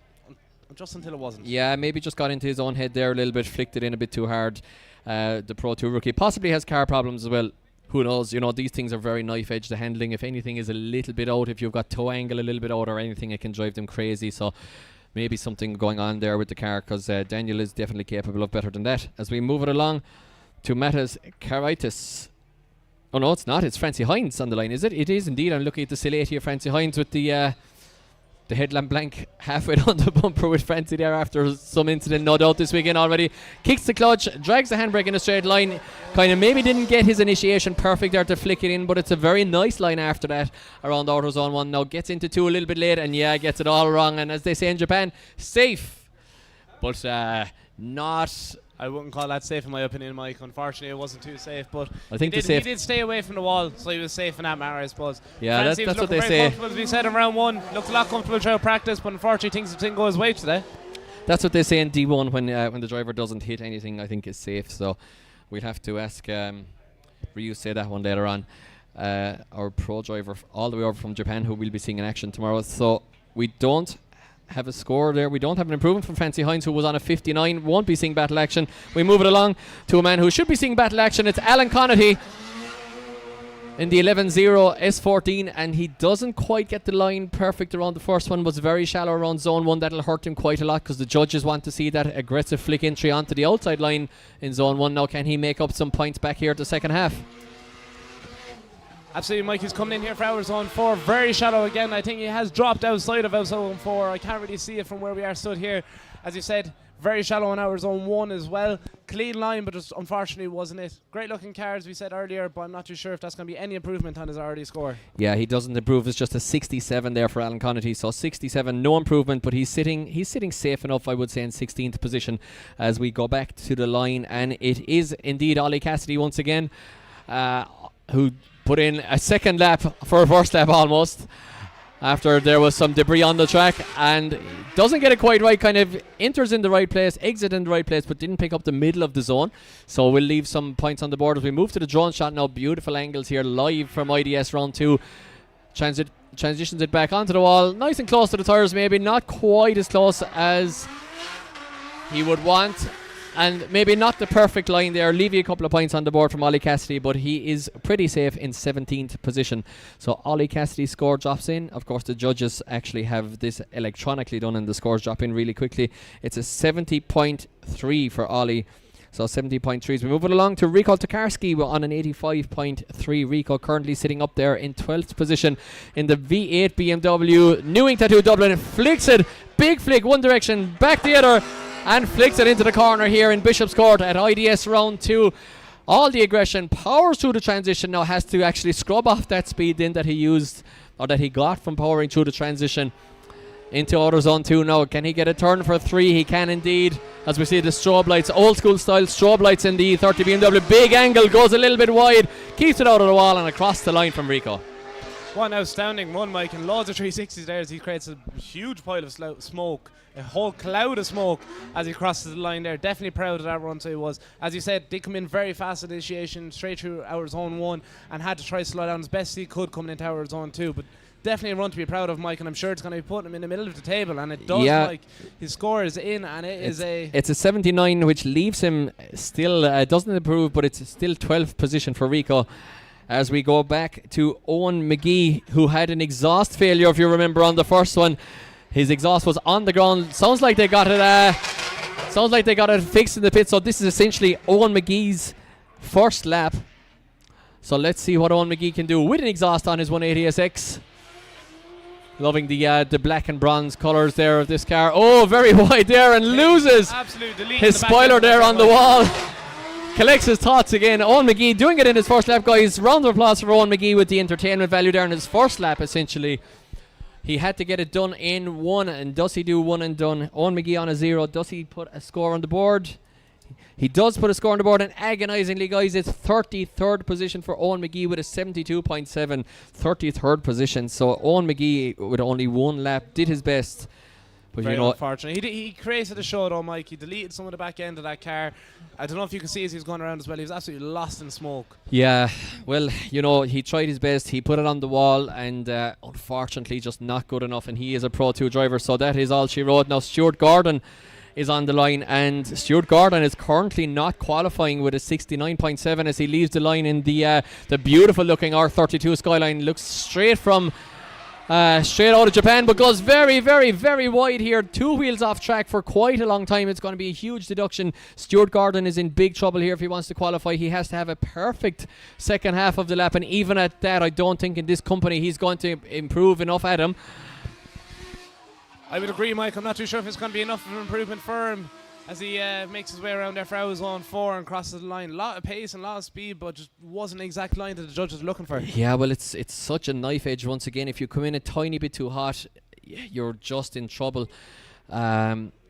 just until it wasn't. Yeah, maybe just got into his own head there a little bit, flicked it in a bit too hard. The Pro2 rookie possibly has car problems as well. Who knows? You know, these things are very knife edge. The handling, if anything is a little bit out, if you've got toe angle a little bit out or anything, it can drive them crazy. So maybe something going on there with the car, because Daniel is definitely capable of better than that. As we move it along to Mattas Karaitis. Oh no, it's not. It's Francie Hines on the line, is it? It is indeed. I'm looking at the silhouette of Francie Hines with the headlamp blank halfway down the bumper with Francie there after some incident, no doubt, this weekend already. Kicks the clutch, drags the handbrake in a straight line. Kind of maybe didn't get his initiation perfect there to flick it in, but it's a very nice line after that around auto zone 1. Now gets into 2 a little bit late and gets it all wrong. And as they say in Japan, safe, but not... I wouldn't call that safe in my opinion, Mike. Unfortunately, it wasn't too safe, but I think he he did stay away from the wall, so he was safe in that matter, I suppose. Yeah, Francie that's was what they very say. comfortable, as we said in round 1. Looked a lot comfortable throughout practice, but unfortunately things didn't go his way today. That's what they say in D1 when the driver doesn't hit anything, I think is safe. So we'll have to ask Ryu say that one later on. Our pro driver all the way over from Japan, who we'll be seeing in action tomorrow. So we don't have a score there. We don't have an improvement from Francie Hines, who was on a 59. Won't be seeing battle action. We move it along to a man who should be seeing battle action. It's Alan Connaughey in the 11-0 S14, and he doesn't quite get the line perfect around the first one. Was very shallow around zone 1. That'll hurt him quite a lot because the judges want to see that aggressive flick entry onto the outside line in zone 1. Now can he make up some points back here at the second half? Absolutely, Mike. He's coming in here for hour zone 4. Very shallow again. I think he has dropped outside of hour zone 4. I can't really see it from where we are stood here. As you said, very shallow in hour zone 1 as well. Clean line, but just unfortunately wasn't it. Great looking car, as we said earlier, but I'm not too sure if that's going to be any improvement on his already score. Yeah, he doesn't improve. It's just a 67 there for Alan Connaughey. So 67, no improvement, but he's sitting safe enough, I would say, in 16th position as we go back to the line. And it is indeed Ollie Cassidy once again, who put in a second lap for a first lap almost after there was some debris on the track, and doesn't get it quite right. Kind of enters in the right place, exit in the right place, but didn't pick up the middle of the zone. So we'll leave some points on the board as we move to the drone shot now. Beautiful angles here live from IDS round 2. Transitions it back onto the wall, nice and close to the tyres, maybe not quite as close as he would want, and maybe not the perfect line there. Leave you a couple of points on the board from Ollie Cassidy, but he is pretty safe in 17th position. So Ollie Cassidy's score drops in. Of course, the judges actually have this electronically done, and the scores drop in really quickly. It's a 70.3 for Ollie. So 70.3. As we move it along to Rico Tokarski on an 85.3. Rico currently sitting up there in 12th position in the V8 BMW. Newing Tattoo Dublin flicks it. Big flick, one direction, back the other, and flicks it into the corner here in Bishopscourt at IDS round 2. All the aggression, powers through the transition now, has to actually scrub off that speed in that he used, or that he got from powering through the transition into auto zone 2 now. Can he get a turn for 3? He can indeed, as we see the strobe lights, old school style strobe lights in the E30 BMW. Big angle, goes a little bit wide, keeps it out of the wall and across the line from Rico. One outstanding run, Mike, and loads of 360s there as he creates a huge pile of smoke, a whole cloud of smoke as he crosses the line there. Definitely proud of that run, so he was. As you said, did come in very fast at initiation, straight through our zone 1, and had to try to slow down as best he could coming into our zone 2. But definitely a run to be proud of, Mike, and I'm sure it's going to be putting him in the middle of the table, and it does, Mike. His score is in, and it's a 79, which leaves him still, doesn't improve, but it's still 12th position for Rico. As we go back to Owen McGee, who had an exhaust failure, if you remember, on the first one. His exhaust was on the ground. Sounds like they got it fixed in the pit. So this is essentially Owen McGee's first lap. So let's see what Owen McGee can do with an exhaust on his 180SX. Loving the black and bronze colours there of this car. Oh, very wide there, and loses his spoiler there on the wall. Collects his thoughts again. Owen McGee doing it in his first lap, guys. Round of applause for Owen McGee with the entertainment value there in his first lap, essentially. He had to get it done in 1, and does he do 1 and done? Owen McGee on a 0. Does he put a score on the board? He does put a score on the board, and agonisingly, guys, it's 33rd position for Owen McGee with a 72.7. 33rd position. So Owen McGee, with only 1 lap, did his best. But very unfortunate. He created a show though, Mike. He deleted some of the back end of that car. I don't know if you can see as he was going around as well. He was absolutely lost in smoke. Yeah, well, he tried his best. He put it on the wall, and unfortunately just not good enough. And he is a Pro 2 driver, so that is all she wrote. Now Stuart Gordon is on the line, and Stuart Gordon is currently not qualifying with a 69.7 as he leaves the line in the beautiful looking R32 Skyline. Looks straight from Straight out of Japan, but goes very, very, very wide here. 2 wheels off track for quite a long time. It's going to be a huge deduction. Stuart Gordon is in big trouble here if he wants to qualify. He has to have a perfect second half of the lap, and even at that, I don't think in this company he's going to improve enough at him. I would agree, Mike. I'm not too sure if it's going to be enough of an improvement for him as he makes his way around there for hours on 4 and crosses the line. A lot of pace and a lot of speed, but just wasn't the exact line that the judges were looking for. Yeah, well, it's such a knife edge once again. If you come in a tiny bit too hot, you're just in trouble.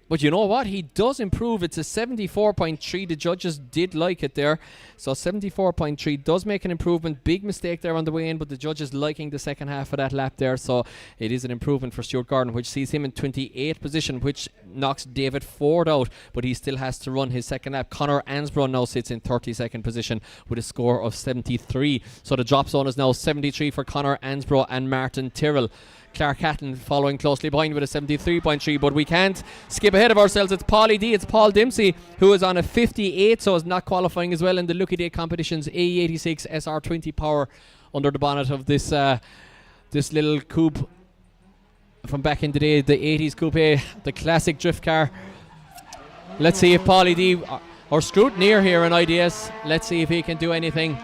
But you know what? He does improve. It's a 74.3. The judges did like it there. So 74.3 does make an improvement. Big mistake there on the way in, but the judges liking the second half of that lap there. So it is an improvement for Stuart Gordon, which sees him in 28th position, which knocks David Ford out. But he still has to run his second lap. Conor Ansbro now sits in 32nd position with a score of 73. So the drop zone is now 73 for Conor Ansbro and Martin Tyrrell. Clark Hatton following closely behind with a 73.3, but we can't skip ahead of ourselves. It's Paulie D, it's Paul Dempsey, who is on a 58, so is not qualifying as well in the Lucky Day competitions. AE86 SR20 power under the bonnet of this this little coupe from back in the day, the 80s coupe, the classic drift car. Let's see if Paulie D or scrutineer here in IDS, let's see if he can do anything.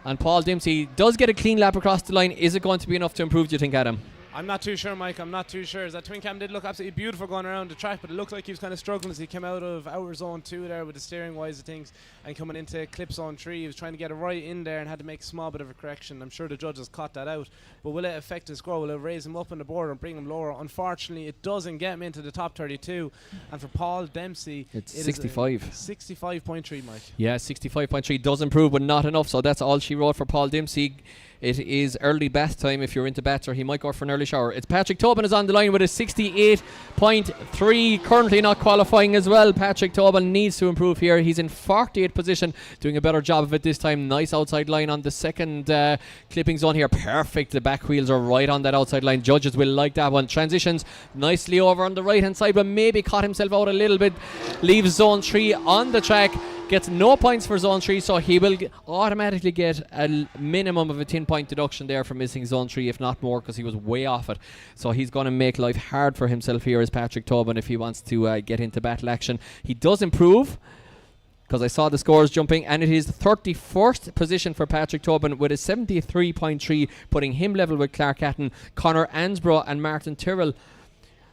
And Paul Dempsey does get a clean lap across the line. Is it going to be enough to improve, do you think, Adam? I'm not too sure, Mike. I'm not too sure. That twin cam did look absolutely beautiful going around the track, but it looked like he was kind of struggling as he came out of our zone 2 there with the steering wise of things and coming into clip zone 3. He was trying to get it right in there and had to make a small bit of a correction. I'm sure the judges caught that out, but will it affect his score? Will it raise him up on the board and bring him lower? Unfortunately, it doesn't get him into the top 32. And for Paul Dempsey, it's 65. 65.3, Mike. Yeah, 65.3 does improve, but not enough. So that's all she wrote for Paul Dempsey. It is early bath time if you're into baths, or he might go for an early shower. It's Patrick Tobin is on the line with a 68.3, currently not qualifying as well. Patrick Tobin needs to improve here. He's in 48th position, doing a better job of it this time. Nice outside line on the second clipping zone here. Perfect. The back wheels are right on that outside line. Judges will like that one. Transitions nicely over on the right hand side, but maybe caught himself out a little bit. Leaves zone 3 on the track. Gets no points for zone 3, so he will automatically get a minimum of a 10-point deduction there for missing zone 3, if not more, because he was way off it. So he's going to make life hard for himself here as Patrick Tobin if he wants to get into battle action. He does improve, because I saw the scores jumping, and it is 31st position for Patrick Tobin with a 73.3, putting him level with Clark Hatton, Conor Ansbro and Martin Tyrrell.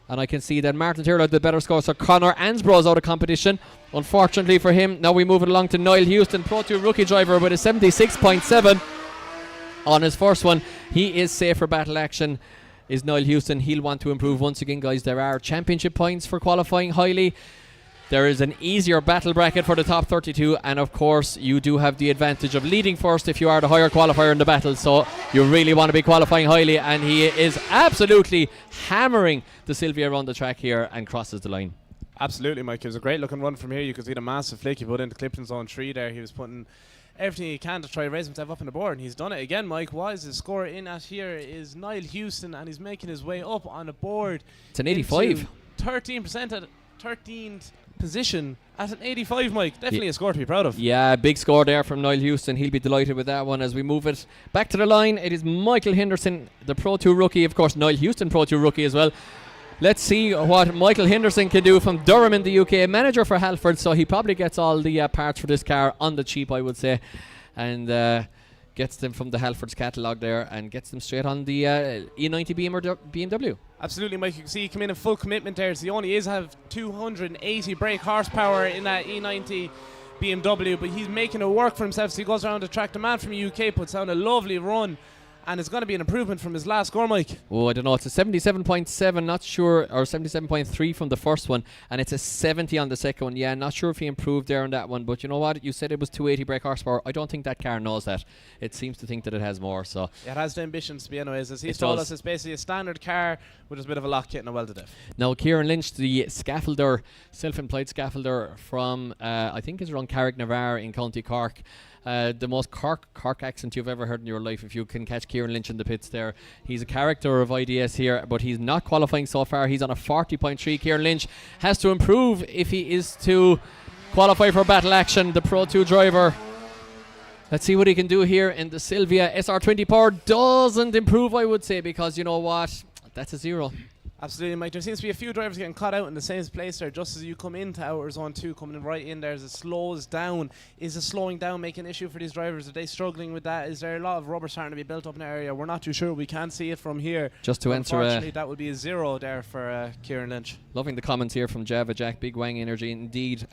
And I can see that Martin Tyrrell had the better score, so Conor Ansbro is out of competition. Unfortunately for him, now we move it along to Niall Houston, Pro2 rookie driver with a 76.7 on his first one. He is safe for battle action, is Niall Houston. He'll want to improve once again, guys. There are championship points for qualifying highly. There is an easier battle bracket for the top 32, and of course you do have the advantage of leading first if you are the higher qualifier in the battle, so you really want to be qualifying highly, and he is absolutely hammering the Sylvia around the track here and crosses the line. Absolutely, Mike. It was a great looking run from here. You could see the massive flick he put into Clifton zone 3 there. He was putting everything he can to try to raise himself up on the board, and he's done it again, Mike. What is his score in at here is Niall Houston, and he's making his way up on the board. It's an 85. 13% at 13th position at an 85, Mike. Definitely a score to be proud of. Yeah, big score there from Niall Houston. He'll be delighted with that one. As we move it back to the line, it is Michael Henderson, the Pro2 rookie. Of course, Niall Houston, Pro2 rookie as well. Let's see what Michael Henderson can do from Durham in the UK. Manager for Halford, so he probably gets all the parts for this car on the cheap, I would say. And gets them from the Halford's catalogue there and gets them straight on the E90 BMW. Absolutely, Mike. You can see he come in full commitment there. So he only have 280 brake horsepower in that E90 BMW, but he's making it work for himself. So he goes around the track. The man from UK puts down a lovely run, and it's going to be an improvement from his last score, Mike. Oh, I don't know. It's a 77.7, not sure, or 77.3 from the first one, and it's a 70 on the second one. Yeah, not sure if he improved there on that one, but you know what? You said it was 280 brake horsepower. I don't think that car knows that. It seems to think that it has more. So it has the ambitions to be, anyways. As he's told us, it's basically a standard car with just a bit of a lock kit and a welded diff. Now, Kieran Lynch, the scaffolder, self-employed scaffolder from, I think it's around Carricknavar in County Cork. The most Cork accent you've ever heard in your life, if you can catch Kieran Lynch in the pits there. He's a character of IDS here, but he's not qualifying so far. He's on a 40.3. Kieran Lynch has to improve if he is to qualify for battle action. The Pro2 driver Let's see what he can do here in the Sylvia. SR20 power doesn't improve, I would say, because you know what? That's a 0. Absolutely, Mike. There seems to be a few drivers getting caught out in the same place there. Just as you come into outer zone 2, coming right in there, as it slows down. Is the slowing down making an issue for these drivers? Are they struggling with that? Is there a lot of rubber starting to be built up in the area? We're not too sure. We can't see it from here. Just to answer, unfortunately, that would be a 0 there for Kieran Lynch. Loving the comments here from Java Jack. Big Wang energy indeed.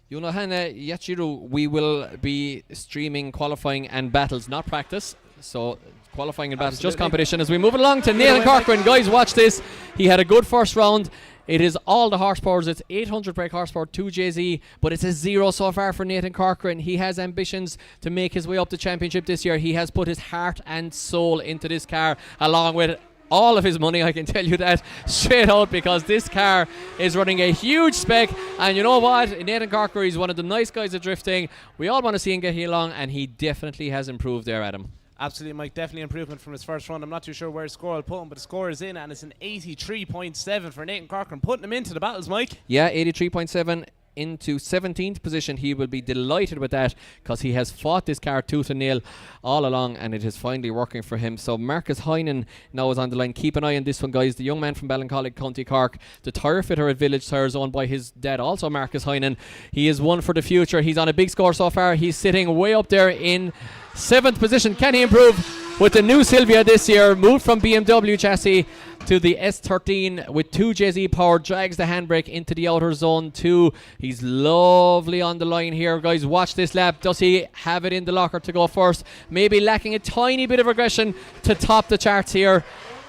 Yonohana Yachiru, we will be streaming qualifying and battles, not practice. So qualifying and battles, just competition. As we move along to Nathan Corcoran. Guys, watch this. He had a good first round. It is all the horsepowers. It's 800 brake horsepower, 2 JZ, but it's a 0 so far for Nathan Corcoran. He has ambitions to make his way up the championship this year. He has put his heart and soul into this car, along with all of his money, I can tell you that straight out, because this car is running a huge spec. And you know what? Nathan Corcoran is one of the nice guys at drifting. We all want to see him get here along, and he definitely has improved there, Adam. Absolutely, Mike. Definitely improvement from his first run. I'm not too sure where his score will put him, but the score is in, and it's an 83.7 for Nathan Corcoran, putting him into the battles, Mike. Yeah, 83.7 into 17th position. He will be delighted with that, because he has fought this car tooth and nail all along, and it is finally working for him. So Marcus Heinen now is on the line. Keep an eye on this one, guys. The young man from Ballincollig, County Cork, the tyre fitter at Village Tyres, owned by his dad, also Marcus Heinen. He is one for the future. He's on a big score so far. He's sitting way up there in 7th position. Can he improve with the new Sylvia this year? Moved from BMW chassis to the S13 with 2 JZ power, drags the handbrake into the outer zone 2. He's lovely on the line here, guys. Watch this lap. Does he have it in the locker to go first? Maybe lacking a tiny bit of aggression to top the charts here.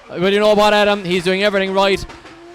But you know what, Adam? He's doing everything right.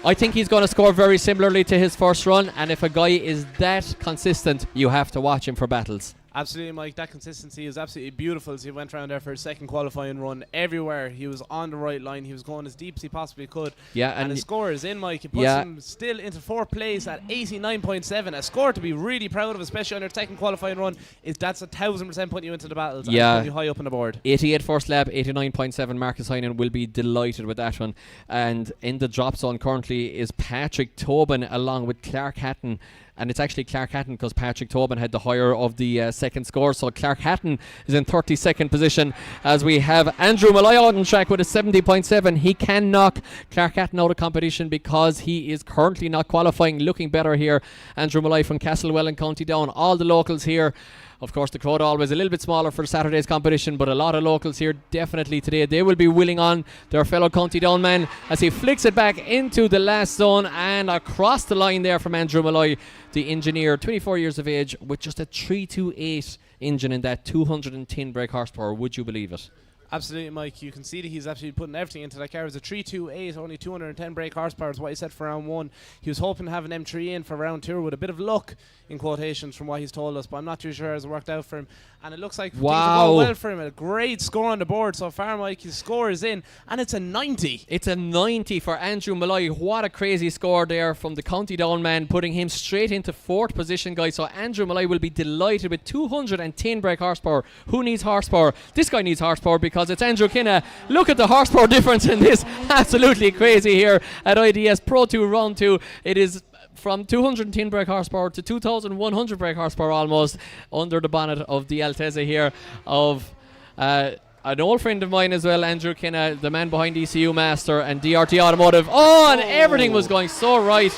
I think he's going to score very similarly to his first run, and if a guy is that consistent, you have to watch him for battles. Absolutely, Mike. That consistency is absolutely beautiful as he went around there for his second qualifying run. Everywhere he was on the right line. He was going as deep as he possibly could. Yeah, and his score is in, Mike. He puts him still into 4th place at 89.7. A score to be really proud of, especially on your second qualifying run. That's 1,000% putting you into the battles. Yeah, and you high up on the board. 88 first lap, 89.7. Marcus Heinen will be delighted with that one. And in the drop zone currently is Patrick Tobin along with Clark Hatton. And it's actually Clark Hatton, because Patrick Tobin had the higher of the second score. So Clark Hatton is in 32nd position, as we have Andrew Malloy out on track with a 70.7. He can knock Clark Hatton out of competition because he is currently not qualifying. Looking better here. Andrew Malloy from Castlewell and County Down. All the locals here. Of course, the crowd always a little bit smaller for Saturday's competition, but a lot of locals here definitely today. They will be willing on their fellow County Down man as he flicks it back into the last zone and across the line there from Andrew Malloy, the engineer, 24 years of age, with just a 328 engine in that 210 brake horsepower. Would you believe it? Absolutely, Mike. You can see that he's absolutely putting everything into that car. It was a 328, only 210 brake horsepower is what he said for round 1. He was hoping to have an M3 in for round 2 with a bit of luck, in quotations, from what he's told us, but I'm not too sure as it worked out for him. And it looks like things are going well for him. A great score on the board so far, Mike. His score is in, and it's a 90. It's a 90 for Andrew Malloy. What a crazy score there from the County Down man, putting him straight into 4th position, guys. So Andrew Malloy will be delighted with 210 brake horsepower. Who needs horsepower? This guy needs horsepower, because it's Andrew Kinna. Look at the horsepower difference in this. Absolutely crazy here at IDS Pro2 Round 2. It is from 210 brake horsepower to 2,100 brake horsepower almost under the bonnet of the Altezza here of an old friend of mine as well, Andrew Kinna, the man behind ECU Master and DRT Automotive. And everything was going so right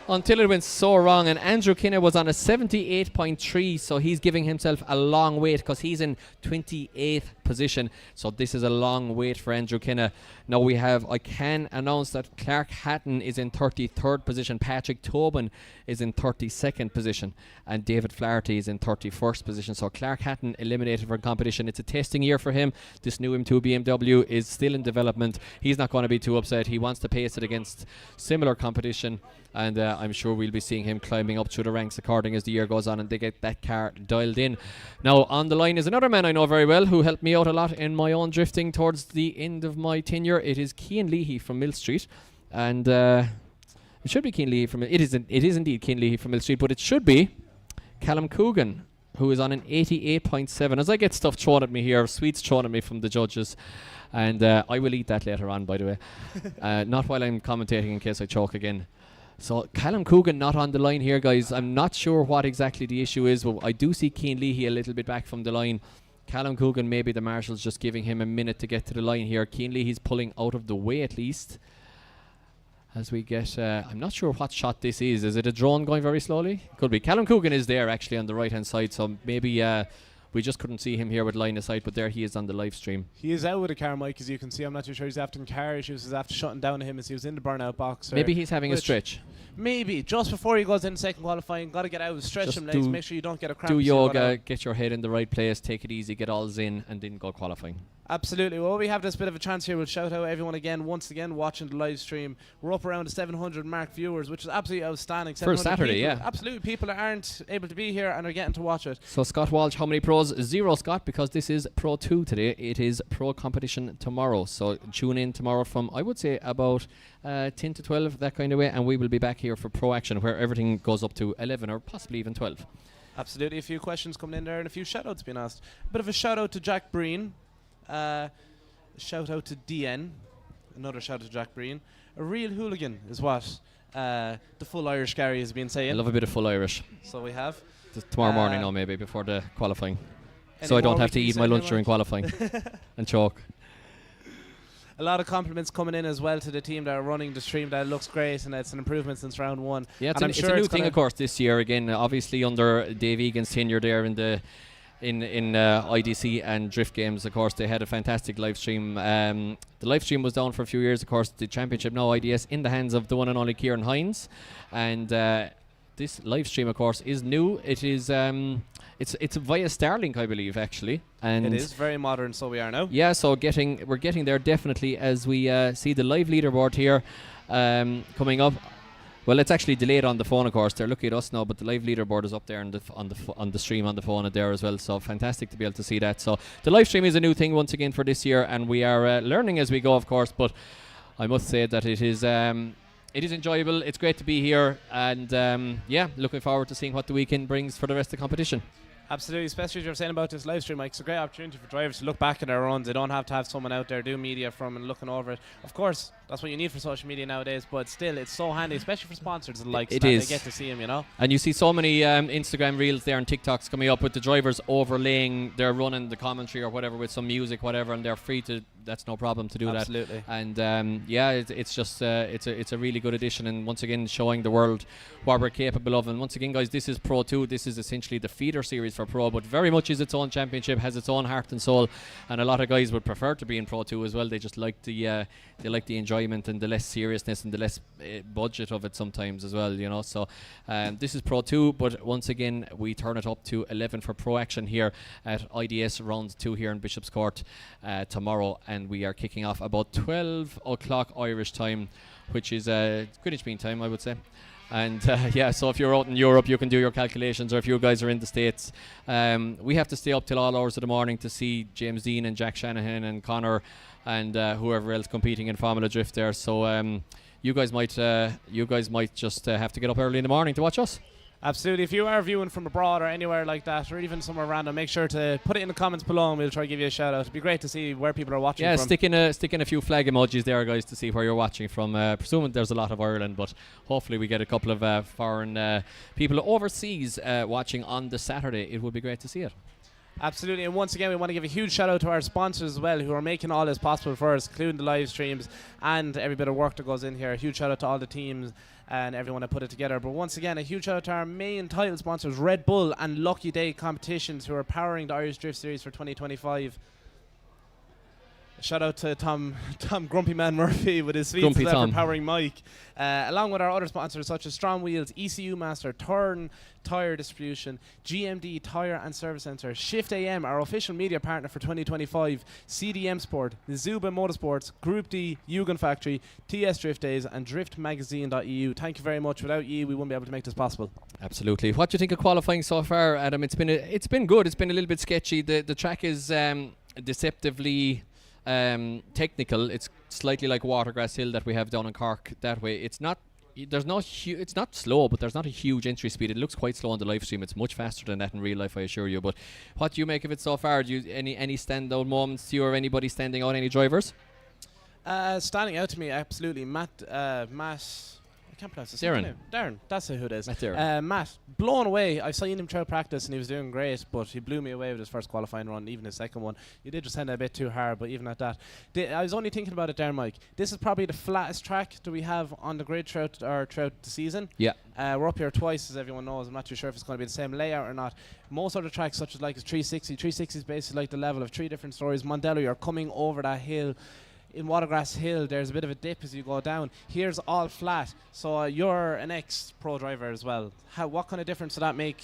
until it went so wrong, and Andrew Kinna was on a 78.3, so he's giving himself a long wait because he's in 28th position. So this is a long wait for Andrew Kinna. Now I can announce that Clark Hatton is in 33rd position, Patrick Tobin is in 32nd position, and David Flaherty is in 31st position. So Clark Hatton eliminated from competition. It's a testing year for him. This new M2 BMW is still in development. He's not going to be too upset. He wants to pace it against similar competition, and I'm sure we'll be seeing him climbing up through the ranks according as the year goes on and they get that car dialed in. Now on the line is another man I know very well who helped me out a lot in my own drifting towards the end of my tenure. It is Cian Leahy from Mill Street, and it should be Cian Leahy from it is indeed Cian Leahy from Mill Street, but it should be Callum Coogan, who is on an 88.7. As I get stuff thrown at me here, sweets thrown at me from the judges, and I will eat that later on, by the way. Not while I'm commentating in case I choke again. So Callum Coogan not on the line here, guys. I'm not sure what exactly the issue is, but I do see Cian Leahy a little bit back from the line. Callum Coogan, maybe the marshals just giving him a minute to get to the line here. Cian Leahy's pulling out of the way at least. As we get, I'm not sure what shot this is. Is it a drone going very slowly? Could be. Callum Coogan is there actually on the right hand side, so maybe we just couldn't see him here with line of sight, but there he is on the live stream. He is out with a car, Mike, as you can see. I'm not too sure he's after car issues. He's after shutting down to him as he was in the burnout box. Maybe he's having a stretch. Maybe just before he goes into second qualifying, got to get out, stretch him legs, make sure you don't get a cramp. Do yoga, get your head in the right place, take it easy, get all in, and then go qualifying. Absolutely. Well, we have this bit of a chance here. We'll shout out everyone again, once again, watching the live stream. We're up around the 700 mark viewers, which is absolutely outstanding. For a Saturday, people, yeah. Absolutely. People aren't able to be here and are getting to watch it. So, Scott Walsh, how many pros? 0, Scott, because this is Pro 2 today. It is pro competition tomorrow. So, tune in tomorrow from, I would say, about 10 to 12, that kind of way. And we will be back here for pro action, where everything goes up to 11 or possibly even 12. Absolutely. A few questions coming in there and a few shout outs being asked. A bit of a shout out to Jack Breen. Shout out to DN, another shout out to Jack Breen. A real hooligan is what the full Irish Gary has been saying. I love a bit of full Irish. So we have. Tomorrow morning now, maybe, before the qualifying. Any So I don't more have to we can eat my say lunch about? during qualifying and choke. A lot of compliments coming in as well to the team that are running the stream. That looks great and it's an improvement since round 1. Yeah, it's, and it's a new thing, of course, this year. Again, obviously under Dave Egan's tenure there in the IDC and Drift Games, of course, they had a fantastic live stream. The live stream was down for a few years, of course. The championship now, IDS, in the hands of the one and only Kieran Hines, and this live stream, of course, is new. It is it's via Starlink, I believe, actually, and it is very modern. So we are now. Yeah, so we're getting there definitely as we see the live leaderboard here coming up. Well, it's actually delayed on the phone, of course. They're looking at us now, but the live leaderboard is up there on the stream on the phone there as well. So fantastic to be able to see that. So the live stream is a new thing once again for this year, and we are learning as we go, of course. But I must say that it is enjoyable. It's great to be here, and looking forward to seeing what the weekend brings for the rest of the competition. Absolutely, especially as you're saying about this live stream, Mike. It's a great opportunity for drivers to look back at their runs. They don't have to have someone out there doing media from and looking over it. Of course, that's what you need for social media nowadays, but still, it's so handy, especially for sponsors and likes. It that is. They get to see them, you know. And you see so many Instagram reels there and TikToks coming up with the drivers overlaying their run and the commentary or whatever with some music, whatever, and they're free to. That's no problem to do Absolutely. that. And it's just it's a really good addition, and once again showing the world what we're capable of. And once again, guys, this is Pro 2. This is essentially the feeder series for Pro, but very much is its own championship, has its own heart and soul. And a lot of guys would prefer to be in Pro 2 as well. They just like the enjoyment and the less seriousness and the less budget of it sometimes as well, you know. So this is Pro 2, but once again we turn it up to 11 for Pro action here at IDS round 2 here in Bishopscourt tomorrow, and we are kicking off about 12 o'clock Irish time, which is Greenwich Mean Time, I would say. And so if you're out in Europe, you can do your calculations, or if you guys are in the States, we have to stay up till all hours of the morning to see James Dean and Jack Shanahan and Connor and whoever else competing in Formula Drift there. So you guys might just have to get up early in the morning to watch us. Absolutely. If you are viewing from abroad or anywhere like that, or even somewhere random, make sure to put it in the comments below and we'll try to give you a shout out. It'd be great to see where people are watching from. Yeah, stick in a few flag emojis there, guys, to see where you're watching from. Presuming there's a lot of Ireland, but hopefully we get a couple of foreign people overseas watching on the Saturday. It would be great to see it. Absolutely, and once again we want to give a huge shout out to our sponsors as well, who are making all this possible for us, including the live streams and every bit of work that goes in here. A huge shout out to all the teams and everyone that put it together. But once again, a huge shout out to our main title sponsors, Red Bull and Lucky Day Competitions, who are powering the Irish Drift Series for 2025. Shout out to Tom Grumpy Man Murphy with his sweet for powering Mike, along with our other sponsors such as Strong Wheels, ECU Master, Turn Tire Distribution, GMD Tire and Service Centre, Shift AM, our official media partner for 2025, CDM Sport, Zuba Motorsports, Group D, Yugen Factory, TS Drift Days, and DriftMagazine.eu. Thank you very much. Without you, we wouldn't be able to make this possible. Absolutely. What do you think of qualifying so far, Adam? It's been good. It's been a little bit sketchy. The track is deceptively technical. It's slightly like Watergrass Hill that we have down in Cork that way. It's not slow, but there's not a huge entry speed. It looks quite slow on the live stream. It's much faster than that in real life, I assure you. But what do you make of it so far? Do you any standout moments? Do you or anybody standing out? Any drivers? Standing out to me, absolutely. Matt, I can't pronounce his Darren. name. Darren, that's who it is. Matt Darren. Matt, blown away. I've seen him throughout practice and he was doing great, but he blew me away with his first qualifying run, even his second one. You did just send it a bit too hard, but even at that. I was only thinking about it there, Mike. This is probably the flattest track that we have on the grid throughout the season. Yeah. We're up here twice, as everyone knows. I'm not too sure if it's going to be the same layout or not. Most other tracks, such as like a 360, 360 is basically like the level of 3 different stories. Mondello, you're coming over that hill. In Watergrass Hill, there's a bit of a dip as you go down. Here's all flat. So you're an ex-pro driver as well. What kind of difference does that make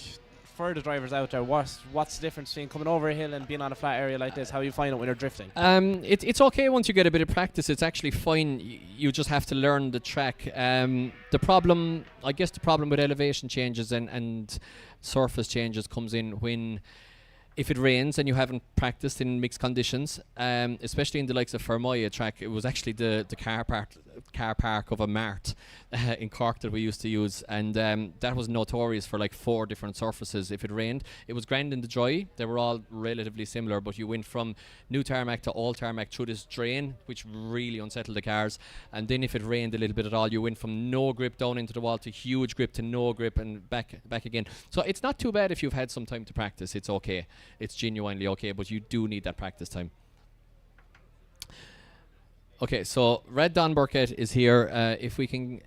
for the drivers out there? What's the difference between coming over a hill and being on a flat area like this? How you find it when you're drifting? It's okay once you get a bit of practice. It's actually fine. You just have to learn the track. The problem with elevation changes and surface changes comes in when if it rains and you haven't practiced in mixed conditions, especially in the likes of Fermoy, a track, it was actually the car park of a mart in Cork that we used to use, and that was notorious for like 4 different surfaces. If it rained, it was grand in the dry. They were all relatively similar, but you went from new tarmac to old tarmac through this drain, which really unsettled the cars. And then if it rained a little bit at all, you went from no grip down into the wall to huge grip to no grip and back again. So it's not too bad if you've had some time to practice. It's okay. It's genuinely okay, but you do need that practice time. Okay, so Red Don Burkett is here. If we can,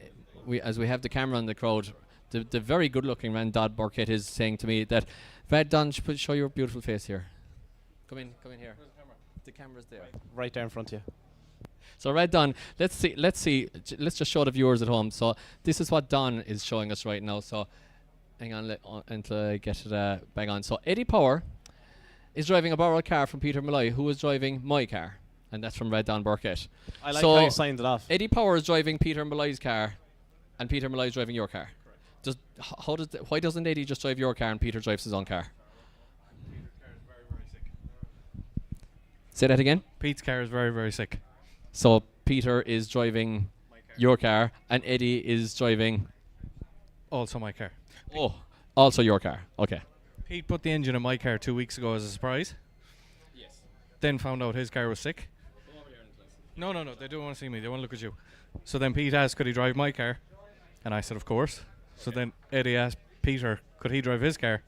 as we have the camera on the crowd, the very good-looking Red Don Burkett is saying to me that, Red Don, show your beautiful face here. Come in here. Where's the camera? The camera's there. Right there in front of you. So Red Don, let's see. Let's just show the viewers at home. So this is what Don is showing us right now. So hang on until I get it back on. So Eddie Power is driving a borrowed car from Peter Malloy, who is driving my car, and that's from Red Don Burkett. I like how you signed it off. Eddie Power is driving Peter Malloy's car, and Peter Malloy is driving your car. Correct. Why doesn't Eddie just drive your car and Peter drives his own car? Peter's car is very, very sick. Say that again? Pete's car is very, very sick. So Peter is driving your car, and Eddie is driving... Also my car. Oh, also your car. Okay. Pete put the engine in my car 2 weeks ago as a surprise. Yes. Then found out his car was sick. No, they don't want to see me. They want to look at you. So then Pete asked, could he drive my car? And I said, of course. So then Eddie asked Peter, could he drive his car?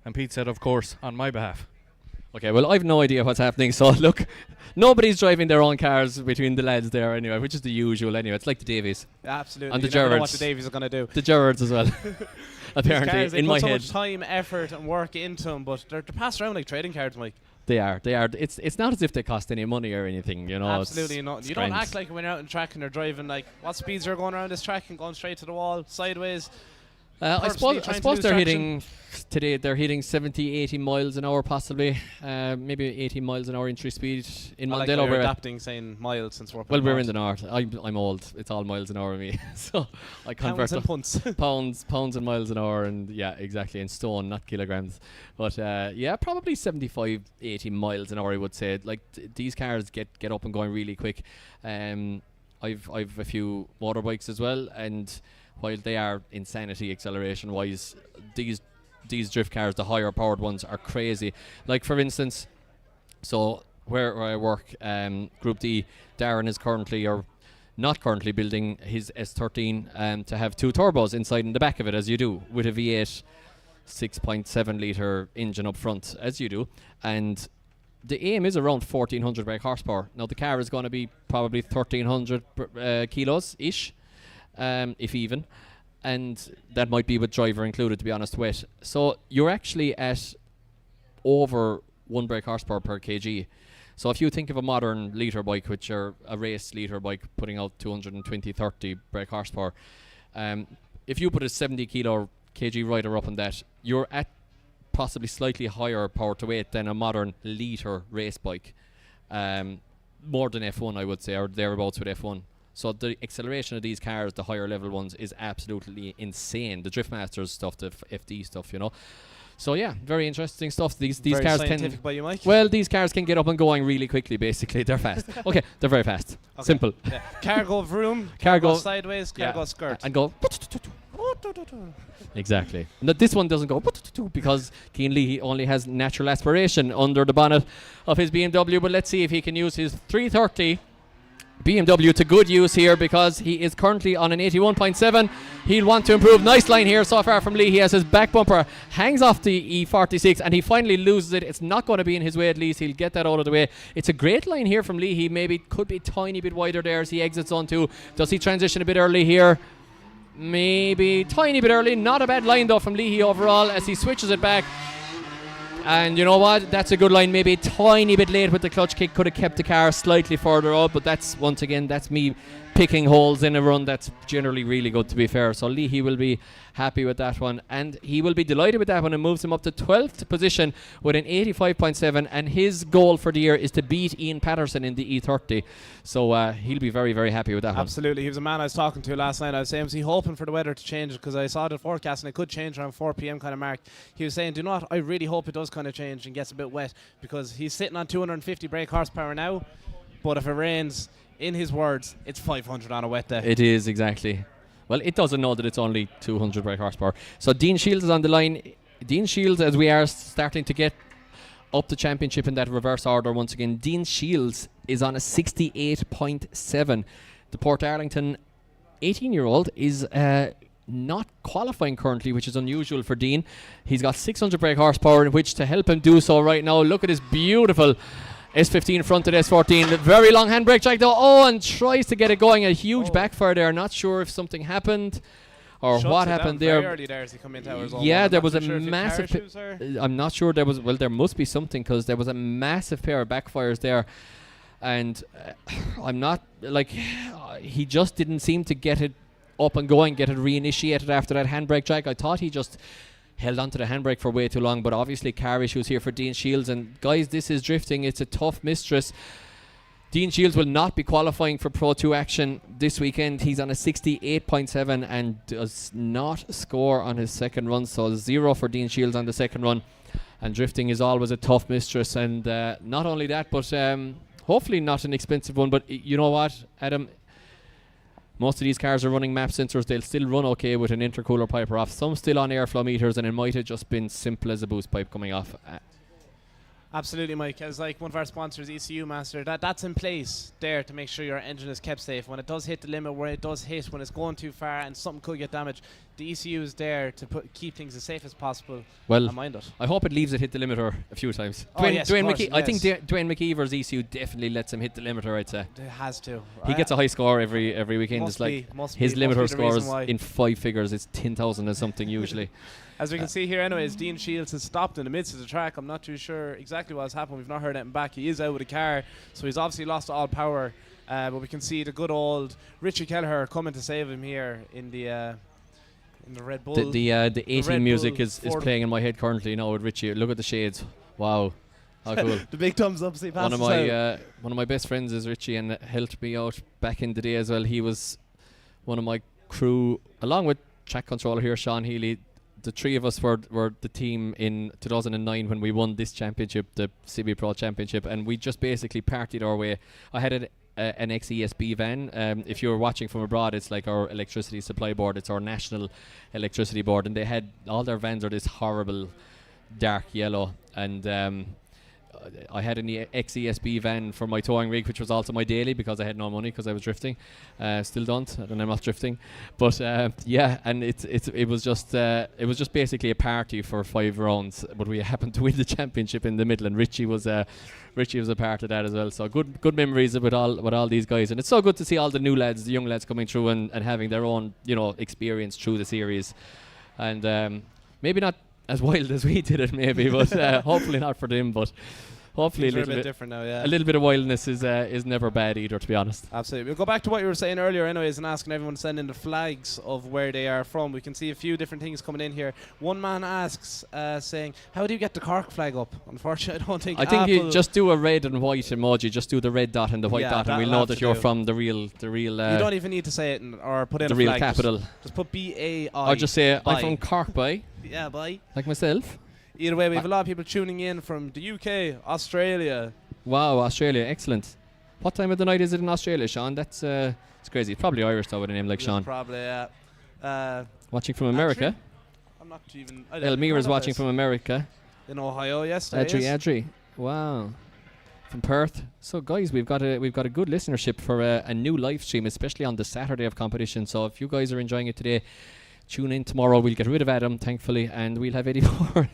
And Pete said, of course, on my behalf. Okay, well, I've no idea what's happening. So, look, nobody's driving their own cars between the lads there anyway, which is the usual anyway. It's like the Davies. Absolutely. And the you never know what Gerrards. the Davies are going to do. The Gerrards as well. Apparently, Cars, they in put my so head. much time, effort and work into them, but they're passed around like trading cards, Mike. They are. It's not as if they cost any money or anything, you know. Absolutely not. It's You don't grand. act like when you're out on track and they're driving like, what speeds are going around this track and going straight to the wall, sideways. I purposely suppose trying to lose they're traction. today. They're hitting 70, 80 miles an hour possibly, maybe 80 miles an hour entry speed in I like Mondello. how you're we're adapting, saying miles since we're well, we're in the north. I'm old. It's all miles an hour with me, so I convert pounds and punts. pounds and miles an hour, and yeah, exactly, in stone, not kilograms. But yeah, probably 75, 80 miles an hour. I would say. Like these cars get up and going really quick. I've a few motorbikes as well, and while they are insanity acceleration wise, these drift cars, the higher powered ones, are crazy. Like for instance, so where I work, Group D, Darren is currently or not currently building his S13 to have 2 turbos inside and the back of it, as you do, with a V8 6.7 litre engine up front, as you do, and the aim is around 1400 brake horsepower. Now the car is going to be probably 1300 kilos ish, if even, and that might be with driver included, to be honest with. So you're actually at over 1 brake horsepower per kg. So if you think of a modern litre bike, which are a race litre bike putting out 220, 30 brake horsepower, if you put a 70 kg rider up on that, you're at possibly slightly higher power to weight than a modern litre race bike. More than F1, I would say, or thereabouts with F1. So the acceleration of these cars, the higher level ones, is absolutely insane. The Driftmasters stuff, the FD stuff, you know. So yeah, very interesting stuff. These Very cars scientific can by you, Mike. well, these cars can get up and going really quickly. Basically, they're fast. Okay, they're very fast. Okay. Simple. Yeah. Car go vroom, Car car go go- sideways, car Yeah. go skirt. And go. Exactly. No, this one doesn't go because Keane Lee only has natural aspiration under the bonnet of his BMW. But let's see if he can use his 330 BMW to good use here because he is currently on an 81.7. He'll want to improve. Nice line here so far from Lee. He has his back bumper, hangs off the E46, and he finally loses it. It's not going to be in his way at least. He'll get that out of the way. It's a great line here from Lee. He maybe could be a tiny bit wider there as he exits on 2. Does he transition a bit early here? Maybe tiny bit early. Not a bad line though from Leahy overall as he switches it back. And you know what? That's a good line. Maybe a tiny bit late with the clutch kick. Could have kept the car slightly further up. But that's, once again, that's me picking holes in a run. That's generally really good, to be fair. So Leahy will be happy with that one. And he will be delighted with that one. It moves him up to 12th position with an 85.7. And his goal for the year is to beat Ian Patterson in the E30. So he'll be very, very happy with that one. Absolutely. He was a man I was talking to last night. I was saying, was he hoping for the weather to change? Because I saw the forecast and it could change around 4 p.m. kind of mark. He was saying, do not, I really hope it does kind of change and gets a bit wet, because he's sitting on 250 brake horsepower now. But if it rains, in his words, it's 500 on a wet day. It is, exactly. Well, it doesn't know that it's only 200 brake horsepower. So Dean Shields is on the line. Dean Shields, as we are starting to get up the championship in that reverse order once again, Dean Shields is on a 68.7. The Port Arlington 18-year-old is not qualifying currently, which is unusual for Dean. He's got 600 brake horsepower in which to help him do so right now. Look at his beautiful S15 fronted S14. Very long handbrake jack though. Oh, and tries to get it going. A huge backfire there. Not sure if something happened or Shuts what it happened down there. very early there as he come into ours. Yeah, there I'm was not a too sure if he had massive parachutes or- I'm not sure there was. Well, there must be something, because there was a massive pair of backfires there. And I'm not, like, he just didn't seem to get it up and going, get it reinitiated after that handbrake jack. I thought he just held onto the handbrake for way too long, but obviously car issues here for Dean Shields. And guys, this is drifting. It's a tough mistress. Dean Shields will not be qualifying for Pro 2 action this weekend. He's on a 68.7 and does not score on his second run, so 0 for Dean Shields on the second run. And drifting is always a tough mistress, and not only that, but hopefully not an expensive one. But you know what, Adam? Most of these cars are running map sensors. They'll still run okay with an intercooler pipe off. Some still on airflow meters, and it might have just been simple as a boost pipe coming off. Absolutely, Mike. As like one of our sponsors, ECU Master, that's in place there to make sure your engine is kept safe. When it does hit the limit, where it does hit, when it's going too far and something could get damaged, the ECU is there to keep things as safe as possible. Well, and mind it. I hope it leaves it hit the limiter a few times. Oh, yes, of course, I think yes. Dwayne McKeever's ECU definitely lets him hit the limiter, I'd say. It has to. He gets a high score every weekend. Must It's like be, must his be, must limiter be the scores reason why. in 5 figures. It's 10,000 or something usually. As we can see here anyways, Dean Shields has stopped in the midst of the track. I'm not too sure exactly what's happened. We've not heard anything back. He is out with the car, so he's obviously lost all power. But we can see the good old Richie Kelleher coming to save him here in the Red Bull. The 18 Red music Bull is Ford. playing in my head currently now with Richie. Look at the shades. Wow. How cool. The big thumbs up. See, One of my best friends is Richie, and helped me out back in the day as well. He was one of my crew, along with track controller here, Sean Healy. The three of us were the team in 2009 when we won this championship, the CB Pro Championship, and we just basically partied our way. I had an XESB van. If you were watching from abroad, it's like our electricity supply board. It's our national electricity board, and they had all their vans are this horrible dark yellow, and I had an XESB van for my towing rig, which was also my daily because I had no money because I was drifting. Still don't, and I'm not drifting. But yeah, and it was just basically a party for 5 rounds. But we happened to win the championship in the middle, and Richie was a part of that as well. So good memories with all these guys, and it's so good to see all the new lads, the young lads coming through and having their own experience through the series, and maybe not as wild as we did it, maybe, but hopefully not for them. But hopefully Things are a bit different now, yeah. a little bit of wildness is never bad either, to be honest. Absolutely. We'll go back to what you were saying earlier anyways, and asking everyone to send in the flags of where they are from. We can see a few different things coming in here. One man asks, saying, how do you get the Cork flag up? Unfortunately, I think you Apple- just do a red and white emoji. Just do the red dot and the white Yeah, dot, and that'll we'll know have that to you're do. from the real. you don't even need to say it or put in the a real flag. capital. Just put B-A-I. Or just say Bye. I'm from Cork, by Yeah, bye. like myself. Either way, we have a lot of people tuning in from the UK, Australia. Wow, Australia, excellent. What time of the night is it in Australia, Sean? That's it's crazy. It's probably Irish though with a name like Sean. Probably, yeah. Watching from America. I'm not even... I don't Elmira's know watching this. from America. In Ohio, yes, there is. Adri. Wow. from Perth. So guys, we've got a good listenership for a new live stream, especially on the Saturday of competition. So if you guys are enjoying it today, tune in tomorrow. We'll get rid of Adam, thankfully, and we'll have Eddie Power.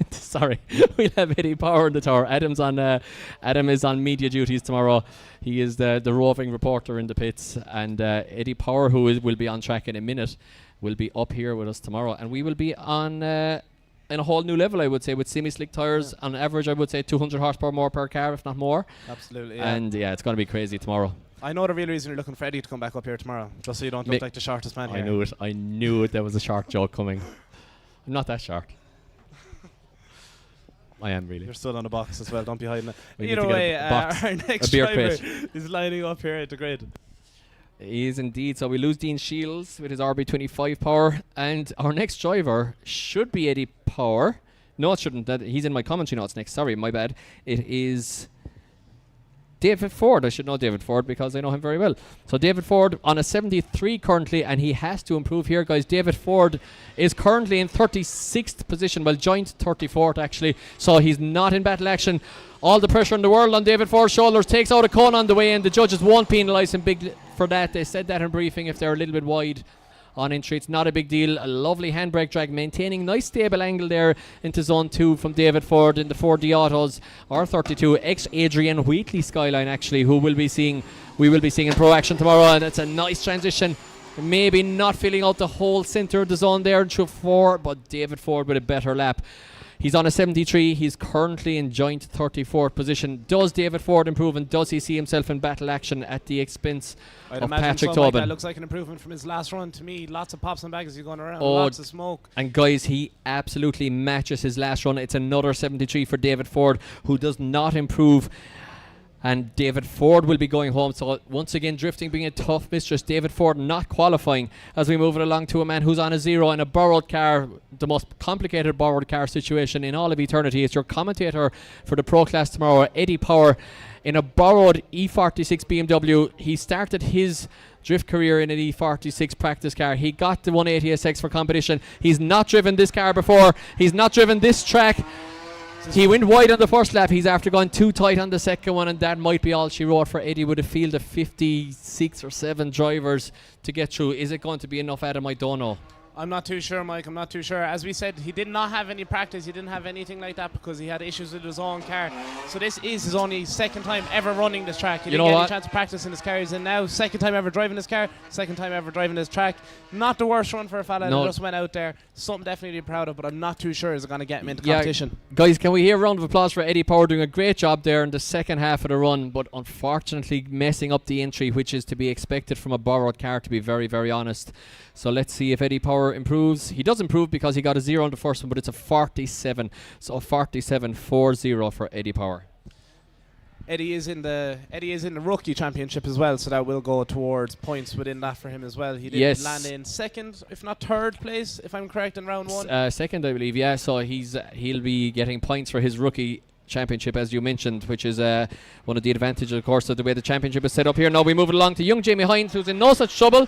We'll have Eddie Power in the tower. Adam is on media duties tomorrow. He is the roving reporter in the pits, and Eddie Power, who will be on track in a minute, will be up here with us tomorrow, and we will be on in a whole new level, I would say, with semi-slick tyres. On average, I would say 200 horsepower more per car, if not more. Absolutely, yeah. And yeah, it's going to be crazy tomorrow. I know the real reason you're looking for Eddie to come back up here tomorrow, just so you don't look like the shortest man here. I knew it. There was a shark joke coming. I'm not that shark. I am really. You're still on the box as well. Don't be hiding it. We Either need to way, get a box, our next a beer driver crate. is lining up here at the grid. He is indeed. So we lose Dean Shields with his RB25 power, and our next driver should be Eddie Power. No, it shouldn't. He's in my commentary notes next. Sorry, my bad. It is David Ford. I should know David Ford because I know him very well. So David Ford on a 73 currently, and he has to improve here, guys. David Ford is currently in 36th position, well, joint 34th actually. So he's not in battle action. All the pressure in the world on David Ford's shoulders. Takes out a cone on the way in. The judges won't penalise him big for that. They said that in briefing if they're a little bit wide on entry. It's not a big deal. A lovely handbrake drag, maintaining nice stable angle there into zone 2 from David Ford in the 4D Autos R32 ex Adrian Wheatley Skyline actually, who we will be seeing in pro action tomorrow, and it's a nice transition. Maybe not filling out the whole centre of the zone there in through 4, but David Ford with a better lap. He's on a 73. He's currently in joint 34th position. Does David Ford improve, and does he see himself in battle action at the expense I'd of imagine Patrick something Tobin? like that looks like an improvement from his last run to me. Lots of pops and bags as he's going around. Oh, Lots of smoke. And guys, he absolutely matches his last run. It's another 73 for David Ford, who does not improve. And David Ford will be going home. So once again, drifting being a tough mistress. David Ford not qualifying as we move it along to a man who's on a 0 in a borrowed car, the most complicated borrowed car situation in all of eternity. It's your commentator for the pro class tomorrow, Eddie Power, in a borrowed E46 BMW. He started his drift career in an E46 practice car. He got the 180SX for competition. He's not driven this car before. He's not driven this track. He went wide on the first lap. He's after going too tight on the second one, and that might be all she wrote for Eddie with a field of 56 or 7 drivers to get through. Is it going to be enough, Adam? I don't know. I'm not too sure, Mike. I'm not too sure. As we said, he did not have any practice. He didn't have anything like that because he had issues with his own car. So this is his only second time ever running this track. He didn't get any chance to practice in his car. He's in now. Second time ever driving this car. Second time ever driving this track. Not the worst run for a fella that just went out there. Something definitely to be proud of, but I'm not too sure is it going to get him into competition. Guys, can we hear a round of applause for Eddie Power doing a great job there in the second half of the run, but unfortunately messing up the entry, which is to be expected from a borrowed car, to be very, very honest. So let's see if Eddie Power improves. He does improve because he got a 0 on the first one, but it's a 47. So 47-4-0 for Eddie Power. Eddie is in the rookie championship as well, so that will go towards points within that for him as well. He did land in second, if not third place, if I'm correct, in round 1. Second, I believe, yeah. So he'll be getting points for his rookie championship, as you mentioned, which is one of the advantages, of course, of the way the championship is set up here. Now we move it along to young Jamie Hines, who's in no such trouble.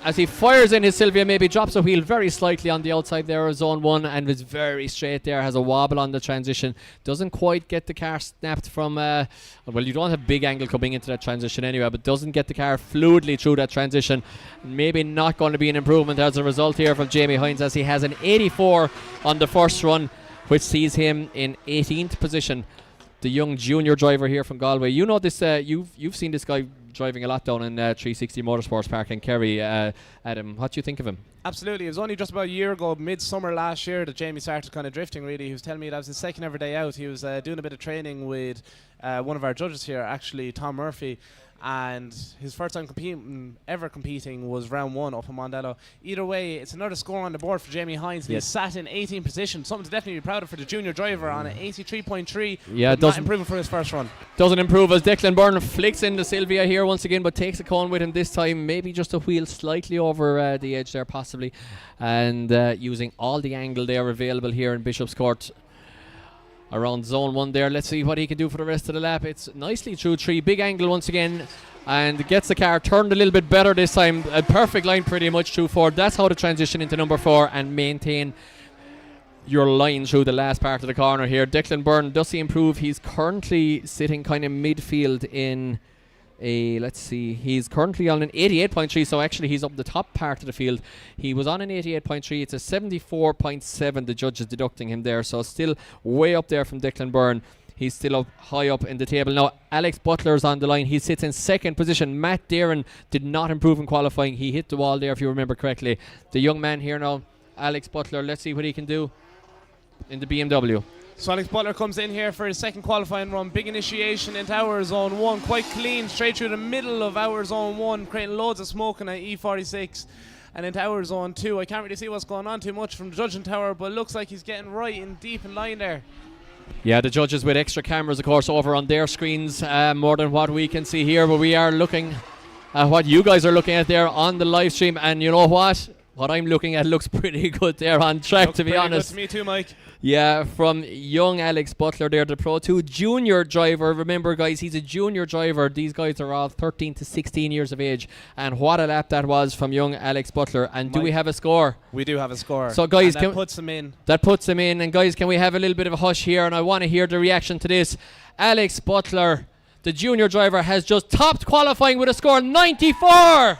As he fires in his Sylvia, maybe drops a wheel very slightly on the outside there of zone 1 and is very straight there, has a wobble on the transition. Doesn't quite get the car snapped from, well, you don't have big angle coming into that transition anyway, but doesn't get the car fluidly through that transition. Maybe not going to be an improvement as a result here from Jamie Hines, as he has an 84 on the first run, which sees him in 18th position. The young junior driver here from Galway. You know this, you've seen this guy driving a lot down in 360 Motorsports Park in Kerry. Adam, what do you think of him? Absolutely. It was only just about a year ago, midsummer last year, that Jamie started kind of drifting, really. He was telling me that was his second ever day out. He was doing a bit of training with one of our judges here, actually, Tom Murphy. And his first time ever competing was round 1 up in Mondello. Either way, it's another score on the board for Jamie Hines. Yes. He sat in 18th position. Something to definitely be proud of for the junior driver on an 83.3. Yeah, not improving for his first run. Doesn't improve as Declan Byrne flicks into Sylvia here once again, but takes a cone with him this time. Maybe just a wheel slightly over the edge there, possibly. And using all the angle there available here in Bishopscourt around zone 1 there. Let's see what he can do for the rest of the lap. It's nicely through 3, big angle once again, and gets the car turned a little bit better this time. A perfect line pretty much through 4. That's how to transition into number 4 and maintain your line through the last part of the corner here. Declan Byrne, does he improve? He's currently sitting kind of midfield in a, let's see, he's currently on an 88.3, so actually he's up the top part of the field. He was on an 88.3, it's a 74.7, the judge is deducting him there, so still way up there from Declan Byrne. He's still up high up in the table. Now, Alex Butler's on the line. He sits in second position. Matt Darren did not improve in qualifying. He hit the wall there, if you remember correctly. The young man here now, Alex Butler, let's see what he can do in the BMW. So Alex Butler comes in here for his second qualifying run. Big initiation into our zone 1. Quite clean, straight through the middle of our zone 1, creating loads of smoke in an E46. And into our zone 2. I can't really see what's going on too much from the judging tower, but it looks like he's getting right in deep in line there. Yeah, the judges with extra cameras, of course, over on their screens, more than what we can see here. But we are looking at what you guys are looking at there on the live stream. And you know what? What I'm looking at looks pretty good there on track, Looks to be pretty honest. Good to me too, Mike. Yeah, from young Alex Butler there, the Pro 2 junior driver. Remember, guys, he's a junior driver. These guys are all 13 to 16 years of age. And what a lap that was from young Alex Butler. And do Mike, we have a score? We do have a score. So, guys, and that puts him in. That puts him in. And, guys, can we have a little bit of a hush here? And I want to hear the reaction to this. Alex Butler, the junior driver, has just topped qualifying with a score 94.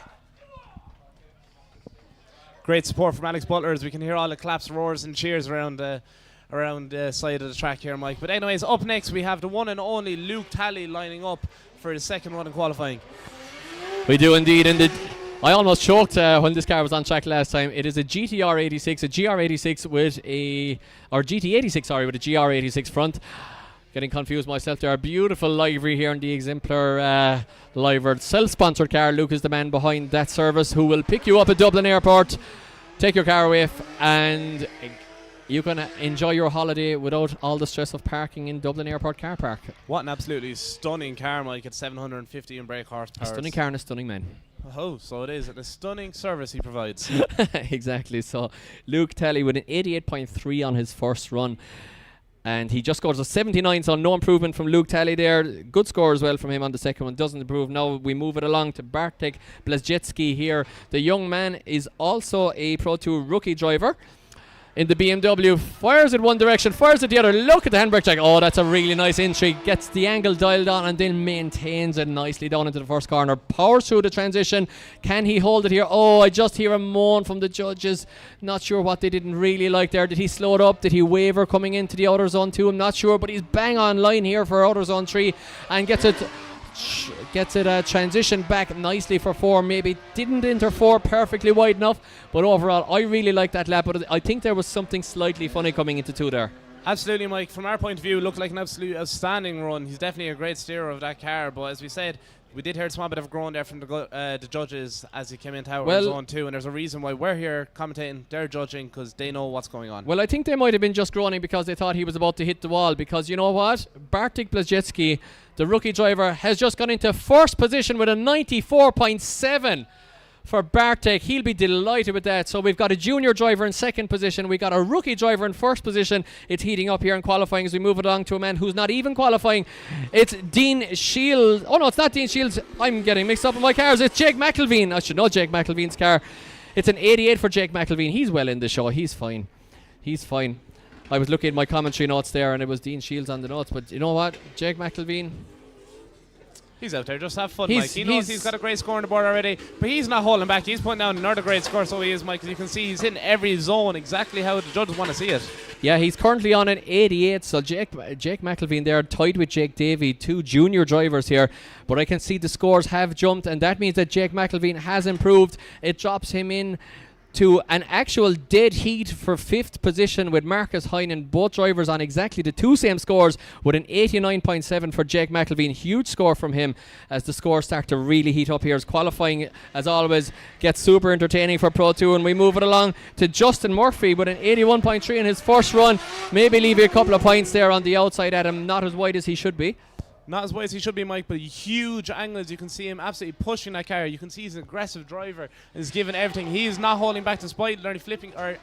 Great support from Alex Butler as we can hear all the claps, roars and cheers around the side of the track here, Mike. But anyways, up next we have the one and only Luke Talley lining up for his second run in qualifying. We do indeed. And I almost choked when this car was on track last time. It is a GTR 86, a GR86 with a, or GT86, sorry, with a GR86 front. Getting confused myself there. A beautiful livery here in the exemplar livered self-sponsored car. Luke is the man behind that service who will pick you up at Dublin Airport, take your car away, and you can enjoy your holiday without all the stress of parking in Dublin Airport car park. What an absolutely stunning car, Mike, at 750 in brake horsepower. A stunning car and a stunning man. Oh, so it is. And a stunning service he provides. Exactly. So Luke Talley with an 88.3 on his first run. And he just scores a 79, so no improvement from Luke Talley there. Good score as well from him on the second one. Doesn't improve. Now we move it along to Bartek Blazejewski here. The young man is also a Pro 2 rookie driver. In the BMW, fires it one direction, fires it the other. Look at the handbrake check. Oh, that's a really nice entry. Gets the angle dialed on and then maintains it nicely down into the first corner. Powers through the transition. Can he hold it here? Oh, I just hear a moan from the judges. Not sure what they didn't really like there. Did he slow it up? Did he waver coming into the outer zone 2? I'm not sure, but he's bang on line here for outer zone 3 and gets it transition back nicely for 4. Maybe didn't enter 4 perfectly wide enough, but overall I really like that lap. But I think there was something slightly funny coming into 2 there. Absolutely, Mike. From our point of view, it looked like an absolute outstanding run. He's definitely a great steerer of that car, but as we said, we did hear a small bit of a groan there from the judges as he came into our zone 2, and there's a reason why we're here commentating. They're judging because they know what's going on. Well, I think they might have been just groaning because they thought he was about to hit the wall, because you know what? Bartek Blazejewski, the rookie driver, has just gone into first position with a 94.7 for Bartek. He'll be delighted with that. So we've got a junior driver in second position. We got a rookie driver in first position. It's heating up here in qualifying as we move it along to a man who's not even qualifying. It's Dean Shields. Oh no, it's not Dean Shields. I'm getting mixed up with my cars. It's Jake McElveen. I should know Jake McElveen's car. It's an 88 for Jake McElveen. He's well in the show. He's fine. He's fine. I was looking at my commentary notes there and it was Dean Shields on the notes. But you know what? Jake McElveen, he's out there, just have fun, Mike. He knows he's got a great score on the board already, but he's not holding back. He's putting down another great score, so he is, Mike. As you can see, he's hitting every zone exactly how the judges want to see it. Yeah, he's currently on an 88, so Jake McElveen there, tied with Jake Davey, 2 junior drivers here. But I can see the scores have jumped, and that means that Jake McElveen has improved. It drops him in to an actual dead heat for 5th position with Marcus Heinen, both drivers on exactly the 2 same scores with an 89.7 for Jake McElveen. Huge score from him as the scores start to really heat up here as qualifying, as always, gets super entertaining for Pro 2. And we move it along to Justin Murphy with an 81.3 in his first run. Maybe leave you a couple of points there on the outside at him, not as wide as he should be. Not as wide as he should be, Mike, but huge angles. You can see him absolutely pushing that car. You can see he's an aggressive driver and he's giving everything. He's not holding back despite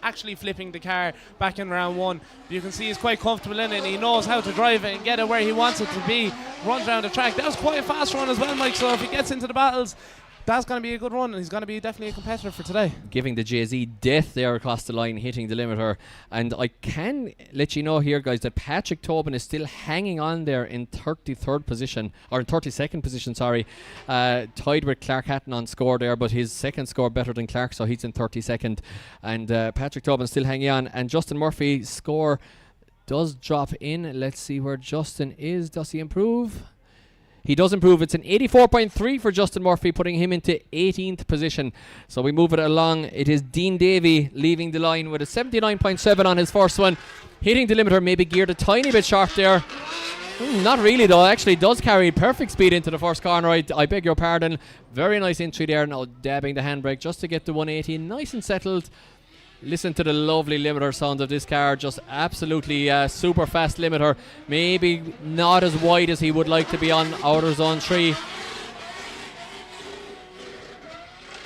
actually flipping the car back in round 1. But you can see he's quite comfortable in it and he knows how to drive it and get it where he wants it to be. Runs around the track. That was quite a fast run as well, Mike, so if he gets into the battles, That's going to be a good run, and he's going to be definitely a competitor for today. Giving the JZ death there across the line, hitting the limiter. And I can let you know here, guys, that Patrick Tobin is still hanging on there in 33rd position, or in 32nd position, sorry. Tied with Clark Hatton on score there, but his second score better than Clark, so he's in 32nd. And Patrick Tobin still hanging on. And Justin Murphy's score does drop in. Let's see where Justin is. Does he improve? He does improve. It's an 84.3 for Justin Murphy, putting him into 18th position. So we move it along. It is Dean Davey leaving the line with a 79.7 on his first one. Hitting the limiter, maybe geared a tiny bit short there. Not really though. Actually does carry perfect speed into the first corner. I beg your pardon. Very nice entry there. Now dabbing the handbrake just to get the 180 nice and settled. Listen to the lovely limiter sound of this car. Just absolutely super fast limiter. Maybe not as wide as he would like to be on outer zone 3.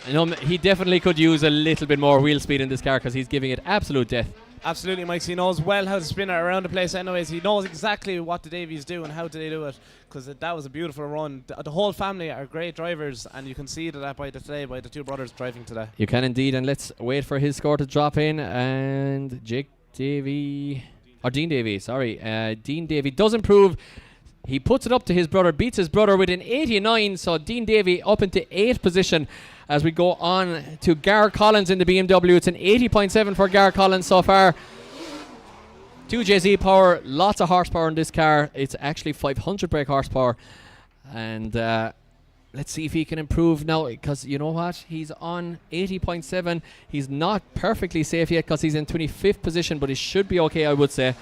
You know, he definitely could use a little bit more wheel speed in this car because he's giving it absolute death. Absolutely, Mike. He knows well how to spin it around the place anyways. He knows exactly what the Davies do and how do they do it, because that was a beautiful run. The whole family are great drivers, and you can see that by the two brothers driving today. You can indeed, and let's wait for his score to drop in. And Dean Davey, Dean Davey does improve. He puts it up to his brother, beats his brother with an 89, so Dean Davey up into 8th position. As we go on to Gar Collins in the BMW, it's an 80.7 for Gar Collins so far. 2JZ power, lots of horsepower in this car. It's actually 500 brake horsepower. And let's see if he can improve now, because you know what? He's on 80.7. He's not perfectly safe yet because he's in 25th position, but he should be okay, I would say.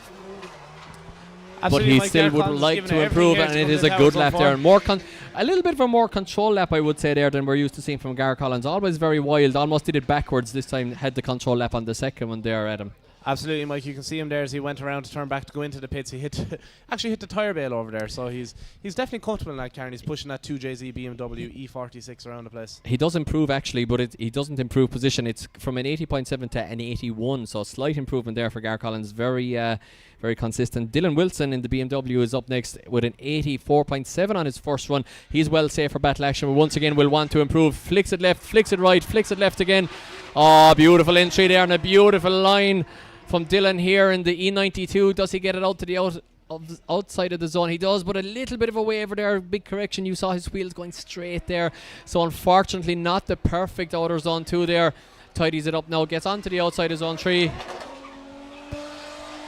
Absolutely, but he still would like to improve, and it is a good lap there. And a little bit of a more control lap, I would say, there than we're used to seeing from Gar Collins. Always very wild, almost did it backwards this time, had the control lap on the second one there, Adam. Absolutely, Mike. You can see him there as he went around to turn back to go into the pits. He actually hit the tyre bale over there, so he's definitely comfortable in that car, and he's pushing that 2JZ BMW E46 around the place. He does improve actually, but he doesn't improve position. It's from an 80.7 to an 81, so slight improvement there for Gar Collins. Very consistent. Dylan Wilson in the BMW is up next with an 84.7 on his first run. He's well safe for battle action, but once again will want to improve. Flicks it left, flicks it right, flicks it left again. Oh, beautiful entry there and a beautiful line from Dylan here in the E92. Does he get it out to the outside of the zone? He does, but a little bit of a waver there. Big correction. You saw his wheels going straight there. So unfortunately not the perfect outer zone 2 there. Tidies it up now, gets onto the outside of zone 3.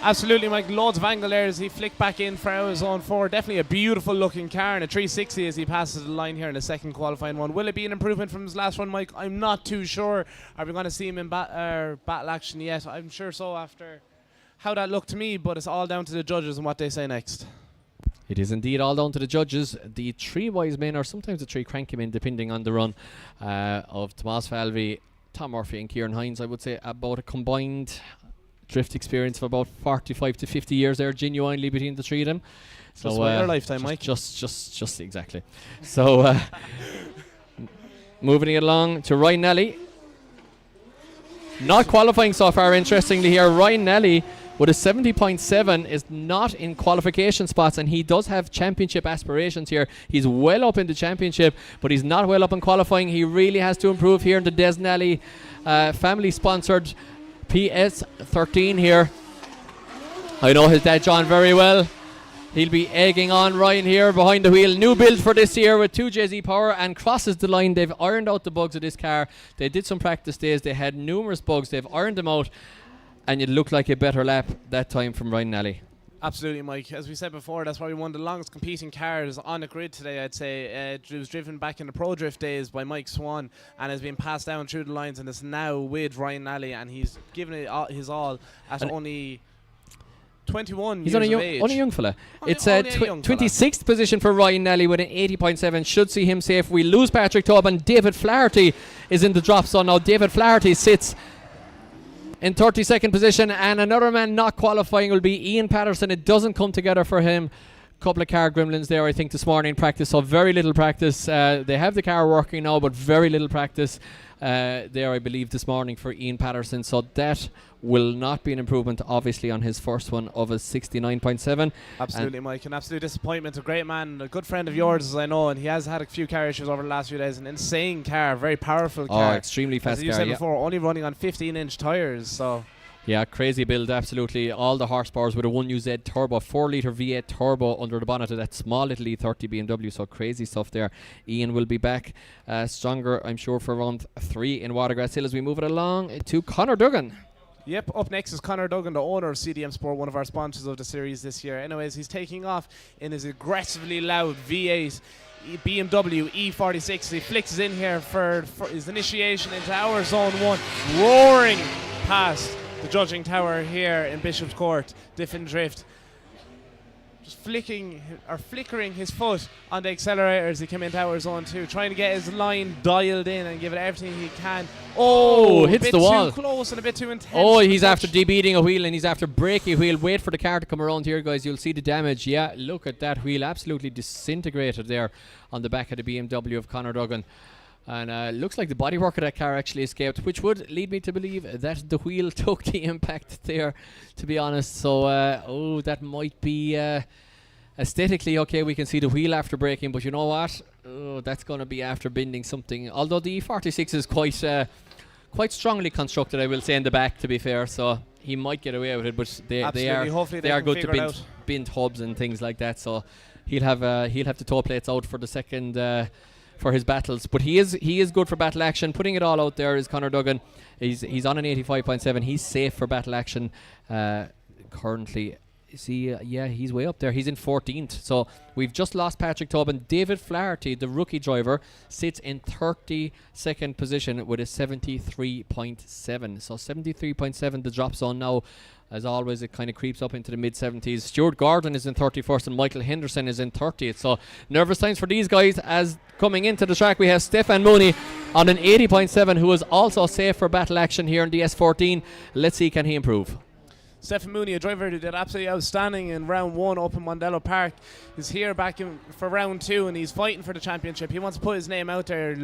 Absolutely, Mike. Loads of angle there as he flicked back in for our zone 4. Definitely a beautiful looking car and a 360 as he passes the line here in the second qualifying one. Will it be an improvement from his last run, Mike? I'm not too sure. Are we going to see him in battle action yet? I'm sure so after how that looked to me, but it's all down to the judges and what they say next. It is indeed all down to the judges. The three wise men, or sometimes the three cranky men, depending on the run of Tomas Falvey, Tom Murphy and Kieran Hines. I would say about a combined drift experience for about 45 to 50 years there, genuinely, between the three of them. So their lifetime, Mike. Just exactly. So moving it along to Ryan Nelly. Not qualifying so far, interestingly here. Ryan Nelly with a 70.7 is not in qualification spots, and he does have championship aspirations here. He's well up in the championship, but he's not well up in qualifying. He really has to improve here in the Des Nelly family-sponsored PS13 here. I know his dad John very well. He'll be egging on Ryan here behind the wheel. New build for this year with 2JZ power, and crosses the line. They've ironed out the bugs of this car. They did some practice days. They had numerous bugs. They've ironed them out, and it looked like a better lap that time from Ryan Nelly. Absolutely, Mike. As we said before, that's probably one of the longest competing cars on the grid today, I'd say. It was driven back in the Pro Drift days by Mike Swan and has been passed down through the lines, and it's now with Ryan Nally, and he's given it his all at only 21 he's years only of age. Only a young fella. It's only a young fella. 26th position for Ryan Nally with an 80.7. Should see him safe. We lose Patrick Tobin. David Flaherty is in the drop zone now. David Flaherty sits in 32nd position, and another man not qualifying will be Ian Patterson. It doesn't come together for him Couple of car gremlins there, I think, this morning in practice. So very little practice. They have the car working now, but very little practice there, I believe, this morning for Ian Patterson. So that will not be an improvement, obviously, on his first one of a 69.7. Absolutely, Mike. An absolute disappointment. A great man, a good friend of yours, as I know, and he has had a few car issues over the last few days. An insane car, very powerful car. Oh, extremely fast as you car, said yeah. before, only running on 15-inch tyres. So Yeah, crazy build, absolutely. All the horsepowers with a 1UZ turbo, 4-litre V8 turbo under the bonnet of that small little E30 BMW, so crazy stuff there. Ian will be back stronger, I'm sure, for round 3 in Watergrass Hill as we move it along to Conor Duggan. Yep, up next is Conor Duggan, the owner of CDM Sport, one of our sponsors of the series this year. Anyways, he's taking off in his aggressively loud V8 BMW E46. He flicks in here for his initiation into our Zone 1, roaring past the judging tower here in Bishopscourt. Diff and Drift just flickering his foot on the accelerator as he came into our Zone 2, trying to get his line dialed in and give it everything he can. Oh, hits a bit the wall. too close and a bit too intense. Oh, he's after debeating a wheel and he's after braking a wheel. Wait for the car to come around here, guys. You'll see the damage. Yeah, look at that wheel. Absolutely disintegrated there on the back of the BMW of Conor Duggan. And looks like the bodywork of that car actually escaped, which would lead me to believe that the wheel took the impact there, to be honest. So, that might be aesthetically okay. We can see the wheel after braking, but you know what? Oh, that's going to be after bending something. Although the E46 is quite strongly constructed, I will say, in the back, to be fair. So he might get away with it, but they are good to bend hubs and things like that. So he'll have the toe plates out for the second. For his battles, but he is good for battle action. Putting it all out there is Conor Duggan. He's on an 85.7. He's safe for battle action currently. See, he's way up there. He's in 14th. So we've just lost Patrick Tobin. David Flaherty, the rookie driver, sits in 32nd position with a 73.7. So 73.7, the drop zone now. As always, it kind of creeps up into the mid-70s. Stuart Gordon is in 31st and Michael Henderson is in 30th. So nervous times for these guys. As coming into the track, we have Stefan Mooney on an 80.7, who is also safe for battle action here in the S14. Let's see, can he improve? Stefan Mooney, a driver who did absolutely outstanding in round 1 up in Mondello Park, is here back for round 2, and he's fighting for the championship. He wants to put his name out there.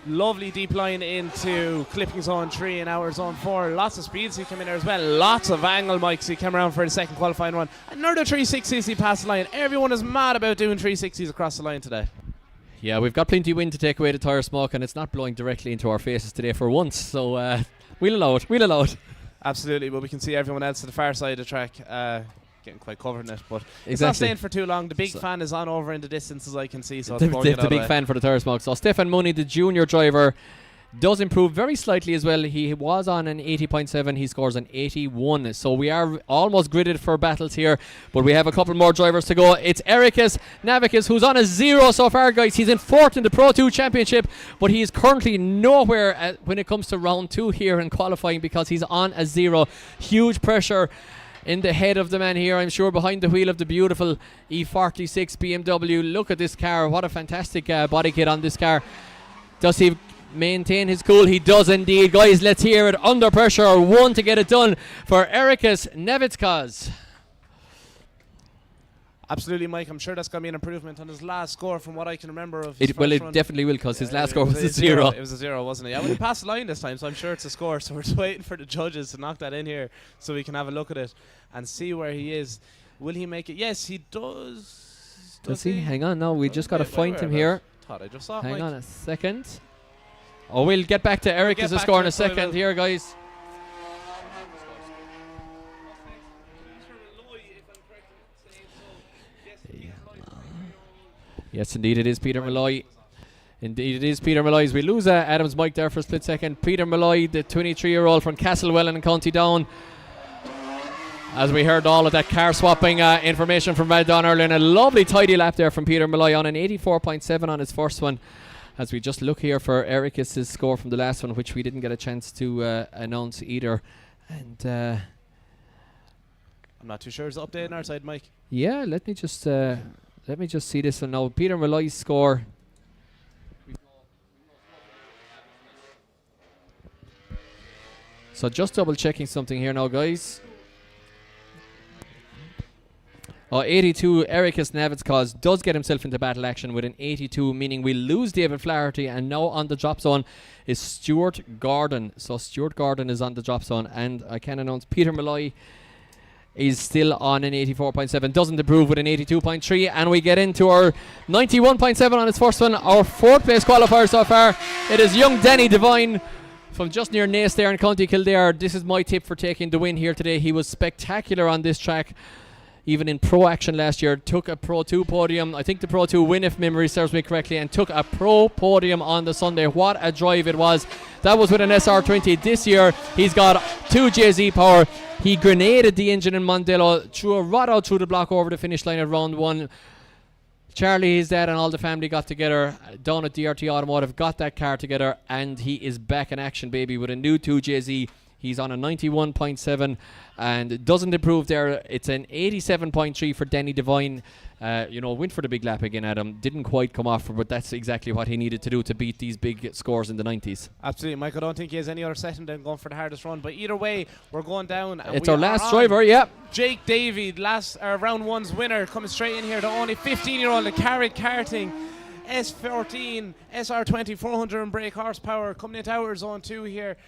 Lovely deep line into clipping zone 3 and our zone 4. Lots of speeds he came in there as well. Lots of angle mics. He came around for the second qualifying run. Another 360s he passed the line. Everyone is mad about doing 360s across the line today. Yeah, we've got plenty of wind to take away the tyre smoke, and it's not blowing directly into our faces today for once. So we'll allow it. Absolutely, but we can see everyone else to the far side of the track getting quite covered in it, but exactly. It's not staying for too long. The big fan is on over in the distance, as I can see, so the big fan for the tyre smoke. So Stefan Mooney, the junior driver, does improve very slightly as well. He was on an 80.7. He scores an 81. So we are almost gridded for battles here, but we have a couple more drivers to go. It's Ericus Navicus, who's on a 0 so far, guys. He's in 4th in the Pro2 Championship, but he is currently nowhere when it comes to round 2 here in qualifying, because he's on a 0. Huge pressure in the head of the man here, I'm sure, behind the wheel of the beautiful E46 BMW. Look at this car. What a fantastic body kit on this car. Does he maintain his cool? He does indeed. Guys, let's hear it. Under pressure, 1 to get it done for Ericus Nevitskas. Absolutely, Mike. I'm sure that's going to be an improvement on his last score from what I can remember of his It first run. definitely will, because his last score was a a 0. It was a 0, wasn't it? Yeah, well, he passed the line this time, so I'm sure it's a score. So we're just waiting for the judges to knock that in here so we can have a look at it and see where he is. Will he make it? Yes, he does. Does he? Hang on, no, we just got to find him here. Thought I just saw Hang Mike. on a second. Oh, we'll get back to Ericus' score in a second here, guys. Yes, indeed, it is Peter Malloy. Indeed, it is Peter Malloy. We lose Adam's mic there for a split second. Peter Malloy, the 23-year-old from Castlewellan in County Down. As we heard all of that car swapping information from Don earlier, and a lovely tidy lap there from Peter Malloy on an 84.7 on his first one. As we just look here for Ericus' score from the last one, which we didn't get a chance to announce either. And I'm not too sure. Is it updating our side, Mike? yeah, let me just see this one now. Peter Malloy's score. So just double checking something here now, guys. 82, Ericus Navitskos does get himself into battle action with an 82, meaning we lose David Flaherty, and now on the drop zone is Stuart Gordon. So Stuart Gordon is on the drop zone, and I can announce Peter Malloy is still on an 84.7, doesn't improve with an 82.3, and we get into our 91.7 on his first one, our 4th place qualifier so far. It is young Danny Devine from just near Naas there in County Kildare. This is my tip for taking the win here today. He was spectacular on this track, even in Pro action last year. Took a Pro 2 podium, I think the Pro 2 win if memory serves me correctly, and took a Pro podium on the Sunday. What a drive it was. That was with an SR20. This year he's got 2 JZ power. He grenaded the engine in Mondello, threw a rod out through the block over the finish line at round 1. Charlie, his dad, and all the family got together down at DRT Automotive, got that car together, and he is back in action, baby, with a new 2JZ. He's on a 91.7 and doesn't improve there. It's an 87.3 for Danny Devine. Went for the big lap again, Adam. Didn't quite come off, but that's exactly what he needed to do to beat these big scores in the 90s. Absolutely, Mike. I don't think he has any other setting than going for the hardest run. But either way, we're going down. And it's our last driver, yeah. Jake Davey, round 1's winner, coming straight in here. The only 15-year-old at Carrick Karting. S14, SR20, 400 and brake horsepower, coming into outer zone 2 here.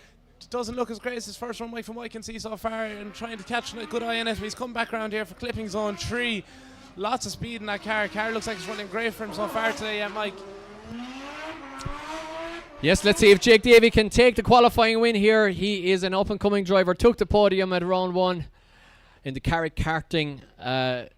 Doesn't look as great as his first run, Mike, from what I can see so far, and trying to catch a good eye on it. But he's come back around here for clipping zone 3. Lots of speed in that car. Car looks like it's running great for him so far today, yeah, Mike. Yes, let's see if Jake Davey can take the qualifying win here. He is an up-and-coming driver. Took the podium at round 1 in the Carrick Karting. I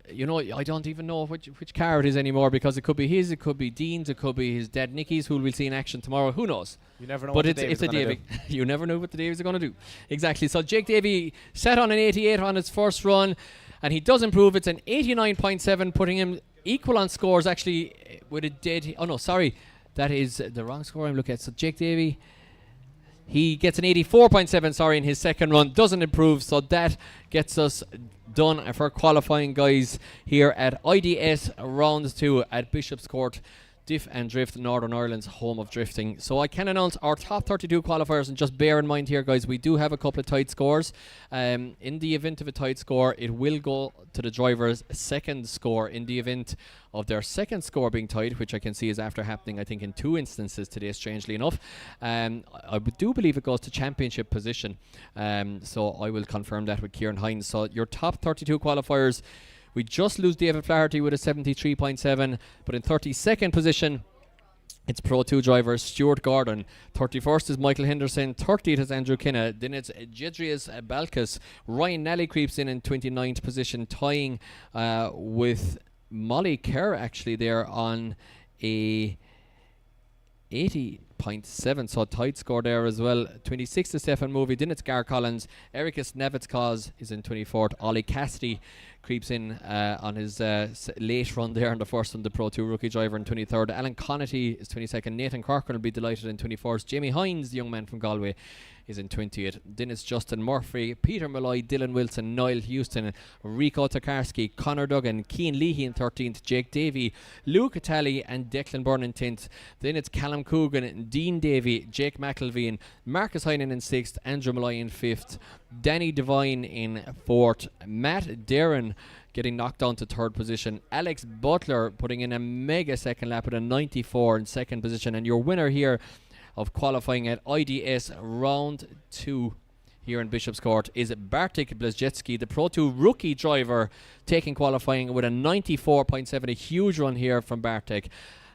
don't even know which car it is anymore, because it could be his, it could be Dean's, it could be his dad Nicky's, who we'll see in action tomorrow. Who knows? You never know. But what it's a Davey. You never know what the Davies are going to do. Exactly. So Jake Davey sat on an 88 on his first run, and he does improve. It's an 89.7, putting him equal on scores actually with a dead. Oh no, sorry, that is the wrong score I'm looking at. So Jake Davey, he gets an 84.7, sorry, in his second run. Doesn't improve, so that gets us done for qualifying, guys, here at IDS round 2 at Bishopscourt. Diff and Drift, Northern Ireland's home of drifting. So I can announce our top 32 qualifiers, and just bear in mind here, guys, we do have a couple of tight scores. In the event of a tight score, it will go to the driver's second score. In the event of their second score being tied, which I can see is after happening, I think, in 2 instances today, strangely enough, I do believe it goes to championship position. So I will confirm that with Kieran Hines. So your top 32 qualifiers, we just lose David Flaherty with a 73.7, but in 32nd position, it's Pro 2 driver Stuart Gordon. 31st is Michael Henderson. 30th is Andrew Kinna. Then it's Jedrius Balkas. Ryan Nally creeps in 29th position, tying with Molly Kerr actually there on a 80.7, so tight score there as well. 26th is Stefan Movie. Then it's Gar Collins. Ericus Navitskos is in 24th. Ollie Cassidy creeps in on his late run there on the first one, the Pro 2 rookie driver in 23rd. Alan Connaty is 22nd. Nathan Corcoran will be delighted in 24th. Jamie Hines, the young man from Galway, is in 20th. Then it's Justin Murphy, Peter Malloy, Dylan Wilson, Niall Houston, Rico Tokarski, Conor Duggan, Cian Leahy in 13th, Jake Davey, Luke Talley and Declan Byrne in 10th. Then it's Callum Coogan, Dean Davey, Jake McElveen, Marcus Heinen in 6th, Andrew Malloy in 5th, Danny Devine in 4th, Matt Darren getting knocked down to 3rd position, Alex Butler putting in a mega second lap at a 94 in 2nd position. And your winner here of qualifying at IDS round 2 here in Bishopscourt is Bartek Blazjetski, the Pro 2 rookie driver, taking qualifying with a 94.7, a huge run here from Bartek.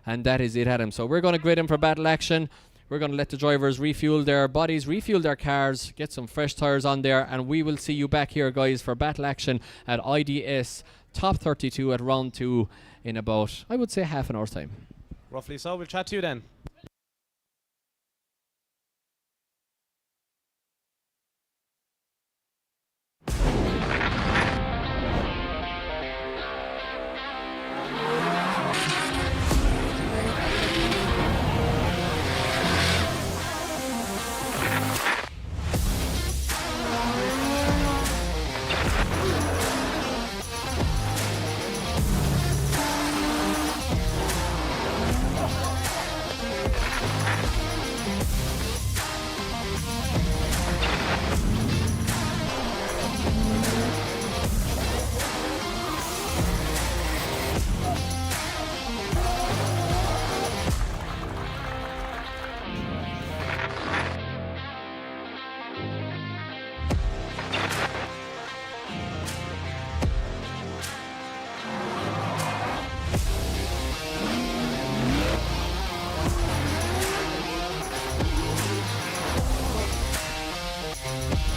And that is it, Adam. So we're going to grid him for battle action. We're going to let the drivers refuel their bodies, refuel their cars, get some fresh tyres on there, and we will see you back here, guys, for battle action at IDS top 32 at round 2 in about, I would say, half an hour's time. Roughly so. We'll chat to you then.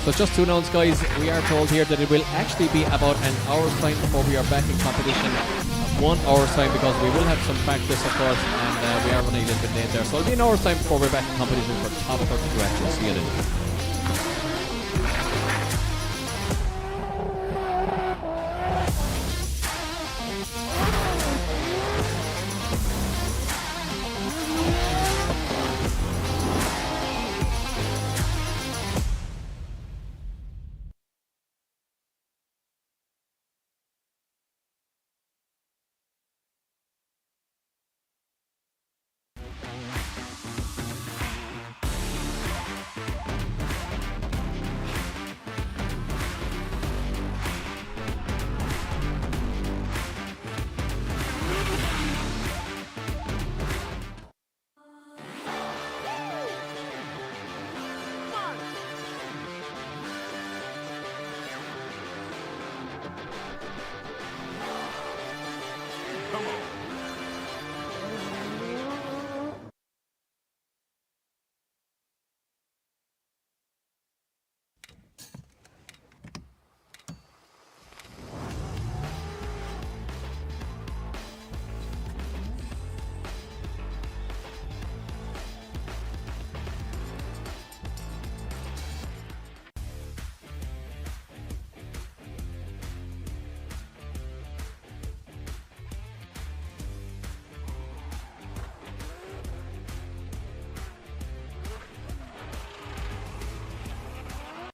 So just to announce, guys, we are told here that it will actually be about an hour's time before we are back in competition. 1 hour's time, because we will have some practice, of course, and we are running a little bit late there. So it'll be an hour's time before we're back in competition for top 32 actual ceiling. Come on.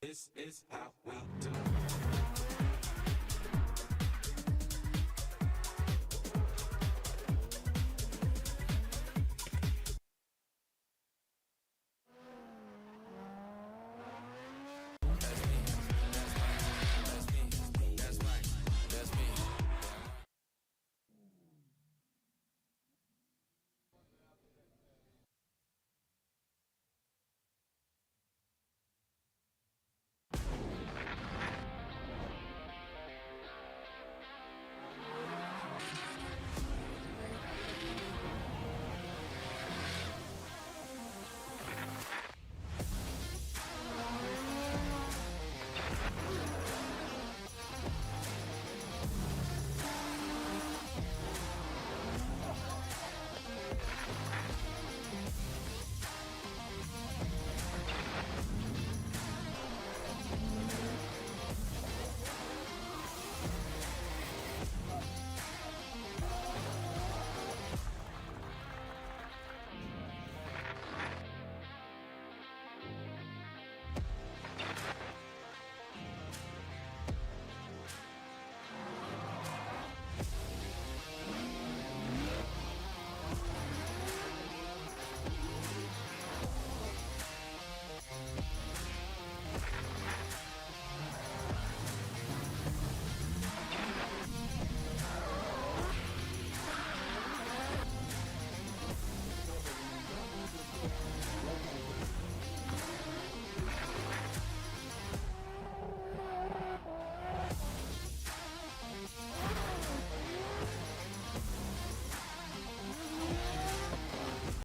This is how